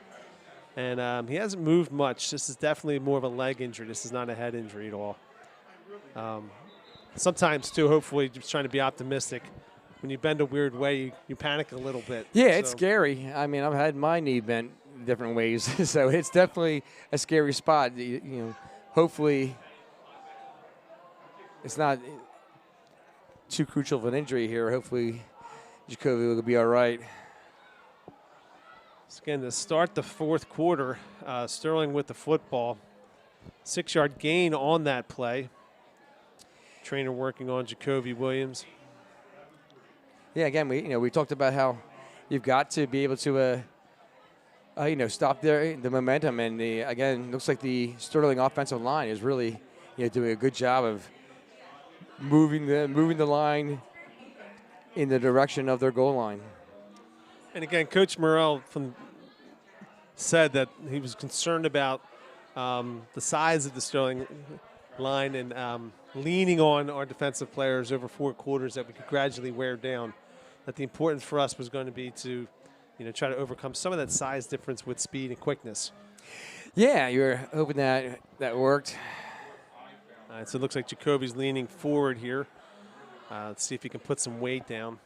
And he hasn't moved much. This is definitely more of a leg injury. This is not a head injury at all. Sometimes, too, hopefully, just trying to be optimistic. When you bend a weird way, you panic a little bit. Yeah, it's scary. I mean, I've had my knee bent different ways, so it's definitely a scary spot. Hopefully it's not too crucial of an injury here. Hopefully Jacoby will be all right. So again, to start the fourth quarter, Sterling with the football. 6-yard gain on that play. Trainer working on Jacoby Williams. Yeah, again, we talked about how you've got to be able to stop the momentum, and again, looks like the Sterling offensive line is really doing a good job of moving the line in the direction of their goal line. And again, Coach Morrell said that he was concerned about the size of the Sterling line and leaning on our defensive players over 4 quarters that we could gradually wear down. That the importance for us was going to be to try to overcome some of that size difference with speed and quickness. Yeah, you were hoping that worked. So it looks like Jacoby's leaning forward here. Let's see if he can put some weight down.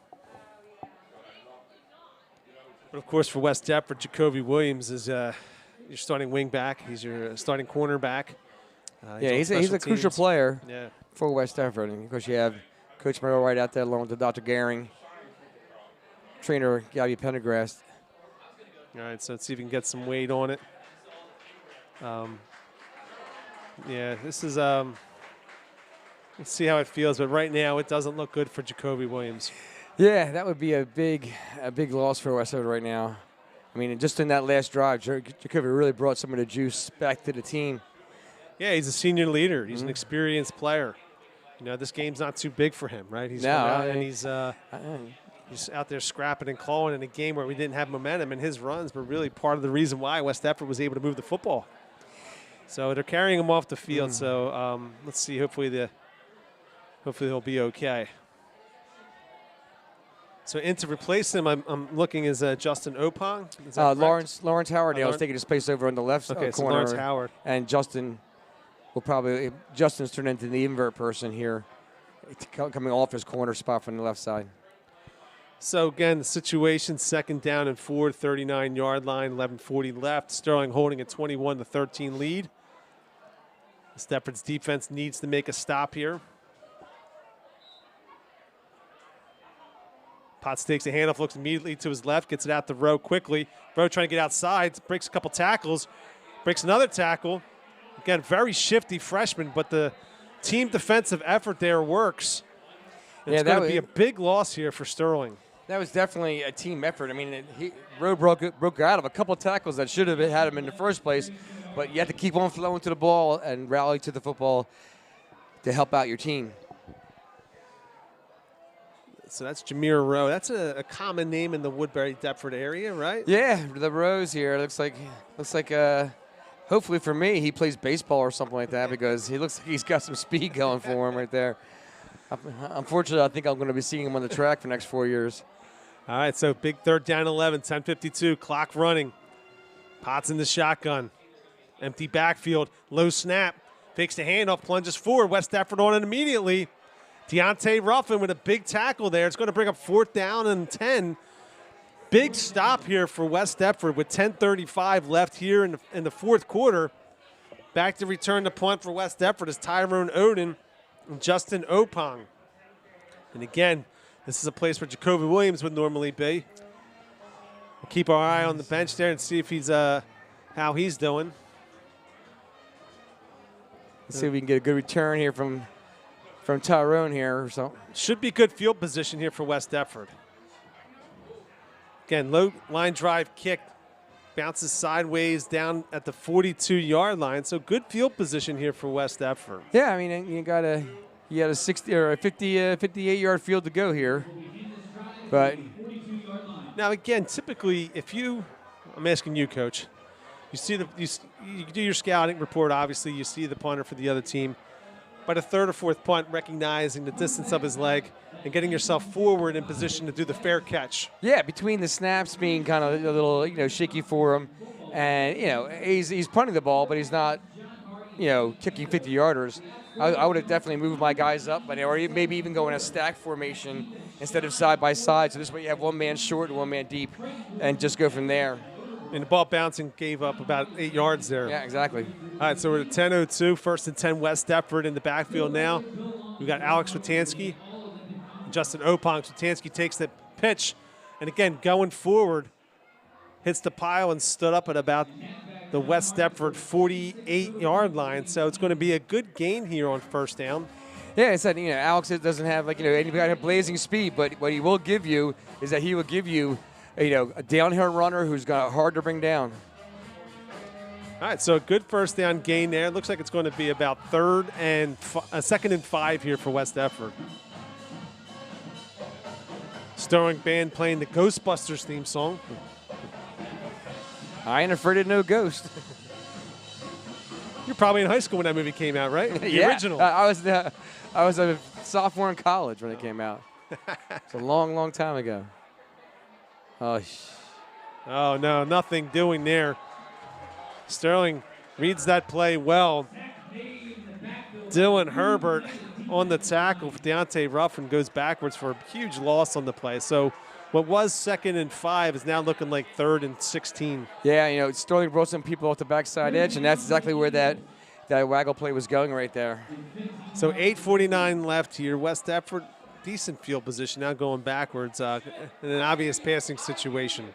But of course, for West Deptford, Jacoby Williams is your starting wing back. He's your starting cornerback. He's a crucial player for West Deptford. And of course, you have Coach Merrill right out there along with Dr. Gehring, trainer Gabby Pendergrast. All right, so let's see if we can get some weight on it. This is let's see how it feels, but right now it doesn't look good for Jacoby Williams. Yeah, that would be a big loss for West Deptford right now. I mean, just in that last drive, Jacoby really brought some of the juice back to the team. Yeah, he's a senior leader. He's an experienced player. You know, this game's not too big for him, right? He's out and he's out there scrapping and clawing in a game where we didn't have momentum, and his runs were really part of the reason why West Deptford was able to move the football. So they're carrying him off the field. So let's see. Hopefully he'll be okay. So in to replace him, I'm looking is Justin Opong. Is that Lawrence Howardale is taking his place over on the left corner. So Lawrence Howard. And Justin's turned into the invert person here, coming off his corner spot from the left side. So again, the situation, 2nd down and 4, 39-yard line, 11:40 left. Sterling holding a 21-13 lead. Deptford's defense needs to make a stop here. Potts takes a handoff, looks immediately to his left, gets it out the row quickly. Rowe trying to get outside, breaks a couple tackles, breaks another tackle. Again, very shifty freshman, but the team defensive effort there works. It's going to be a big loss here for Sterling. That was definitely a team effort. I mean, Rowe broke out of a couple of tackles that should have had him in the first place, but you have to keep on flowing to the ball and rally to the football to help out your team. So that's Jameer Rowe. That's a common name in the Woodbury-Deptford area, right? Yeah, the Rose here. Looks like hopefully for me, he plays baseball or something like that, because he looks like he's got some speed going for him right there. Unfortunately, I think I'm going to be seeing him on the track for the next 4 years. All right, so big 3rd down 11, 10:52, clock running. Potts in the shotgun. Empty backfield, low snap. Fakes the handoff, plunges forward. West Deptford on it immediately. Deontay Ruffin with a big tackle there. It's going to bring up 4th down and 10. Big stop here for West Deptford with 10:35 left here in the 4th quarter. Back to return the punt for West Deptford is Tyrone Oden and Justin Opong. And again, this is a place where Jacoby Williams would normally be. We'll keep our eye on the bench there and see if he's how he's doing. Let's see if we can get a good return here from Tyrone here or so. Should be good field position here for West Deptford. Again, low line drive kick, bounces sideways down at the 42-yard line. So good field position here for West Deptford. Yeah, I mean you got a 60 or a 58-yard field to go here, but now again, typically I'm asking you, Coach. You do your scouting report. Obviously, you see the punter for the other team. But a 3rd or 4th punt, recognizing the distance of his leg and getting yourself forward in position to do the fair catch. Yeah, between the snaps being kind of a little shaky for him, and he's punting the ball, but he's not kicking 50-yarders. I would have definitely moved my guys up, or maybe even go in a stack formation instead of side by side. So this way you have one man short and one man deep, and just go from there. And the ball bouncing gave up about 8 yards there. Yeah, exactly. All right, so we're at 10:02, 1st and 10 West Deptford in the backfield now. We've got Alex Witansky, Justin Opong. Witansky takes the pitch, and again, going forward, hits the pile and stood up at about the West Deptford 48-yard line. So it's going to be a good gain here on 1st down. Yeah, I said, Alex doesn't have any kind of blazing speed, but what he will give you is that he will give you a downhill runner who's hard to bring down. All right, so a good 1st down gain there. Looks like it's going to be about 2nd and 5 here for West Deptford. Sterling Band playing the Ghostbusters theme song. I ain't afraid of no ghost. You're probably in high school when that movie came out, right? The original. I was a sophomore in college when it came out. It's a long, long time ago. Oh, no, nothing doing there. Sterling reads that play well. Dylan Herbert on the tackle for Deontay Ruffin goes backwards for a huge loss on the play. So what was 2nd and 5 is now looking like 3rd and 16. Yeah, you know, Sterling brought some people off the backside edge, and that's exactly where that waggle play was going right there. So 8:49 left here. West Deptford, decent field position, now going backwards in an obvious passing situation.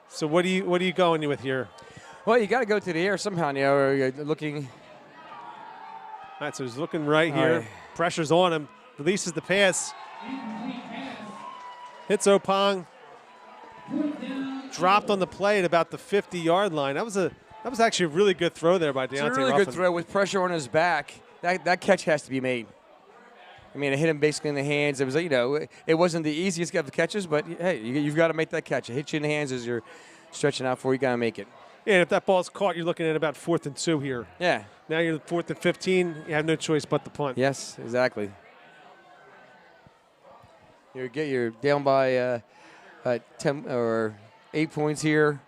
So what are you going with here? Well, you got to go to the air somehow, you know, or you're looking. All right, so he's looking right here. Right. Pressure's on him. Releases the pass. Hits Opong. Dropped on the play at about the 50-yard line. That was actually a really good throw there by Deontay Ruffin. It's a really good throw with pressure on his back. That catch has to be made. I mean, it hit him basically in the hands. It was, you know, it wasn't the easiest of the catches, but hey, you've got to make that catch. It hits you in the hands as you're stretching out for. You got to make it. Yeah, and if that ball's caught, you're looking at about 4th and 2 here. Yeah. Now you're 4th and 15. You have no choice but the punt. Yes, exactly. You're down by 10 or 8 points here.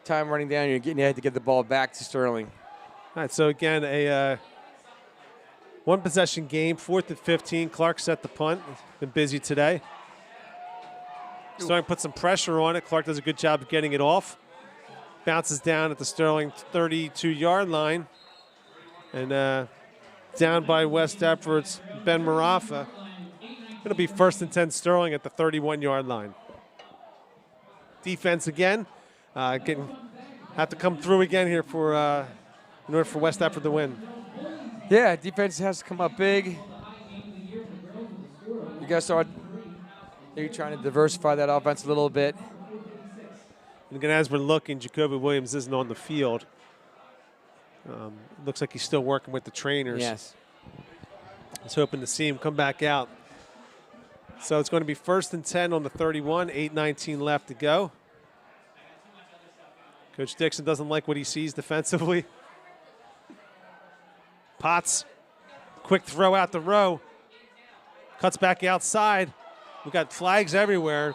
Time running down. You had to get the ball back to Sterling. All right, so again, a one-possession game, 4th and 15. Clark set the punt. Been busy today. Starting to put some pressure on it. Clark does a good job of getting it off. Bounces down at the Sterling 32-yard line. And down by West Deptford's Ben Marafa. It'll be 1st and 10 Sterling at the 31-yard line. Defense again. Have to come through again here for in order for West Deptford to win. Yeah, defense has to come up big. You guys start maybe trying to diversify that offense a little bit. And again, as we're looking, Jacoby Williams isn't on the field. Looks like he's still working with the trainers. Yes. I was hoping to see him come back out. So it's going to be 1st and 10 on the 31, 8:19 left to go. Coach Dixon doesn't like what he sees defensively. Potts, quick throw out the row. Cuts back outside. We got flags everywhere.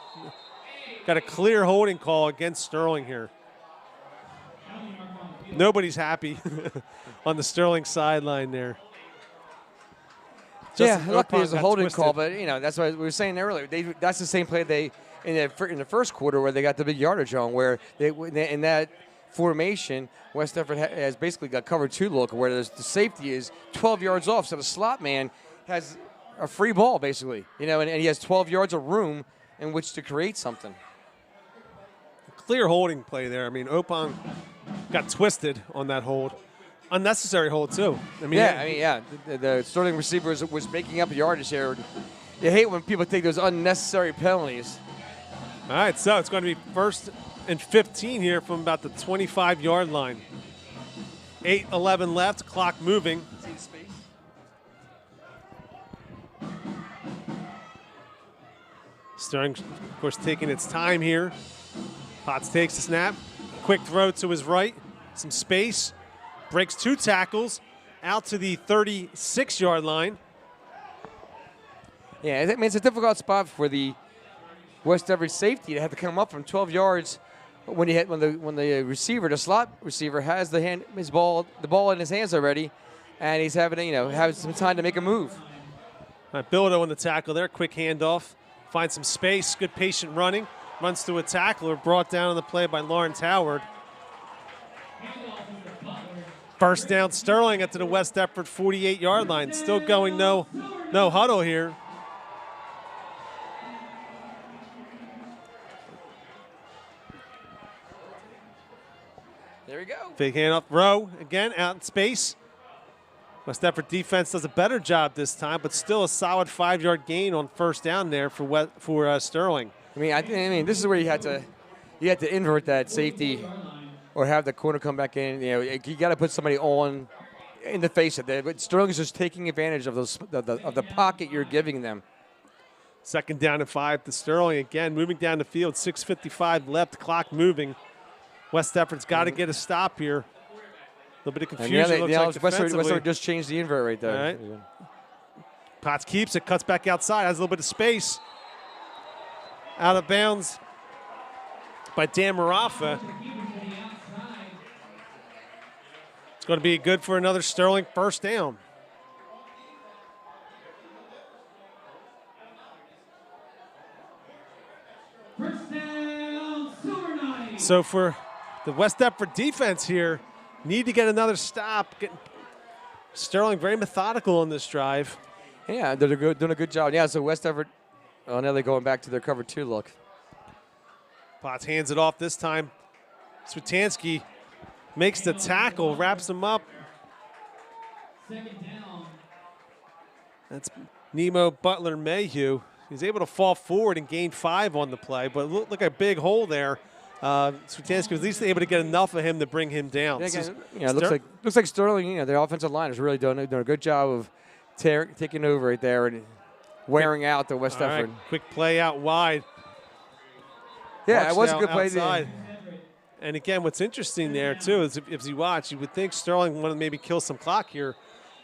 Got a clear holding call against Sterling here. Nobody's happy on the Sterling sideline there. Yeah, luckily there's a holding call, but you know that's what we were saying earlier. That's the same play in the first quarter where they got the big yardage on, where in that formation, West Deptford has basically got cover 2 look, where the safety is 12 yards off, so the slot man has a free ball basically, you know, and he has 12 yards of room in which to create something. Clear holding play there. I mean, Opong got twisted on that hold. Unnecessary hold, too. The Sterling receiver was making up yardage here. You hate when people take those unnecessary penalties. All right, so it's going to be 1st and 15 here from about the 25-yard line. 8:11 left, clock moving. Sterling, of course, taking its time here. Potts takes the snap. Quick throw to his right. Some space. Breaks 2 tackles out to the 36-yard line. Yeah, I mean, it's a difficult spot for the West Deptford safety to have to come up from 12 yards when the receiver, the slot receiver, has the ball in his hands already, and he's having to, have some time to make a move. All right, Bildo on the tackle there. Quick handoff. Finds some space. Good patient running. Runs through a tackler. Brought down on the play by Lawrence Howard. First down, Sterling at the West Deptford 48-yard line. Still going no huddle here. There we go. Big handoff. Rowe again out in space. West Deptford defense does a better job this time, but still a solid 5-yard gain on first down there for Sterling. I mean, this is where you had to invert that safety, or have the corner come back in. You got to put somebody on in the face of that. But Sterling is just taking advantage of the pocket you're giving them. 2nd down and 5 to Sterling again, moving down the field. 6:55 left, clock moving. West Deptford's got to get a stop here. A little bit of confusion. West Deptford just changed the invert right there. All right. Potts keeps it, cuts back outside, has a little bit of space. Out of bounds by Dan Marafa. going to be good for another Sterling first down. First down, Silver Knights. So for the West Deptford defense here, need to get another stop. Sterling very methodical on this drive. Yeah, they're doing a good job. Yeah, so West Deptford, oh, now they're going back to their cover 2 look. Potts hands it off this time. Switansky makes the tackle, wraps him up. Second down. That's Nemo Butler Mayhew. He's able to fall forward and gain 5 on the play, but look like a big hole there. Switansky was at least able to get enough of him to bring him down. Yeah, again, it looks like Sterling, their offensive line is really doing a good job of taking over right there and wearing out the West Deptford. Right, quick play out wide. Yeah, it was a good play. Outside. And again, what's interesting there too is if you watch, you would think Sterling wanted to maybe kill some clock here,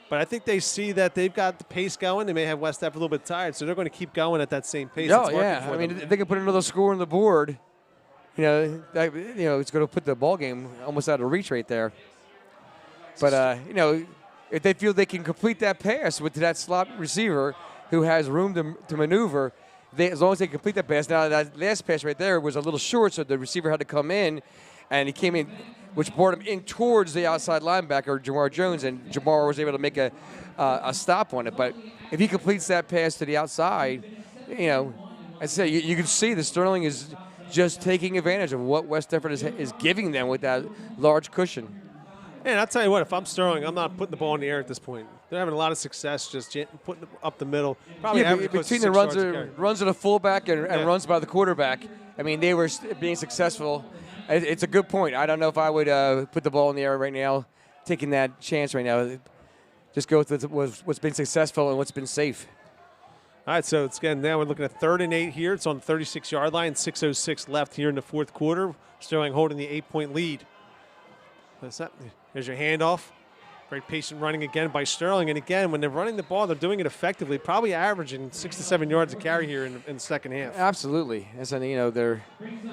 but I think they see that they've got the pace going. They may have West Deptford a little bit tired, so they're going to keep going at that same pace. Oh yeah, I mean, if they can put another score on the board, it's going to put the ball game almost out of reach right there. But if they feel they can complete that pass with that slot receiver who has room to maneuver, as long as they complete that pass. Now that last pass right there was a little short, so the receiver had to come in, and he came in, which brought him in towards the outside linebacker, Jamar Jones, and Jamar was able to make a stop on it. But if he completes that pass to the outside, I say you can see that Sterling is just taking advantage of what West Deptford is giving them with that large cushion. And I'll tell you what, if I'm Sterling, I'm not putting the ball in the air at this point. They're having a lot of success just putting it up the middle. Probably between the runs of the fullback and runs by the quarterback, I mean, they were being successful. It's a good point. I don't know if I would put the ball in the air right now, taking that chance right now. Just go with what's been successful and what's been safe. All right, so now we're looking at 3rd and 8 here. It's on the 36-yard line, 6:06 left here in the fourth quarter. Sterling holding the 8-point lead. There's your handoff. Very patient running again by Sterling. And again, when they're running the ball, they're doing it effectively, probably averaging 6 to 7 yards a carry here in the second half. Absolutely. And so, their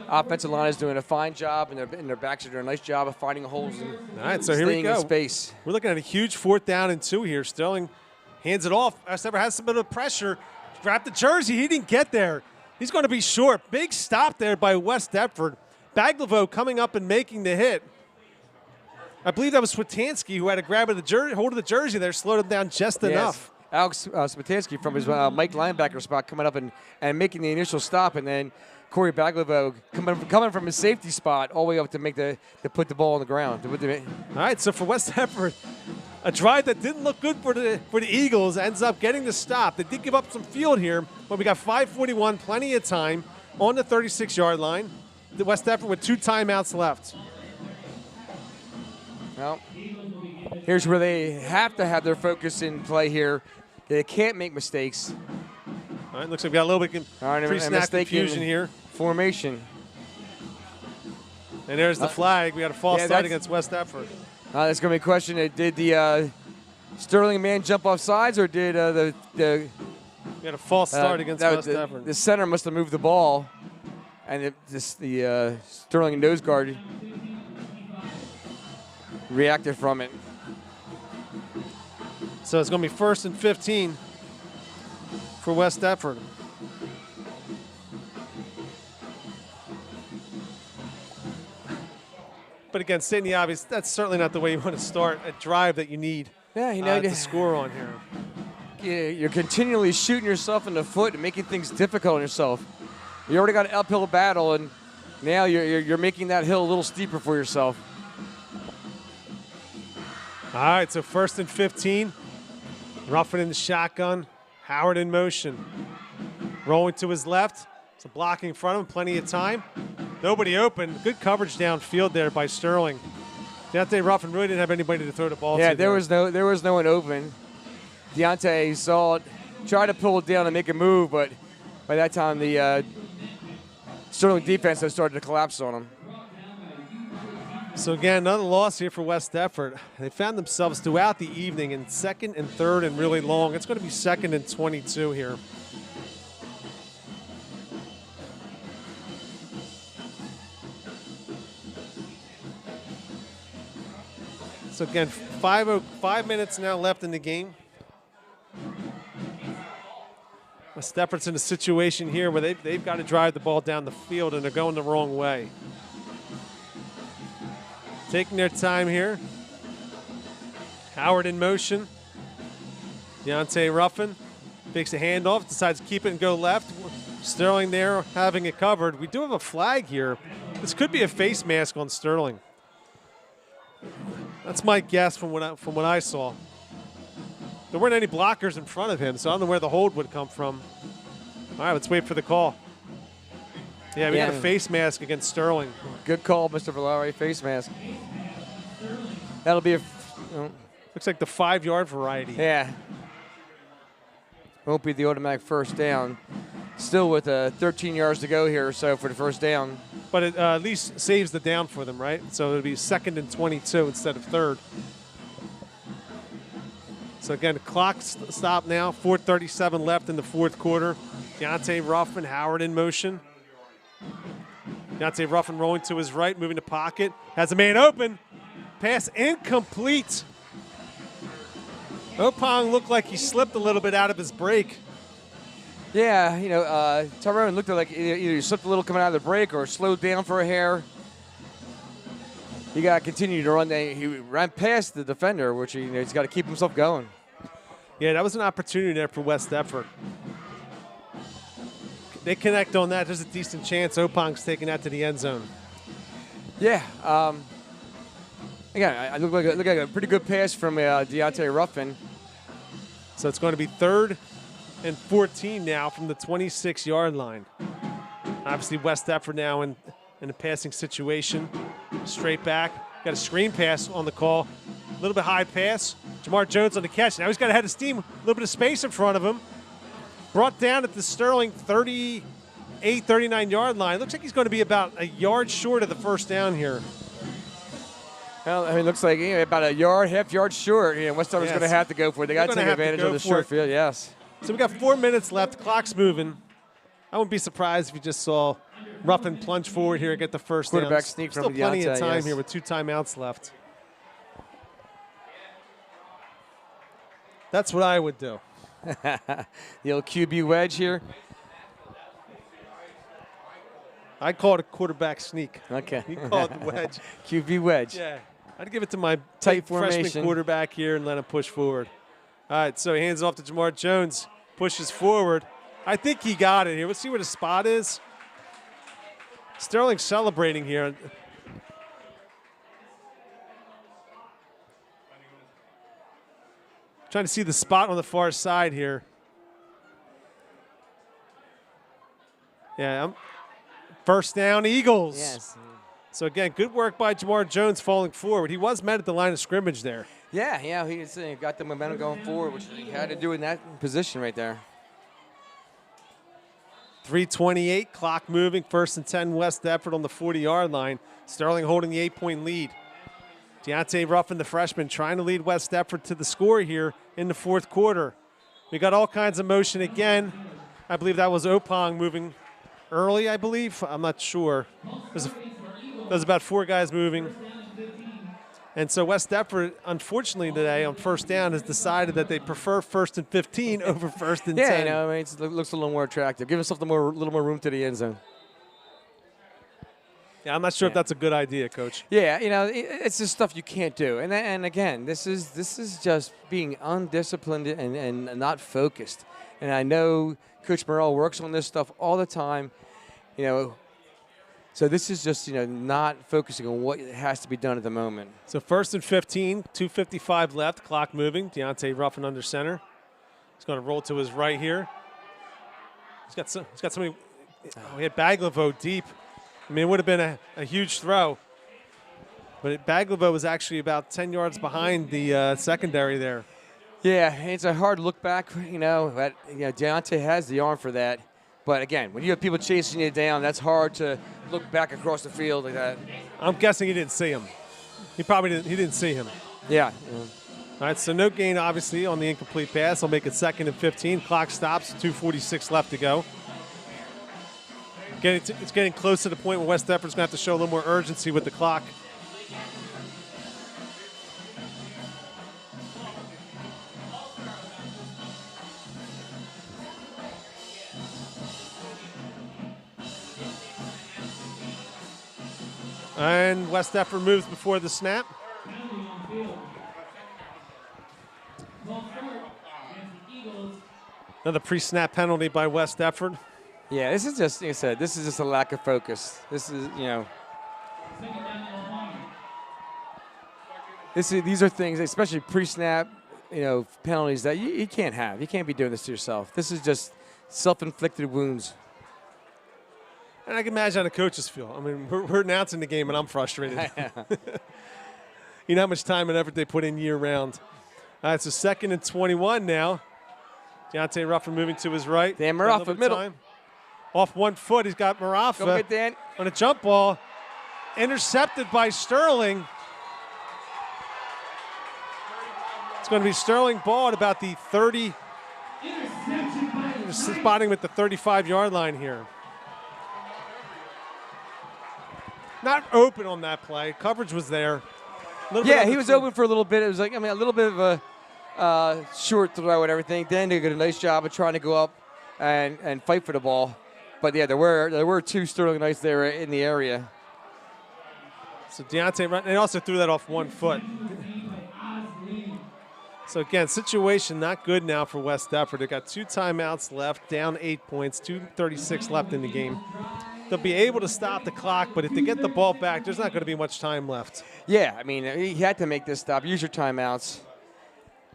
offensive line is doing a fine job, and their backs are doing a nice job of finding holes and all right, so here we go. In space. We're looking at a huge 4th down and 2 here. Sterling hands it off. Estever has some bit of pressure. Grabbed the jersey. He didn't get there. He's going to be short. Big stop there by West Deptford. Baglevo coming up and making the hit. I believe that was Switansky who had a grab of the jersey, hold of the jersey there, slowed him down just enough. Alex Switansky from his Mike linebacker spot coming up and making the initial stop, and then Corey Baglevo coming from his safety spot all the way up to put the ball on the ground. All right, so for West Deptford, a drive that didn't look good for the Eagles ends up getting the stop. They did give up some field here, but we got 5:41, plenty of time on the 36-yard line. The West Deptford with 2 timeouts left. Well, here's where they have to have their focus in play here. They can't make mistakes. All right, looks like we got a little bit of pre-snap confusion here. Formation. And there's the flag. We got a false start against West Deptford. That's going to be a question. Did the Sterling man jump off sides, or did we had a false start against West Deptford? The center must have moved the ball, and the Sterling nose guard reacted from it. So it's going to be 1st and 15 for West Deptford. But again, stating the obvious, that's certainly not the way you want to start a drive that you need to score on here. Yeah, you're continually shooting yourself in the foot and making things difficult on yourself. You already got an uphill battle, and now you're making that hill a little steeper for yourself. All right, so 1st and 15. Ruffin in the shotgun. Howard in motion. Rolling to his left. Some blocking in front of him, plenty of time. Nobody open. Good coverage downfield there by Sterling. Deontay Ruffin really didn't have anybody to throw the ball to. Yeah, there was no one open. Deontay saw it, tried to pull it down and make a move, but by that time the Sterling defense had started to collapse on him. So again, another loss here for West Deptford. They found themselves throughout the evening in 2nd and 3rd and really long. It's going to be 2nd and 22 here. So So again, 5 minutes now left in the game. West Deptford's in a situation here where they've got to drive the ball down the field, and they're going the wrong way. Taking their time here. Howard in motion. Deontay Ruffin takes a handoff, decides to keep it and go left. Sterling there having it covered. We do have a flag here. This could be a face mask on Sterling. That's my guess from what I saw. There weren't any blockers in front of him, so I don't know where the hold would come from. All right, let's wait for the call. Yeah, we got a face mask against Sterling. Good call, Mr. Vilary, face mask. That'll be a... Looks like the 5-yard variety. Yeah. Won't be the automatic first down. Still with 13 yards to go here or so for the first down. But it at least saves the down for them, right? So it'll be 2nd and 22 instead of 3rd. So again, the clock stopped now. 4:37 left in the fourth quarter. Deontay Ruffin, Howard in motion. Deontay Ruffin rolling to his right, moving the pocket. Has a man open. Pass incomplete. Opong looked like he slipped a little bit out of his break. Yeah, you know, Tyrone looked like either he slipped a little coming out of the break or slowed down for a hair. He got to continue to run. He ran past the defender, which he's got to keep himself going. Yeah, that was an opportunity there for West Deptford. They connect on that. There's a decent chance Opong's taking that to the end zone. Yeah. Again, I look like a pretty good pass from Deontay Ruffin. So it's going to be 3rd and 14 now from the 26-yard line. Obviously, West Deptford now in a passing situation. Straight back. Got a screen pass on the call. A little bit high pass. Jamar Jones on the catch. Now he's got a head of steam. A little bit of space in front of him. Brought down at the Sterling 38, 39-yard line. Looks like he's going to be about a yard short of the first down here. Well, I mean, it looks like about a yard, half yard short. West Deptford's going to have to go for it. They got to take advantage of the short field, yes. So we got 4 minutes left. The clock's moving. I wouldn't be surprised if you just saw Ruffin plunge forward here and get the first down. Quarterback sneak from Still plenty of time yes. here with 2 timeouts left. That's what I would do. The old QB wedge here. I call it a quarterback sneak. Okay. You call it the wedge. QB wedge. Yeah. I'd give it to my tight freshman formation quarterback here and let him push forward. All right, so hands off to Jamar Jones. Pushes forward. I think he got it here. Let's see where the spot is. Sterling celebrating here. Trying to see the spot on the far side here. Yeah, first down, Eagles. Yes. So again, good work by Jamar Jones falling forward. He was met at the line of scrimmage there. Yeah, he got the momentum going forward, which he had to do in that position right there. 3:28, clock moving, 1st and 10 West Deptford on the 40-yard line. Sterling holding the 8-point lead. Deontay Ruffin, the freshman, trying to lead West Deptford to the score here in the fourth quarter. We got all kinds of motion again. I believe that was Opong moving early, I believe. I'm not sure. There's about 4 guys moving. And so West Deptford, unfortunately today, on first down, has decided that they prefer 1st and 15 over 1st and 10. Yeah, you know, I mean, it looks a little more attractive. Give yourself a little more room to the end zone. Yeah, I'm not sure if that's a good idea, Coach. Yeah, you know, it's just stuff you can't do. And again, this is just being undisciplined and not focused. And I know Coach Morrell works on this stuff all the time, you know. So this is just, you know, not focusing on what has to be done at the moment. So 1st and 15, 2:55 left, clock moving. Deontay Ruffin under center. He's going to roll to his right here. He's got somebody. Oh, he had Baglivo deep. I mean, it would have been a huge throw. But Baglivo was actually about 10 yards behind the secondary there. Yeah, it's a hard look back, you know. But, you know, Deontay has the arm for that. But again, when you have people chasing you down, that's hard to look back across the field like that. I'm guessing he didn't see him. He didn't see him. Yeah. All right, so no gain, obviously, on the incomplete pass. I'll make it 2nd and 15. Clock stops, 2:46 left to go. It's getting close to the point where West Deptford's going to have to show a little more urgency with the clock. And West Deptford moves before the snap. Another pre-snap penalty by West Deptford. Yeah, this is just, like I said, this is just a lack of focus. This is, these are things, especially pre-snap, penalties that you can't have. You can't be doing this to yourself. This is just self-inflicted wounds. And I can imagine how the coaches feel. I mean, we're announcing the game, and I'm frustrated. You know how much time and effort they put in year-round. All right, so 2nd and 21 now. Deontay Ruffin moving to his right. Dan Marafa, middle. Time. Off 1 foot, he's got Marafa. Go get Dan. On a jump ball. Intercepted by Sterling. It's going to be Sterling ball at about the 30. Spotting with the 35-yard line here. Not open on that play. Coverage was there. Yeah, he was open for a little bit. It was like, a little bit of a short throw and everything. Dan did a nice job of trying to go up and fight for the ball. But, yeah, there were 2 Sterling Knights there in the area. So Deontay, and also threw that off 1 foot. So, again, situation not good now for West Deptford. They've got 2 timeouts left, down 8 points, 2:36 left in the game. They'll be able to stop the clock, but if they get the ball back, there's not going to be much time left. Yeah, he had to make this stop. Use your timeouts.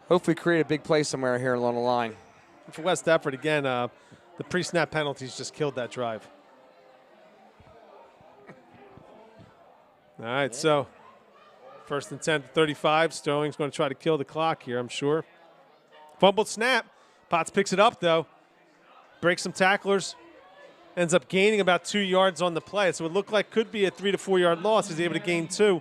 Hopefully create a big play somewhere here along the line. For West Deptford, again, the pre-snap penalties just killed that drive. All right, so 1st and 10 to 35. Sterling's going to try to kill the clock here, I'm sure. Fumbled snap. Potts picks it up, though. Breaks some tacklers. Ends up gaining about 2 yards on the play. So it looked like could be a 3 to 4 yard loss. He's able to gain 2.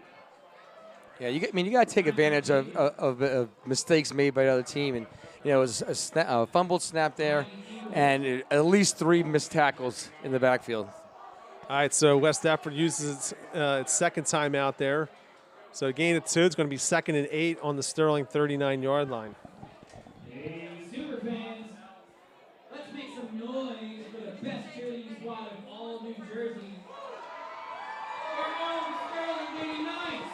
Yeah, you got to take advantage of mistakes made by the other team. And, it was a fumbled snap there and at least 3 missed tackles in the backfield. All right, so West Deptford uses its second timeout there. So a gain of 2. It's going to be 2nd and 8 on the Sterling 39-yard line. Hey, super fans, let's make some noise for the best cheerleading squad of all New Jersey. Our own Sterling Lady Knights.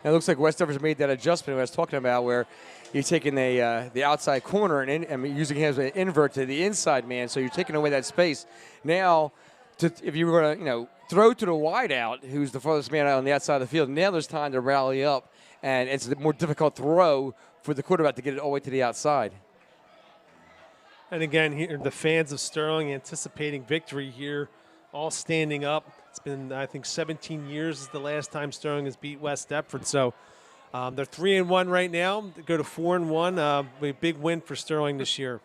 And it looks like West Deptford's made that adjustment I was talking about, where you're taking the outside corner and using him as an invert to the inside man, so you're taking away that space. Now, if you were going to throw to the wide out, who's the farthest man out on the outside of the field, now there's time to rally up, and it's a more difficult throw for the quarterback to get it all the way to the outside. And again, here the fans of Sterling anticipating victory here, all standing up. It's been, I think, 17 years is the last time Sterling has beat West Deptford. So they're 3-1 right now. They go to 4-1. A big win for Sterling this year.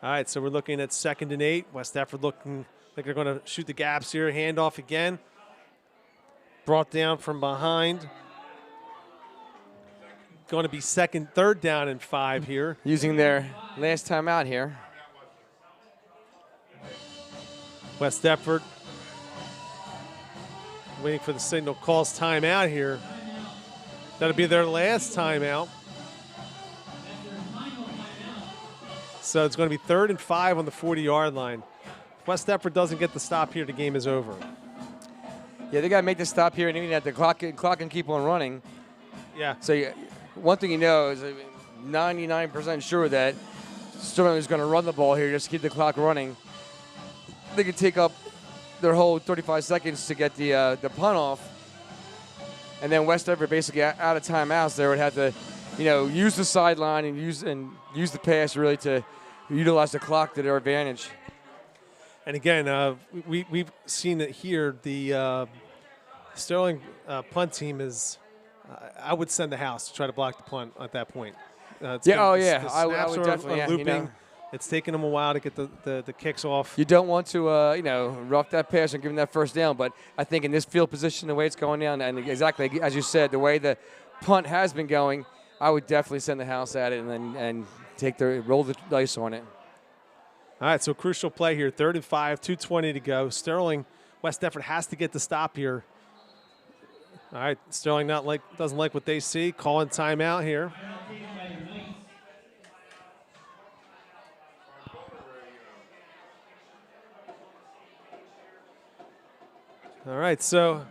All right, so we're looking at 2nd and 8. West Deptford looking like they're going to shoot the gaps here. Handoff again. Brought down from behind. Going to be 3rd down and 5 here. Using their last time out here. West Deptford waiting for the signal, calls timeout here. That'll be their last timeout. So it's going to be 3rd and 5 on the 40-yard line. If West Deptford doesn't get the stop here, the game is over. Yeah, they got to make the stop here, and even at the clock and keep on running. Yeah. So one thing you know is 99% sure that Sterling is going to run the ball here just to keep the clock running. They could take up their whole 35 seconds to get the punt off, and then West Deptford basically out of timeouts there would have to, use the sideline and use the pass really to utilize the clock to their advantage. And again, we've seen it here. The Sterling punt team is, I would send the house to try to block the punt at that point. I would Snaps definitely. are looping. It's taken them a while to get the kicks off. You don't want to, rough that pass and give them that first down. But I think in this field position, the way it's going down, and exactly as you said, the way the punt has been going, I would definitely send the house at it and roll the dice on it. All right, so crucial play here. 3rd and 5, 2:20 to go. Sterling, West Deptford has to get the stop here. All right, Sterling doesn't like what they see. Calling timeout here. All right, so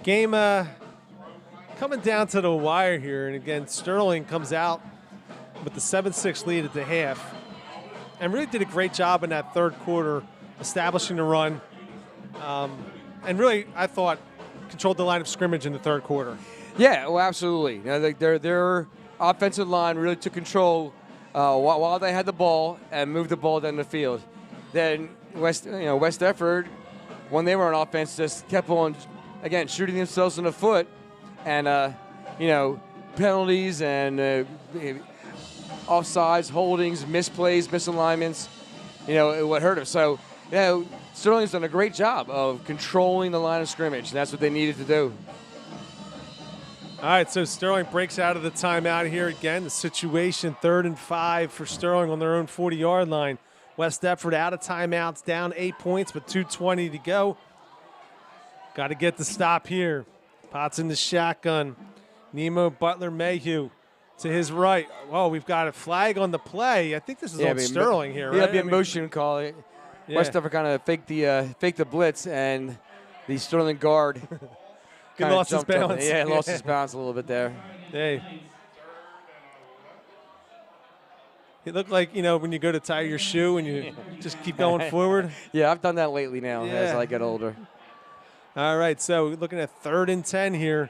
game coming down to the wire here. And again, Sterling comes out with the 7-6 lead at the half and really did a great job in that third quarter establishing the run. And really, I thought, controlled the line of scrimmage in the third quarter. Yeah, well, absolutely. You know, their offensive line really took control while they had the ball and moved the ball down the field. Then West Deptford, when they were on offense, just kept on, again, shooting themselves in the foot, and penalties and offsides, holdings, misplays, misalignments. It would hurt them. So, Sterling's done a great job of controlling the line of scrimmage, and that's what they needed to do. All right, so Sterling breaks out of the timeout here again. The situation 3rd and 5 for Sterling on their own 40-yard line. West Deptford out of timeouts, down 8 points, but 2:20 to go. Got to get the stop here. Potts in the shotgun. Nemo, Butler, Mayhew to his right. Oh, we've got a flag on the play. I think this is on Sterling here, right? Yeah, be a motion call. Yeah. West Deptford kind of faked the blitz, and the Sterling guard lost his balance. Yeah, lost his balance a little bit there. Hey. It looked like, when you go to tie your shoe and you just keep going forward. Yeah, I've done that lately now as I get older. All right, so looking at 3rd and 10 here.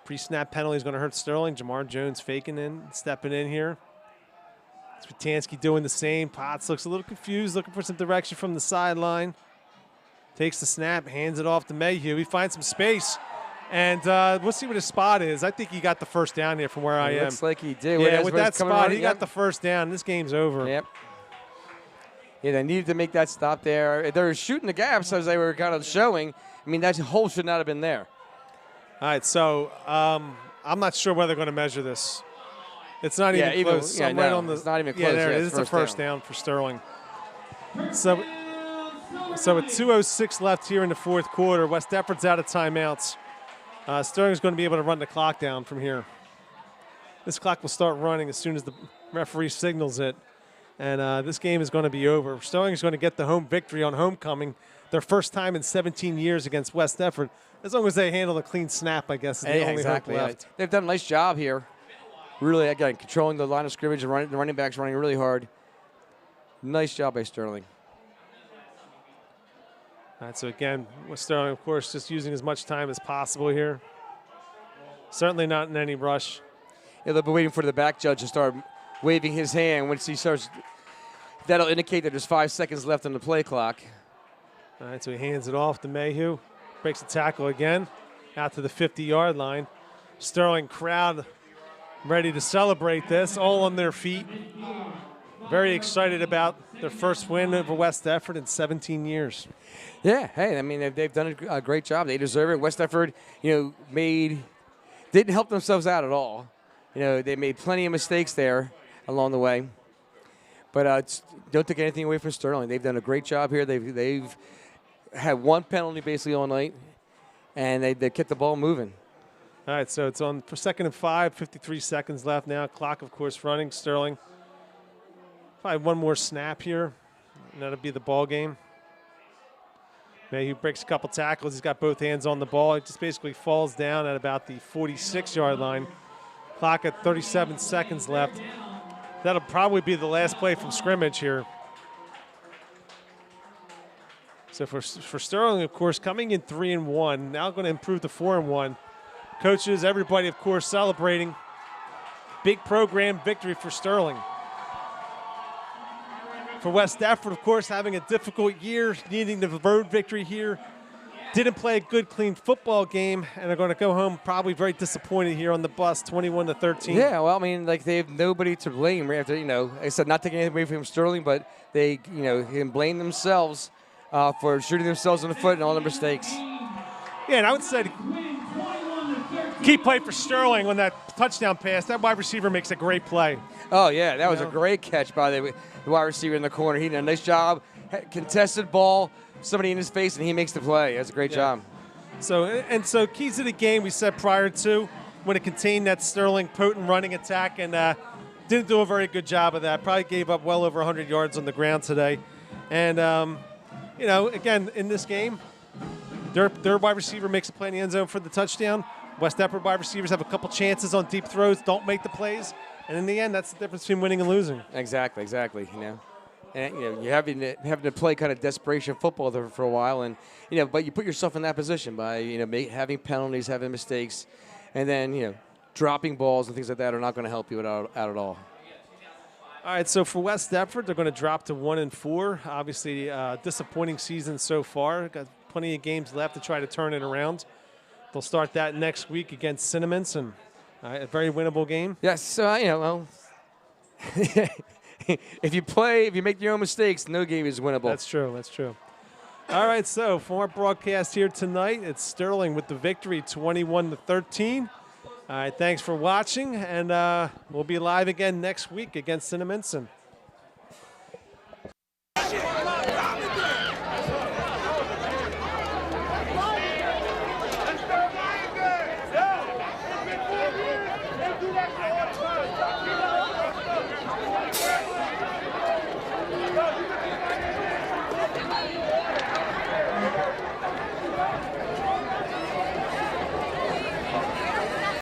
Pre-snap penalty is going to hurt Sterling. Jamar Jones stepping in here. Spatansky doing the same. Potts looks a little confused, looking for some direction from the sideline. Takes the snap, hands it off to Mayhew. He finds some space, and we'll see what his spot is. I think he got the first down here from where I am. Looks like he did. Yeah, with that spot, he got the first down. This game's over. Yep. Yeah, they needed to make that stop there. They were shooting the gaps as they were kind of showing. I mean, that hole should not have been there. All right, so I'm not sure whether they're going to measure this. It's not even close. Yeah, right on the, it's not even close. Yeah, there it is. It's a first down for Sterling. So with 2:06 left here in the fourth quarter, West Deptford's out of timeouts. Sterling's going to be able to run the clock down from here. This clock will start running as soon as the referee signals it. And this game is going to be over. Sterling's going to get the home victory on homecoming, their first time in 17 years against West Deptford. As long as they handle a clean snap, I guess, is the only hope left. They've done a nice job here. Really, again, controlling the line of scrimmage and the running backs running really hard. Nice job by Sterling. All right, so again, with Sterling, of course, just using as much time as possible here. Certainly not in any rush. Yeah, they'll be waiting for the back judge to start waving his hand. Once he starts, that'll indicate that there's 5 seconds left on the play clock. All right, so he hands it off to Mayhew. Breaks the tackle again, out to the 50-yard line. Sterling crowd ready to celebrate this, all on their feet. Very excited about their first win over West Deptford in 17 years. Yeah, hey, I mean, they've done a great job. They deserve it. West Deptford, didn't help themselves out at all. They made plenty of mistakes there along the way. But don't take anything away from Sterling. They've done a great job here. They've had one penalty basically all night, and they kept the ball moving. All right, so it's on for 2nd and 5, 53 seconds left now. Clock, of course, running. Sterling. Probably one more snap here, and that'll be the ball game. Mayhew breaks a couple tackles. He's got both hands on the ball. He just basically falls down at about the 46-yard line. Clock at 37 seconds left. That'll probably be the last play from scrimmage here. So for Sterling, of course, coming in 3-1, now going to improve to 4-1. Coaches, everybody, of course, celebrating. Big program victory for Sterling. For West Deptford, of course, having a difficult year, needing the road victory here. Didn't play a good, clean football game, and are going to go home probably very disappointed here on the bus, 21-13. Yeah, well, I mean, they have nobody to blame. After, like I said, not taking anything away from Sterling, but they, can blame themselves for shooting themselves in the foot and all the mistakes. Yeah, and I would say key play for Sterling on that touchdown pass. That wide receiver makes a great play. Oh, yeah, that was a great catch by the wide receiver in the corner. He did a nice job. Contested ball, somebody in his face, and he makes the play. That's a great job. So keys of the game we said prior to when it contained that Sterling potent running attack, and didn't do a very good job of that. Probably gave up well over 100 yards on the ground today. And, again, in this game, their wide receiver makes a play in the end zone for the touchdown. West Deptford wide receivers have a couple chances on deep throws, don't make the plays, and in the end, that's the difference between winning and losing. Exactly. And you're having to play kind of desperation football there for a while, and but you put yourself in that position by having penalties, having mistakes, and then dropping balls and things like that are not going to help you out at all. All right, so for West Deptford, they're going to drop to 1-4. Obviously, disappointing season so far. Got plenty of games left to try to turn it around. They'll start that next week against Cinnamons, and a very winnable game. Yes, so well, if you make your own mistakes, no game is winnable. That's true. All right, so for our broadcast here tonight, it's Sterling with the victory, 21-13. All right, thanks for watching, and we'll be live again next week against Cinnamons.